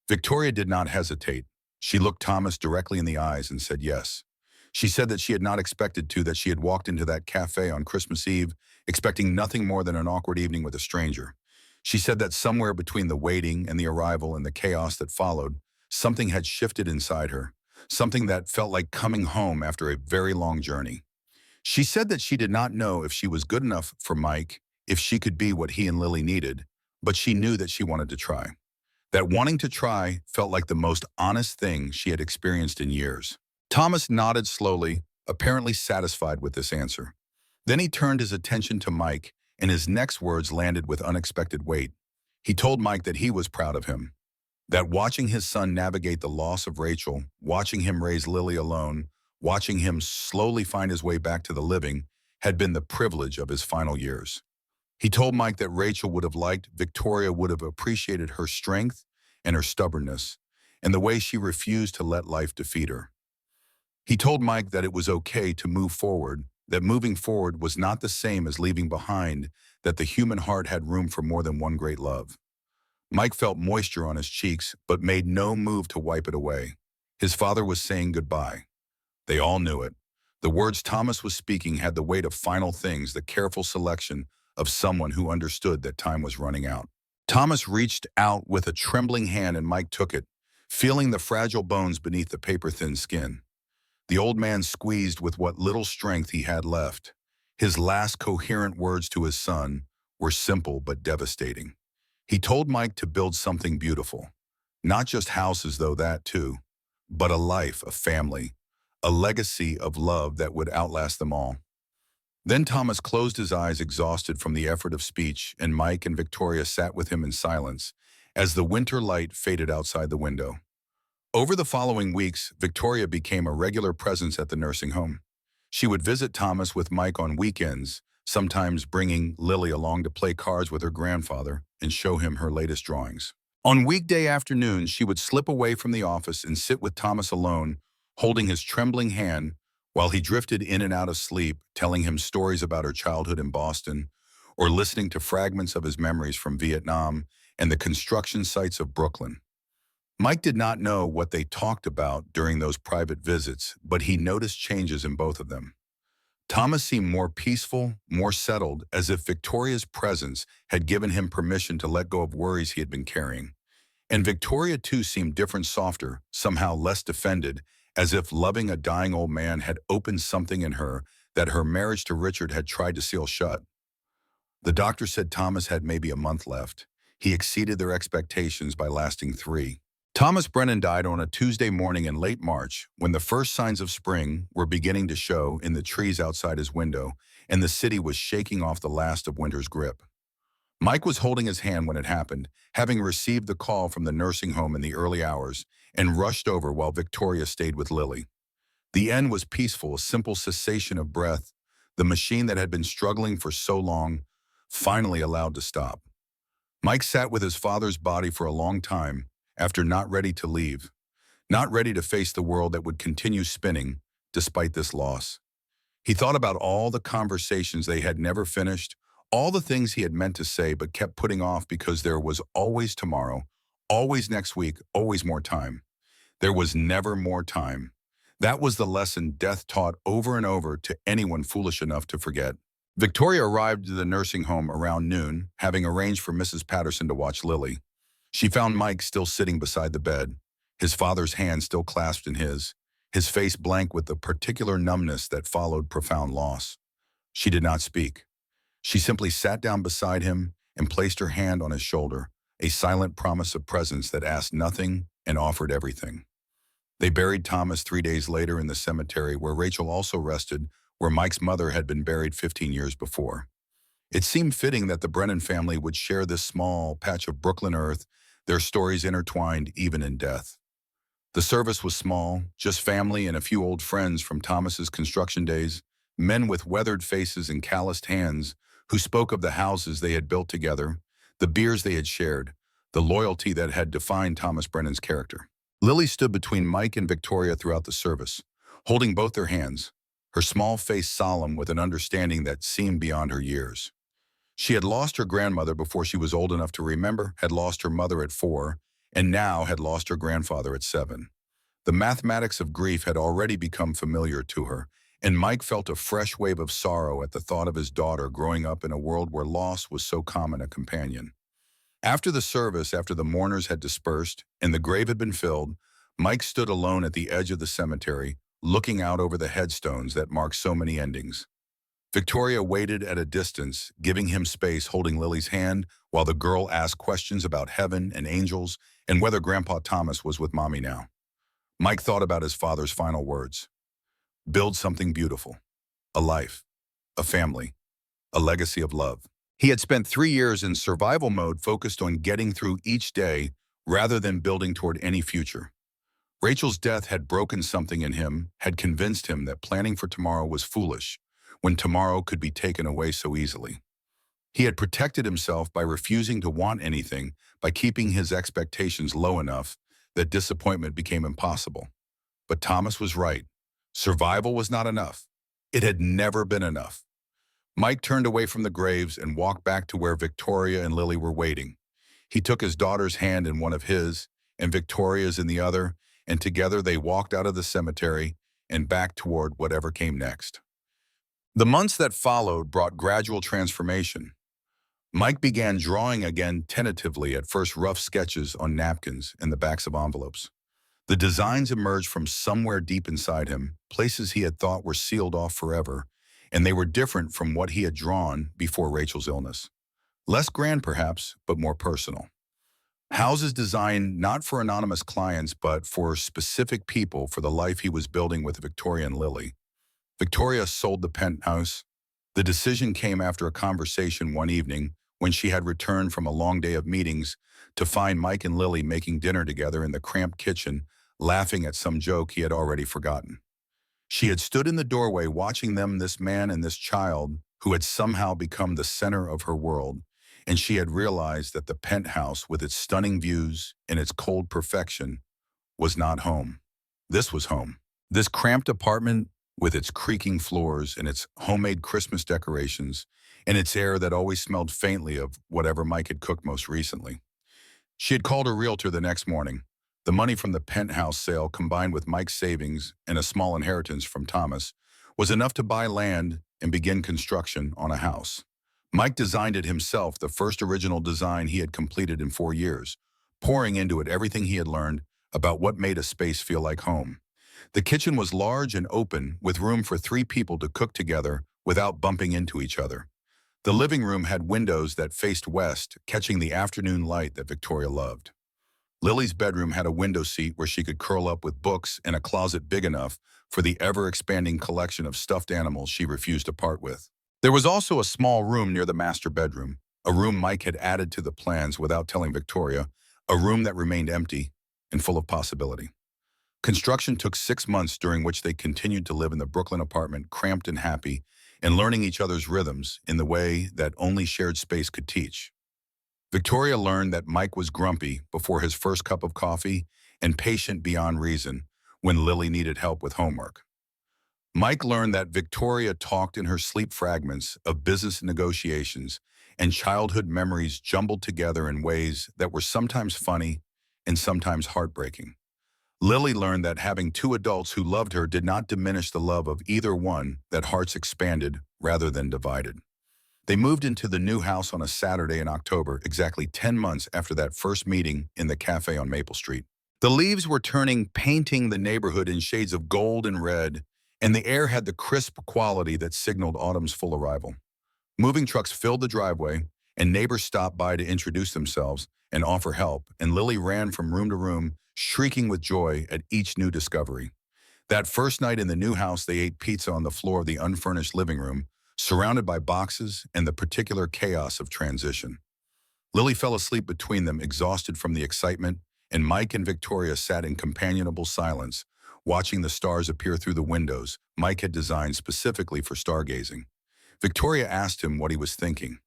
Victoria did not hesitate. She looked Thomas directly in the eyes and said yes. She said that she had not expected to, that she had walked into that cafe on Christmas Eve, expecting nothing more than an awkward evening with a stranger. She said that somewhere between the waiting and the arrival and the chaos that followed, something had shifted inside her, something that felt like coming home after a very long journey. She said that she did not know if she was good enough for Mike, if she could be what he and Lily needed, but she knew that she wanted to try. That wanting to try felt like the most honest thing she had experienced in years. Thomas nodded slowly, apparently satisfied with this answer. Then he turned his attention to Mike, and his next words landed with unexpected weight. He told Mike that he was proud of him, that watching his son navigate the loss of Rachel, watching him raise Lily alone, watching him slowly find his way back to the living, had been the privilege of his final years. He told Mike that Rachel would have liked, Victoria would have appreciated her strength and her stubbornness, and the way she refused to let life defeat her. He told Mike that it was okay to move forward, that moving forward was not the same as leaving behind, that the human heart had room for more than one great love. Mike felt moisture on his cheeks, but made no move to wipe it away. His father was saying goodbye. They all knew it. The words Thomas was speaking had the weight of final things, the careful selection of someone who understood that time was running out. Thomas reached out with a trembling hand and Mike took it, feeling the fragile bones beneath the paper-thin skin. The old man squeezed with what little strength he had left. His last coherent words to his son were simple but devastating. He told Mike to build something beautiful. Not just houses, though, that too, but a life, a family, a legacy of love that would outlast them all. Then Thomas closed his eyes, exhausted from the effort of speech, and Mike and Victoria sat with him in silence as the winter light faded outside the window. Over the following weeks, Victoria became a regular presence at the nursing home. She would visit Thomas with Mike on weekends, sometimes bringing Lily along to play cards with her grandfather and show him her latest drawings. On weekday afternoons, she would slip away from the office and sit with Thomas alone, holding his trembling hand while he drifted in and out of sleep, telling him stories about her childhood in Boston, or listening to fragments of his memories from Vietnam and the construction sites of Brooklyn. Mike did not know what they talked about during those private visits, but he noticed changes in both of them. Thomas seemed more peaceful, more settled, as if Victoria's presence had given him permission to let go of worries he had been carrying. And Victoria too seemed different, softer, somehow less defended, as if loving a dying old man had opened something in her that her marriage to Richard had tried to seal shut. The doctor said Thomas had maybe a month left. He exceeded their expectations by lasting 3. Thomas Brennan died on a Tuesday morning in late March when the first signs of spring were beginning to show in the trees outside his window and the city was shaking off the last of winter's grip. Mike was holding his hand when it happened, having received the call from the nursing home in the early hours, and rushed over while Victoria stayed with Lily. The end was peaceful, a simple cessation of breath, the machine that had been struggling for so long, finally allowed to stop. Mike sat with his father's body for a long time, after not ready to leave, not ready to face the world that would continue spinning despite this loss. He thought about all the conversations they had never finished, all the things he had meant to say but kept putting off because there was always tomorrow, always next week, always more time. There was never more time. That was the lesson death taught over and over to anyone foolish enough to forget. Victoria arrived at the nursing home around noon, having arranged for Mrs. Patterson to watch Lily. She found Mike still sitting beside the bed, his father's hand still clasped in his face blank with the particular numbness that followed profound loss. She did not speak. She simply sat down beside him and placed her hand on his shoulder, a silent promise of presence that asked nothing and offered everything. They buried Thomas 3 days later in the cemetery where Rachel also rested, where Mike's mother had been buried 15 years before. It seemed fitting that the Brennan family would share this small patch of Brooklyn earth, their stories intertwined even in death. The service was small, just family and a few old friends from Thomas's construction days, men with weathered faces and calloused hands who spoke of the houses they had built together, the beers they had shared, the loyalty that had defined Thomas Brennan's character. Lily stood between Mike and Victoria throughout the service, holding both their hands, her small face solemn with an understanding that seemed beyond her years. She had lost her grandmother before she was old enough to remember, had lost her mother at 4, and now had lost her grandfather at 7. The mathematics of grief had already become familiar to her, and Mike felt a fresh wave of sorrow at the thought of his daughter growing up in a world where loss was so common a companion. After the service, after the mourners had dispersed and the grave had been filled, Mike stood alone at the edge of the cemetery, looking out over the headstones that marked so many endings. Victoria waited at a distance, giving him space, holding Lily's hand, while the girl asked questions about heaven and angels and whether Grandpa Thomas was with Mommy now. Mike thought about his father's final words. Build something beautiful. A life. A family. A legacy of love. He had spent 3 years in survival mode focused on getting through each day rather than building toward any future. Rachel's death had broken something in him, had convinced him that planning for tomorrow was foolish, when tomorrow could be taken away so easily. He had protected himself by refusing to want anything, by keeping his expectations low enough that disappointment became impossible. But Thomas was right. Survival was not enough. It had never been enough. Mike turned away from the graves and walked back to where Victoria and Lily were waiting. He took his daughter's hand in one of his, and Victoria's in the other, and together they walked out of the cemetery and back toward whatever came next. The months that followed brought gradual transformation. Mike began drawing again tentatively, at first rough sketches on napkins and the backs of envelopes. The designs emerged from somewhere deep inside him, places he had thought were sealed off forever, and they were different from what he had drawn before Rachel's illness. Less grand perhaps, but more personal. Houses designed not for anonymous clients, but for specific people for the life he was building with Victoria and Lily. Victoria sold the penthouse. The decision came after a conversation one evening when she had returned from a long day of meetings to find Mike and Lily making dinner together in the cramped kitchen, laughing at some joke he had already forgotten. She had stood in the doorway watching them, this man and this child, who had somehow become the center of her world, and she had realized that the penthouse, with its stunning views and its cold perfection, was not home. This was home. This cramped apartment, with its creaking floors and its homemade Christmas decorations, and its air that always smelled faintly of whatever Mike had cooked most recently. She had called her realtor the next morning. The money from the penthouse sale, combined with Mike's savings and a small inheritance from Thomas, was enough to buy land and begin construction on a house. Mike designed it himself, the first original design he had completed in 4 years, pouring into it everything he had learned about what made a space feel like home. The kitchen was large and open, with room for 3 people to cook together without bumping into each other. The living room had windows that faced west, catching the afternoon light that Victoria loved. Lily's bedroom had a window seat where she could curl up with books and a closet big enough for the ever-expanding collection of stuffed animals she refused to part with. There was also a small room near the master bedroom, a room Mike had added to the plans without telling Victoria, a room that remained empty and full of possibility. Construction took 6 months, during which they continued to live in the Brooklyn apartment, cramped and happy, and learning each other's rhythms in the way that only shared space could teach. Victoria learned that Mike was grumpy before his first cup of coffee and patient beyond reason when Lily needed help with homework. Mike learned that Victoria talked in her sleep fragments of business negotiations and childhood memories jumbled together in ways that were sometimes funny and sometimes heartbreaking. Lily learned that having 2 adults who loved her did not diminish the love of either one, that hearts expanded rather than divided. They moved into the new house on a Saturday in October, exactly 10 months after that first meeting in the cafe on Maple Street. The leaves were turning, painting the neighborhood in shades of gold and red, and the air had the crisp quality that signaled autumn's full arrival. Moving trucks filled the driveway, and neighbors stopped by to introduce themselves and offer help, and Lily ran from room to room, shrieking with joy at each new discovery. That first night in the new house, they ate pizza on the floor of the unfurnished living room, surrounded by boxes and the particular chaos of transition. Lily fell asleep between them, exhausted from the excitement, and Mike and Victoria sat in companionable silence, watching the stars appear through the windows Mike had designed specifically for stargazing. Victoria asked him what he was thinking.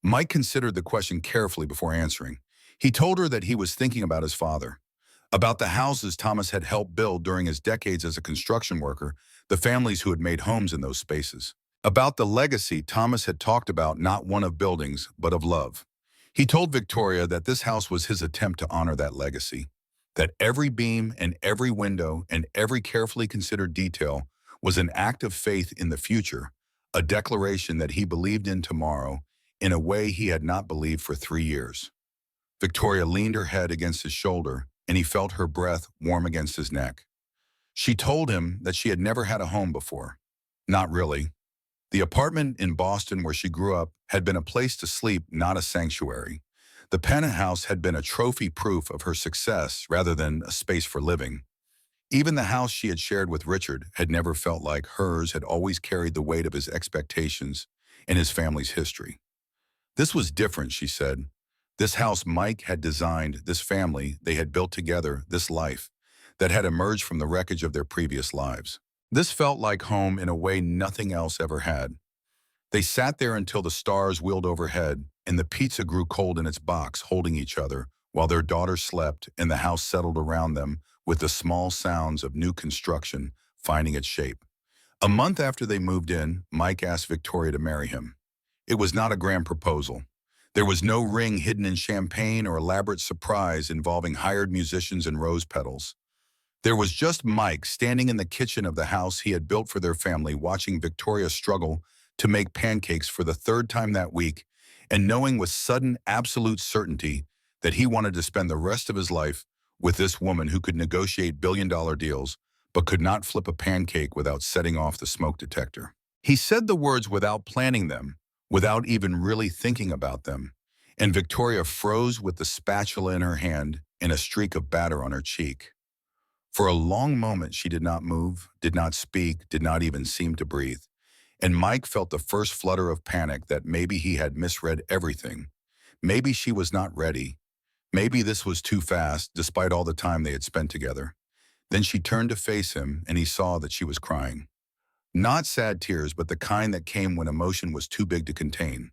Mike considered the question carefully before answering. He told her that he was thinking about his father, about the houses Thomas had helped build during his decades as a construction worker, the families who had made homes in those spaces, about the legacy Thomas had talked about, not one of buildings, but of love. He told Victoria that this house was his attempt to honor that legacy, that every beam and every window and every carefully considered detail was an act of faith in the future, a declaration that he believed in tomorrow in a way he had not believed for 3 years. Victoria leaned her head against his shoulder, and he felt her breath warm against his neck. She told him that she had never had a home before. Not really. The apartment in Boston where she grew up had been a place to sleep, not a sanctuary. The penthouse had been a trophy proof of her success rather than a space for living. Even the house she had shared with Richard had never felt like hers, had always carried the weight of his expectations and his family's history. This was different, she said. This house Mike had designed, this family they had built together, this life that had emerged from the wreckage of their previous lives. This felt like home in a way nothing else ever had. They sat there until the stars wheeled overhead and the pizza grew cold in its box, holding each other, while their daughter slept and the house settled around them with the small sounds of new construction finding its shape. A month after they moved in, Mike asked Victoria to marry him. It was not a grand proposal. There was no ring hidden in champagne or elaborate surprise involving hired musicians and rose petals. There was just Mike standing in the kitchen of the house he had built for their family, watching Victoria struggle to make pancakes for the third time that week, and knowing with sudden, absolute certainty that he wanted to spend the rest of his life with this woman who could negotiate billion-dollar deals, but could not flip a pancake without setting off the smoke detector. He said the words without planning them, without even really thinking about them, and Victoria froze with the spatula in her hand and a streak of batter on her cheek. For a long moment she did not move, did not speak, did not even seem to breathe. And Mike felt the first flutter of panic that maybe he had misread everything. Maybe she was not ready. Maybe this was too fast, despite all the time they had spent together. Then she turned to face him, and he saw that she was crying. Not sad tears, but the kind that came when emotion was too big to contain.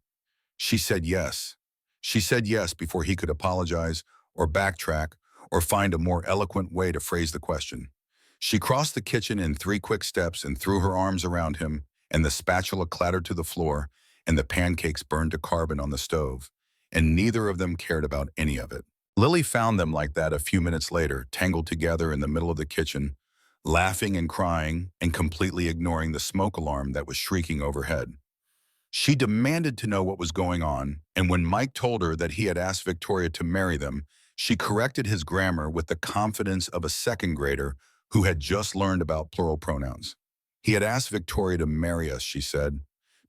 She said yes. She said yes before he could apologize or backtrack or find a more eloquent way to phrase the question. She crossed the kitchen in 3 quick steps and threw her arms around him, and the spatula clattered to the floor, and the pancakes burned to carbon on the stove, and neither of them cared about any of it. Lily found them like that a few minutes later, tangled together in the middle of the kitchen, laughing and crying and completely ignoring the smoke alarm that was shrieking overhead. She demanded to know what was going on, and when Mike told her that he had asked Victoria to marry them, she corrected his grammar with the confidence of a second grader who had just learned about plural pronouns. He had asked Victoria to marry us, she said,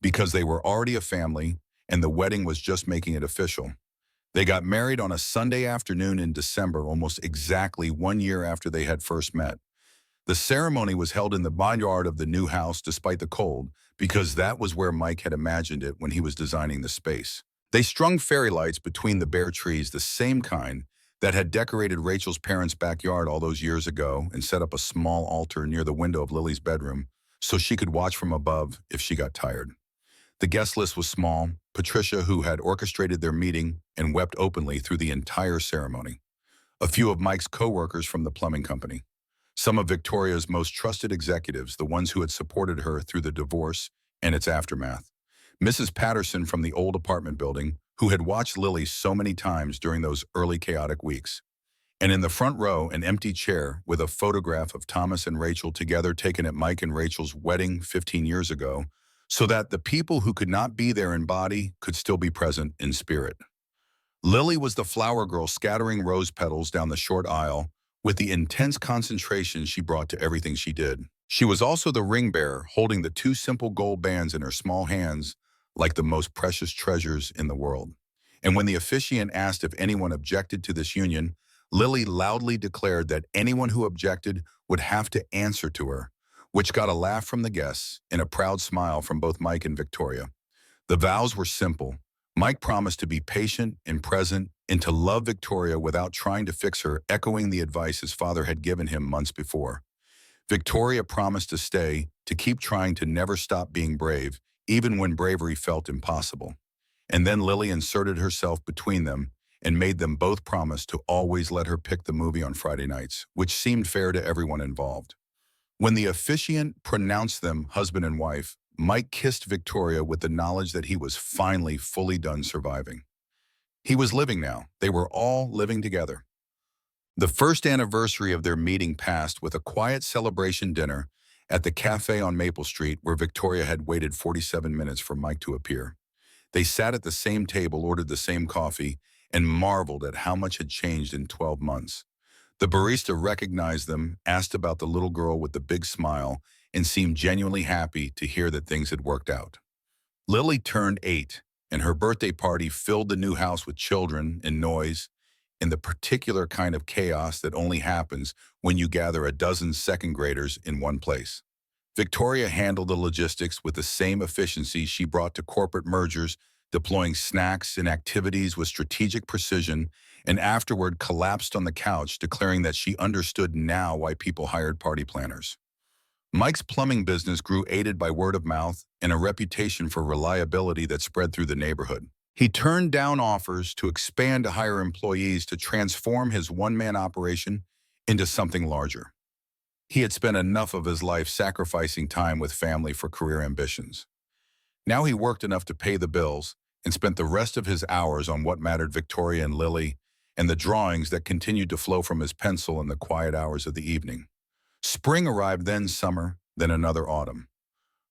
because they were already a family and the wedding was just making it official. They got married on a Sunday afternoon in December, almost exactly 1 year after they had first met. The ceremony was held in the backyard of the new house despite the cold, because that was where Mike had imagined it when he was designing the space. They strung fairy lights between the bare trees, the same kind that had decorated Rachel's parents' backyard all those years ago, and set up a small altar near the window of Lily's bedroom so she could watch from above if she got tired. The guest list was small. Patricia, who had orchestrated their meeting and wept openly through the entire ceremony. A few of Mike's co-workers from the plumbing company. Some of Victoria's most trusted executives, the ones who had supported her through the divorce and its aftermath. Mrs. Patterson from the old apartment building, who had watched Lily so many times during those early chaotic weeks. And in the front row, an empty chair with a photograph of Thomas and Rachel together taken at Mike and Rachel's wedding 15 years ago, so that the people who could not be there in body could still be present in spirit. Lily was the flower girl scattering rose petals down the short aisle with the intense concentration she brought to everything she did. She was also the ring bearer, holding the 2 simple gold bands in her small hands like the most precious treasures in the world. And when the officiant asked if anyone objected to this union, Lily loudly declared that anyone who objected would have to answer to her, which got a laugh from the guests and a proud smile from both Mike and Victoria. The vows were simple. Mike promised to be patient and present and to love Victoria without trying to fix her, echoing the advice his father had given him months before. Victoria promised to stay, to keep trying, to never stop being brave, even when bravery felt impossible. And then Lily inserted herself between them and made them both promise to always let her pick the movie on Friday nights, which seemed fair to everyone involved. When the officiant pronounced them husband and wife, Mike kissed Victoria with the knowledge that he was finally fully done surviving. He was living now. They were all living together. The first anniversary of their meeting passed with a quiet celebration dinner at the cafe on Maple Street, where Victoria had waited 47 minutes for Mike to appear. They sat at the same table, ordered the same coffee, and marveled at how much had changed in 12 months. The barista recognized them, asked about the little girl with the big smile, and seemed genuinely happy to hear that things had worked out. Lily turned 8, and her birthday party filled the new house with children and noise, and the particular kind of chaos that only happens when you gather a dozen second graders in one place. Victoria handled the logistics with the same efficiency she brought to corporate mergers, deploying snacks and activities with strategic precision, and afterward collapsed on the couch, declaring that she understood now why people hired party planners. Mike's plumbing business grew, aided by word of mouth and a reputation for reliability that spread through the neighborhood. He turned down offers to expand to hire employees to transform his one-man operation into something larger. He had spent enough of his life sacrificing time with family for career ambitions. Now he worked enough to pay the bills and spent the rest of his hours on what mattered: Victoria and Lily, and the drawings that continued to flow from his pencil in the quiet hours of the evening. Spring arrived, then summer, then another autumn.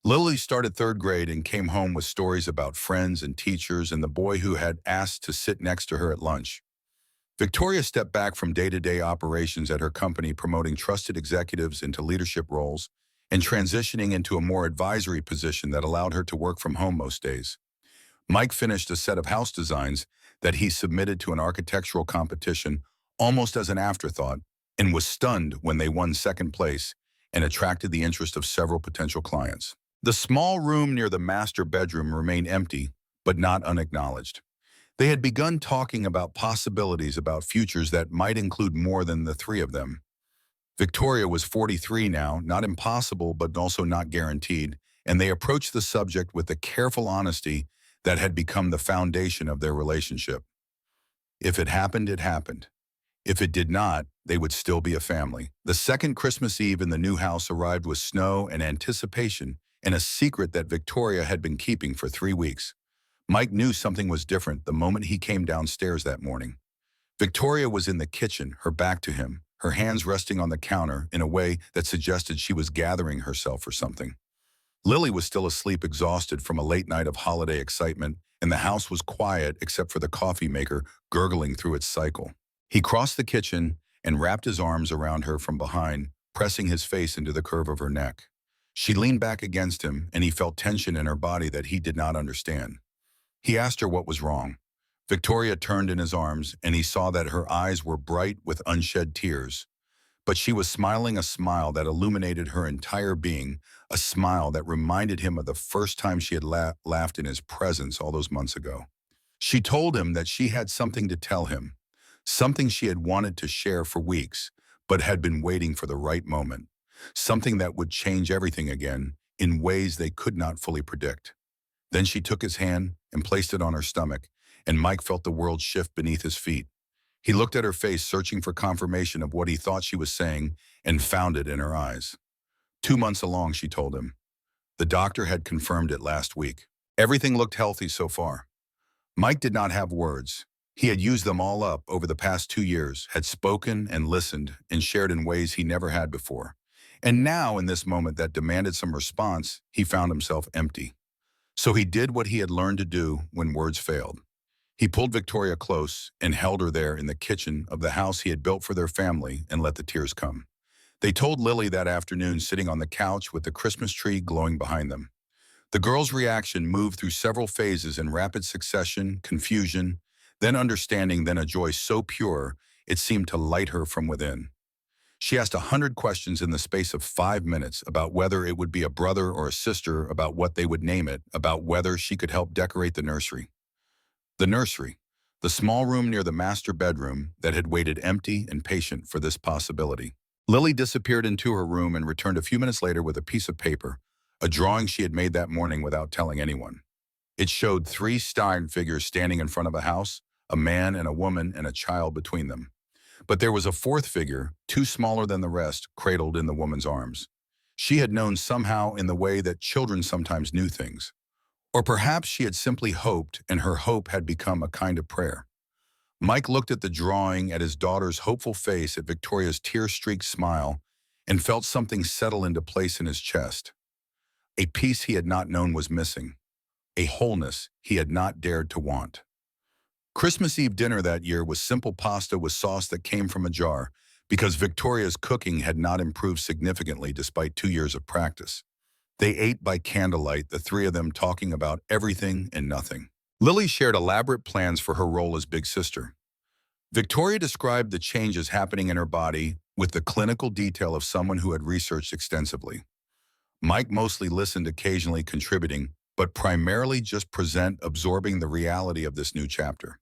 Lily started 3rd grade and came home with stories about friends and teachers and the boy who had asked to sit next to her at lunch. Victoria stepped back from day-to-day operations at her company, promoting trusted executives into leadership roles and transitioning into a more advisory position that allowed her to work from home most days. Mike finished a set of house designs that he submitted to an architectural competition almost as an afterthought, and was stunned when they won 2nd place and attracted the interest of several potential clients. The small room near the master bedroom remained empty, but not unacknowledged. They had begun talking about possibilities, about futures that might include more than the 3 of them. Victoria was 43 now, not impossible, but also not guaranteed, and they approached the subject with the careful honesty that had become the foundation of their relationship. If it happened, it happened. If it did not, they would still be a family. The second Christmas Eve in the new house arrived with snow and anticipation, and a secret that Victoria had been keeping for 3 weeks. Mike knew something was different the moment he came downstairs that morning. Victoria was in the kitchen, her back to him, her hands resting on the counter in a way that suggested she was gathering herself for something. Lily was still asleep, exhausted from a late night of holiday excitement, and the house was quiet except for the coffee maker gurgling through its cycle. He crossed the kitchen and wrapped his arms around her from behind, pressing his face into the curve of her neck. She leaned back against him, and he felt tension in her body that he did not understand. He asked her what was wrong. Victoria turned in his arms, and he saw that her eyes were bright with unshed tears. But she was smiling, a smile that illuminated her entire being, a smile that reminded him of the first time she had laughed in his presence all those months ago. She told him that she had something to tell him, something she had wanted to share for weeks, but had been waiting for the right moment, something that would change everything again in ways they could not fully predict. Then she took his hand and placed it on her stomach, and Mike felt the world shift beneath his feet. He looked at her face, searching for confirmation of what he thought she was saying, and found it in her eyes. 2 months along, she told him. The doctor had confirmed it last week. Everything looked healthy so far. Mike did not have words. He had used them all up over the past 2 years, had spoken and listened and shared in ways he never had before. And now, in this moment that demanded some response, he found himself empty. So he did what he had learned to do when words failed. He pulled Victoria close and held her there in the kitchen of the house he had built for their family, and let the tears come. They told Lily that afternoon, sitting on the couch with the Christmas tree glowing behind them. The girl's reaction moved through several phases in rapid succession: confusion, then understanding, then a joy so pure it seemed to light her from within. She asked 100 questions in the space of 5 minutes, about whether it would be a brother or a sister, about what they would name it, about whether she could help decorate the nursery. The nursery, the small room near the master bedroom that had waited empty and patient for this possibility. Lily disappeared into her room and returned a few minutes later with a piece of paper, a drawing she had made that morning without telling anyone. It showed 3 stone figures standing in front of a house, a man and a woman and a child between them. But there was a 4th figure, too smaller than the rest, cradled in the woman's arms. She had known somehow, in the way that children sometimes knew things. Or perhaps she had simply hoped, and her hope had become a kind of prayer. Mike looked at the drawing, at his daughter's hopeful face, at Victoria's tear-streaked smile, and felt something settle into place in his chest. A peace he had not known was missing, a wholeness he had not dared to want. Christmas Eve dinner that year was simple pasta with sauce that came from a jar because Victoria's cooking had not improved significantly despite 2 years of practice. They ate by candlelight, the three of them talking about everything and nothing. Lily shared elaborate plans for her role as big sister. Victoria described the changes happening in her body with the clinical detail of someone who had researched extensively. Mike mostly listened, occasionally contributing, but primarily just absorbing the reality of this new chapter.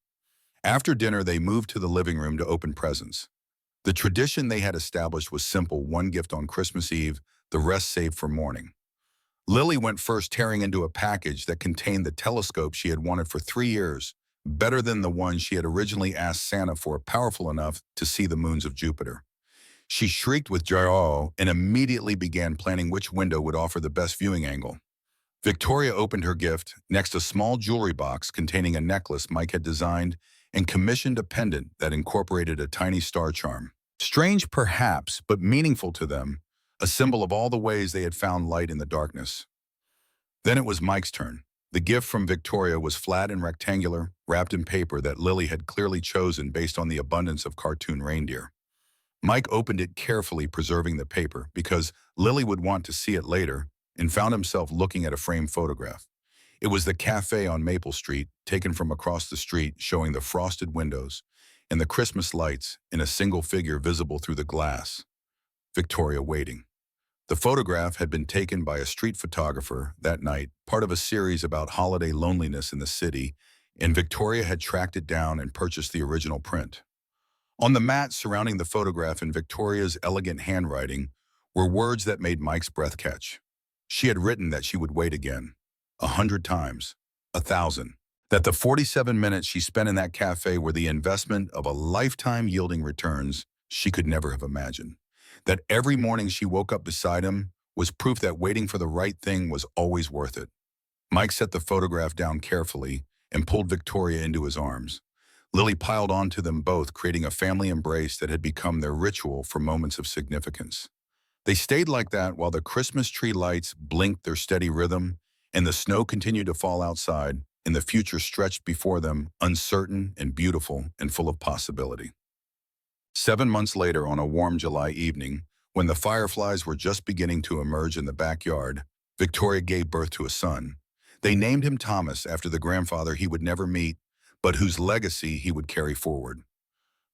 After dinner, they moved to the living room to open presents. The tradition they had established was simple: one gift on Christmas Eve, the rest saved for morning. Lily went first, tearing into a package that contained the telescope she had wanted for 3 years, better than the one she had originally asked Santa for, powerful enough to see the moons of Jupiter. She shrieked with joy and immediately began planning which window would offer the best viewing angle. Victoria opened her gift, next a small jewelry box containing a necklace Mike had designed, and commissioned a pendant that incorporated a tiny star charm. Strange perhaps, but meaningful to them, a symbol of all the ways they had found light in the darkness. Then it was Mike's turn. The gift from Victoria was flat and rectangular, wrapped in paper that Lily had clearly chosen based on the abundance of cartoon reindeer. Mike opened it carefully, preserving the paper because Lily would want to see it later, and found himself looking at a framed photograph. It was the cafe on Maple Street, taken from across the street, showing the frosted windows and the Christmas lights and a single figure visible through the glass. Victoria waiting. The photograph had been taken by a street photographer that night, part of a series about holiday loneliness in the city, and Victoria had tracked it down and purchased the original print. On the mat surrounding the photograph, in Victoria's elegant handwriting, were words that made Mike's breath catch. She had written that she would wait again, 100 times, 1,000. That the 47 minutes she spent in that cafe were the investment of a lifetime, yielding returns she could never have imagined. That every morning she woke up beside him was proof that waiting for the right thing was always worth it. Mike set the photograph down carefully and pulled Victoria into his arms. Lily piled onto them both, creating a family embrace that had become their ritual for moments of significance. They stayed like that while the Christmas tree lights blinked their steady rhythm and the snow continued to fall outside, and the future stretched before them, uncertain and beautiful and full of possibility. 7 months later, on a warm July evening, when the fireflies were just beginning to emerge in the backyard, Victoria gave birth to a son. They named him Thomas, after the grandfather he would never meet, but whose legacy he would carry forward.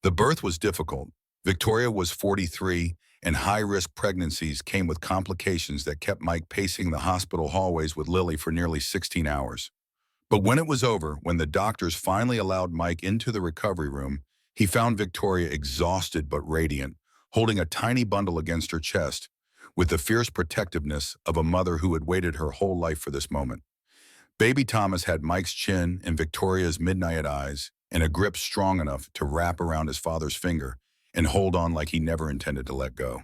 The birth was difficult. Victoria was 43, and high-risk pregnancies came with complications that kept Mike pacing the hospital hallways with Lily for nearly 16 hours. But when it was over, when the doctors finally allowed Mike into the recovery room, he found Victoria exhausted but radiant, holding a tiny bundle against her chest, with the fierce protectiveness of a mother who had waited her whole life for this moment. Baby Thomas had Mike's chin and Victoria's midnight eyes, and a grip strong enough to wrap around his father's finger and hold on like he never intended to let go.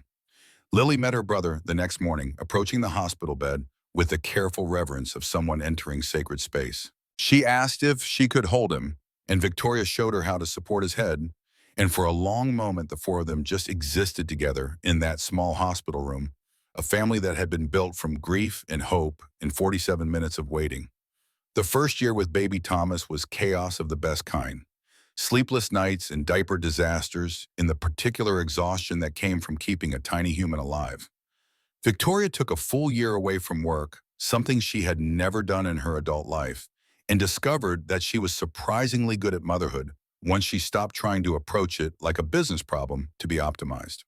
Lily met her brother the next morning, approaching the hospital bed with the careful reverence of someone entering sacred space. She asked if she could hold him, and Victoria showed her how to support his head, and for a long moment the four of them just existed together in that small hospital room, a family that had been built from grief and hope in 47 minutes of waiting. The first year with baby Thomas was chaos of the best kind. Sleepless nights and diaper disasters, in the particular exhaustion that came from keeping a tiny human alive. Victoria took a full year away from work, something she had never done in her adult life, and discovered that she was surprisingly good at motherhood once she stopped trying to approach it like a business problem to be optimized.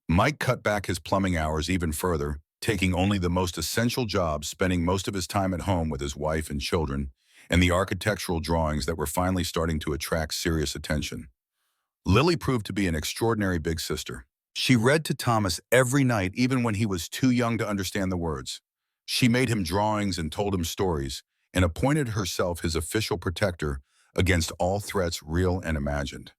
Mike cut back his plumbing hours even further, taking only the most essential jobs, spending most of his time at home with his wife and children, and the architectural drawings that were finally starting to attract serious attention. Lily proved to be an extraordinary big sister. She read to Thomas every night, even when he was too young to understand the words. She made him drawings and told him stories, and appointed herself his official protector against all threats, real and imagined.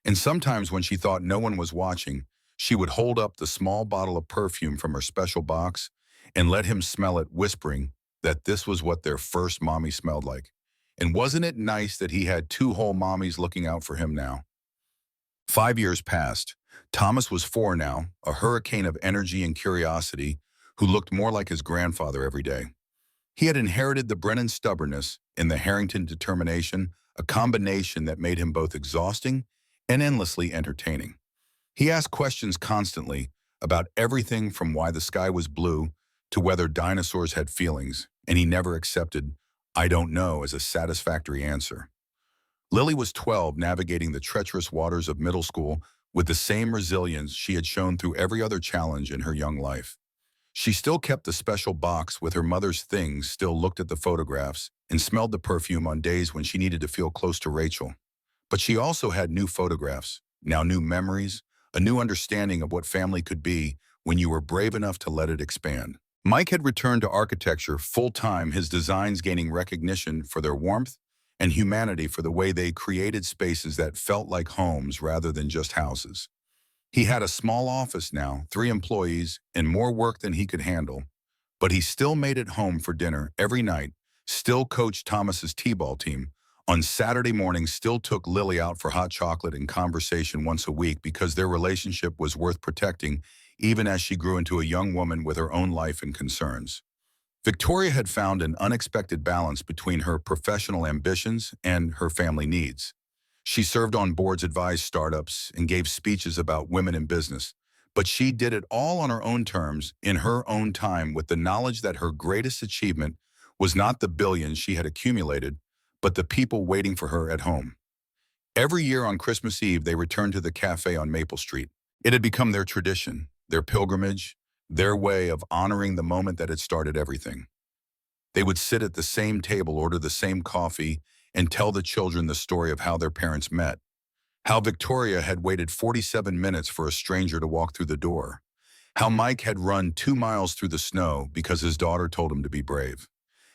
And sometimes when she thought no one was watching, she would hold up the small bottle of perfume from her special box and let him smell it, whispering that this was what their first mommy smelled like. And wasn't it nice that he had 2 whole mommies looking out for him now? 5 years passed. Thomas was 4 now, a hurricane of energy and curiosity, who looked more like his grandfather every day. He had inherited the Brennan stubbornness and the Harrington determination a combination that made him both exhausting and endlessly entertaining. He asked questions constantly about everything from why the sky was blue to whether dinosaurs had feelings, and he never accepted "I don't know" as a satisfactory answer. Lily was 12, navigating the treacherous waters of middle school with the same resilience she had shown through every other challenge in her young life. She still kept the special box with her mother's things, still looked at the photographs, and smelled the perfume on days when she needed to feel close to Rachel. But she also had new photographs, now new memories, a new understanding of what family could be when you were brave enough to let it expand. Mike had returned to architecture full-time, his designs gaining recognition for their warmth and humanity for the way they created spaces that felt like homes rather than just houses. He had a small office now, 3 employees, and more work than he could handle, but he still made it home for dinner every night, still coached Thomas's t-ball team. On Saturday mornings, still took Lily out for hot chocolate and conversation once a week because their relationship was worth protecting, even as she grew into a young woman with her own life and concerns. Victoria had found an unexpected balance between her professional ambitions and her family needs. She served on boards, advised startups, and gave speeches about women in business, but she did it all on her own terms, in her own time, with the knowledge that her greatest achievement was not the billions she had accumulated, but the people waiting for her at home. Every year on Christmas Eve, they returned to the cafe on Maple Street. It had become their tradition, their pilgrimage, their way of honoring the moment that had started everything. They would sit at the same table, order the same coffee, and tell the children the story of how their parents met. How Victoria had waited 47 minutes for a stranger to walk through the door. How Mike had run 2 miles through the snow because his daughter told him to be brave.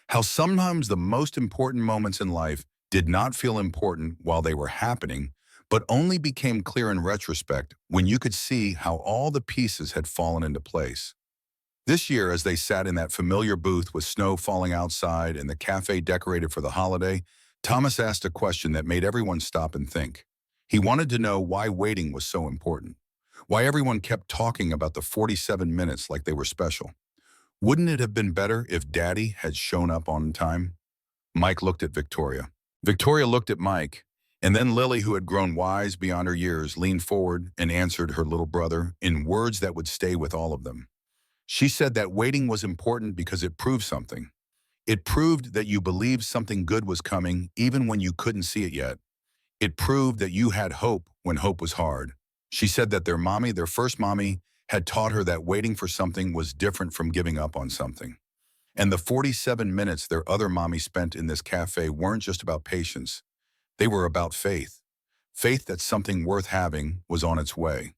How sometimes the most important moments in life did not feel important while they were happening, but only became clear in retrospect when you could see how all the pieces had fallen into place. This year, as they sat in that familiar booth with snow falling outside and the cafe decorated for the holiday, Thomas asked a question that made everyone stop and think. He wanted to know why waiting was so important, why everyone kept talking about the 47 minutes like they were special. Wouldn't it have been better if Daddy had shown up on time? Mike looked at Victoria. Victoria looked at Mike, and then Lily, who had grown wise beyond her years, leaned forward and answered her little brother in words that would stay with all of them. She said that waiting was important because it proved something. It proved that you believed something good was coming even when you couldn't see it yet. It proved that you had hope when hope was hard. She said that their mommy, their first mommy, had taught her that waiting for something was different from giving up on something. And the 47 minutes their other mommy spent in this cafe weren't just about patience. They were about faith. Faith that something worth having was on its way.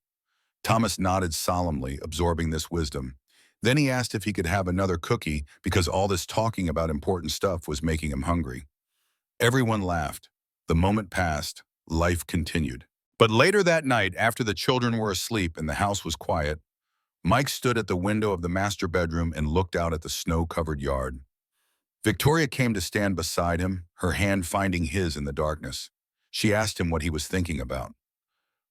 Thomas nodded solemnly, absorbing this wisdom. Then he asked if he could have another cookie because all this talking about important stuff was making him hungry. Everyone laughed. The moment passed. Life continued. But later that night, after the children were asleep and the house was quiet, Mike stood at the window of the master bedroom and looked out at the snow-covered yard. Victoria came to stand beside him, her hand finding his in the darkness. She asked him what he was thinking about.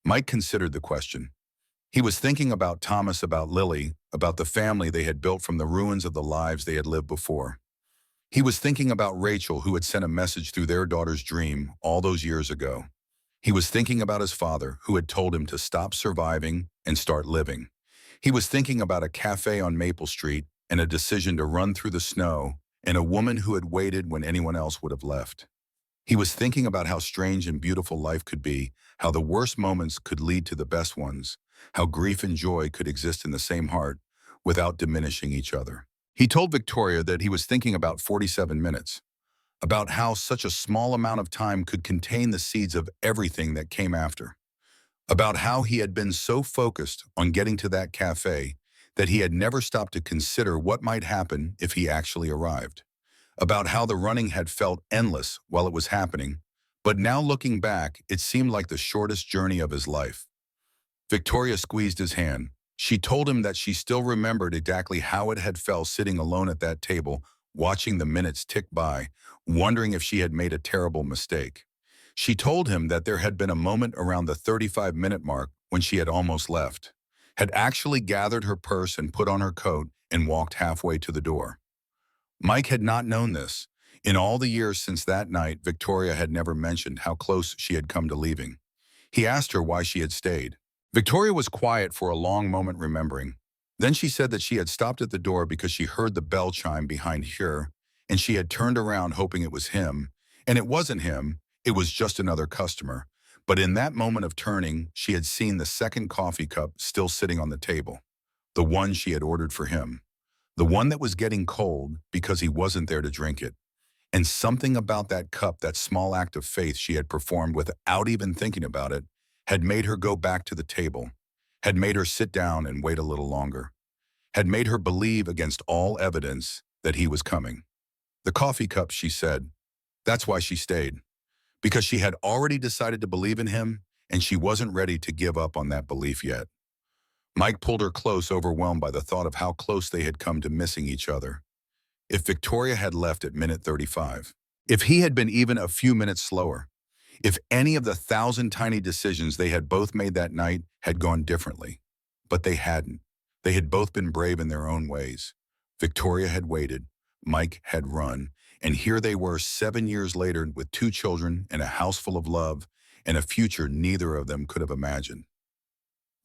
Mike considered the question. He was thinking about Thomas, about Lily, about the family they had built from the ruins of the lives they had lived before. He was thinking about Rachel, who had sent a message through their daughter's dream all those years ago. He was thinking about his father, who had told him to stop surviving and start living. He was thinking about a cafe on Maple Street and a decision to run through the snow and a woman who had waited when anyone else would have left. He was thinking about how strange and beautiful life could be, how the worst moments could lead to the best ones, how grief and joy could exist in the same heart without diminishing each other. He told Victoria that he was thinking about 47 minutes, about how such a small amount of time could contain the seeds of everything that came after, about how he had been so focused on getting to that cafe that he had never stopped to consider what might happen if he actually arrived, about how the running had felt endless while it was happening, but now looking back, it seemed like the shortest journey of his life. Victoria squeezed his hand. She told him that she still remembered exactly how it had felt sitting alone at that table, watching the minutes tick by, wondering if she had made a terrible mistake. She told him that there had been a moment around the 35-minute mark when she had almost left, had actually gathered her purse and put on her coat and walked halfway to the door. Mike had not known this. In all the years since that night, Victoria had never mentioned how close she had come to leaving. He asked her why she had stayed. Victoria was quiet for a long moment, remembering. Then she said that she had stopped at the door because she heard the bell chime behind her, and she had turned around hoping it was him. And it wasn't him, it was just another customer. But in that moment of turning, she had seen the second coffee cup still sitting on the table. The one she had ordered for him. The one that was getting cold because he wasn't there to drink it. And something about that cup, that small act of faith she had performed without even thinking about it, had made her go back to the table, had made her sit down and wait a little longer, had made her believe against all evidence that he was coming. The coffee cup, she said. That's why she stayed. Because she had already decided to believe in him, and she wasn't ready to give up on that belief yet. Mike pulled her close, overwhelmed by the thought of how close they had come to missing each other. If Victoria had left at minute 35, if he had been even a few minutes slower, if any of the 1,000 tiny decisions they had both made that night had gone differently. But they hadn't. They had both been brave in their own ways. Victoria had waited, Mike had run, and here they were 7 years later with 2 children and a house full of love and a future neither of them could have imagined.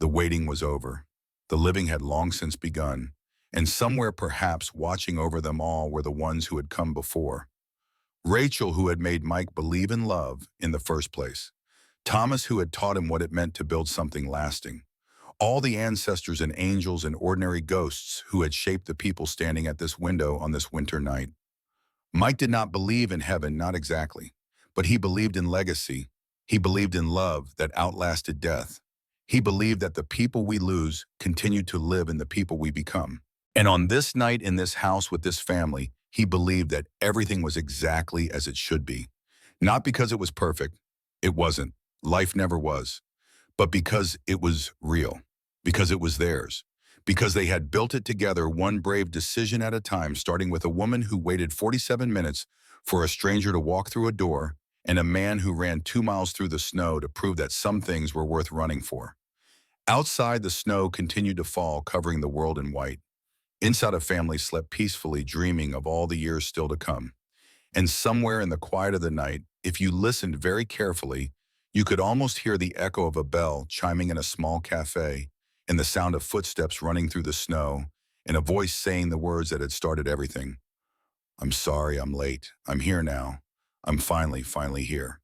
The waiting was over. The living had long since begun, and somewhere perhaps watching over them all were the ones who had come before. Rachel, who had made Mike believe in love in the first place. Thomas, who had taught him what it meant to build something lasting. All the ancestors and angels and ordinary ghosts who had shaped the people standing at this window on this winter night. Mike did not believe in heaven, not exactly, but he believed in legacy. He believed in love that outlasted death. He believed that the people we lose continue to live in the people we become. And on this night in this house with this family, he believed that everything was exactly as it should be. Not because it was perfect. It wasn't. Life never was. But because it was real. Because it was theirs. Because they had built it together, one brave decision at a time, starting with a woman who waited 47 minutes for a stranger to walk through a door, and a man who ran 2 miles through the snow to prove that some things were worth running for. Outside, the snow continued to fall, covering the world in white. Inside, a family slept peacefully, dreaming of all the years still to come. And somewhere in the quiet of the night, if you listened very carefully, you could almost hear the echo of a bell chiming in a small cafe, and the sound of footsteps running through the snow, and a voice saying the words that had started everything. I'm sorry I'm late. I'm here now. I'm finally here.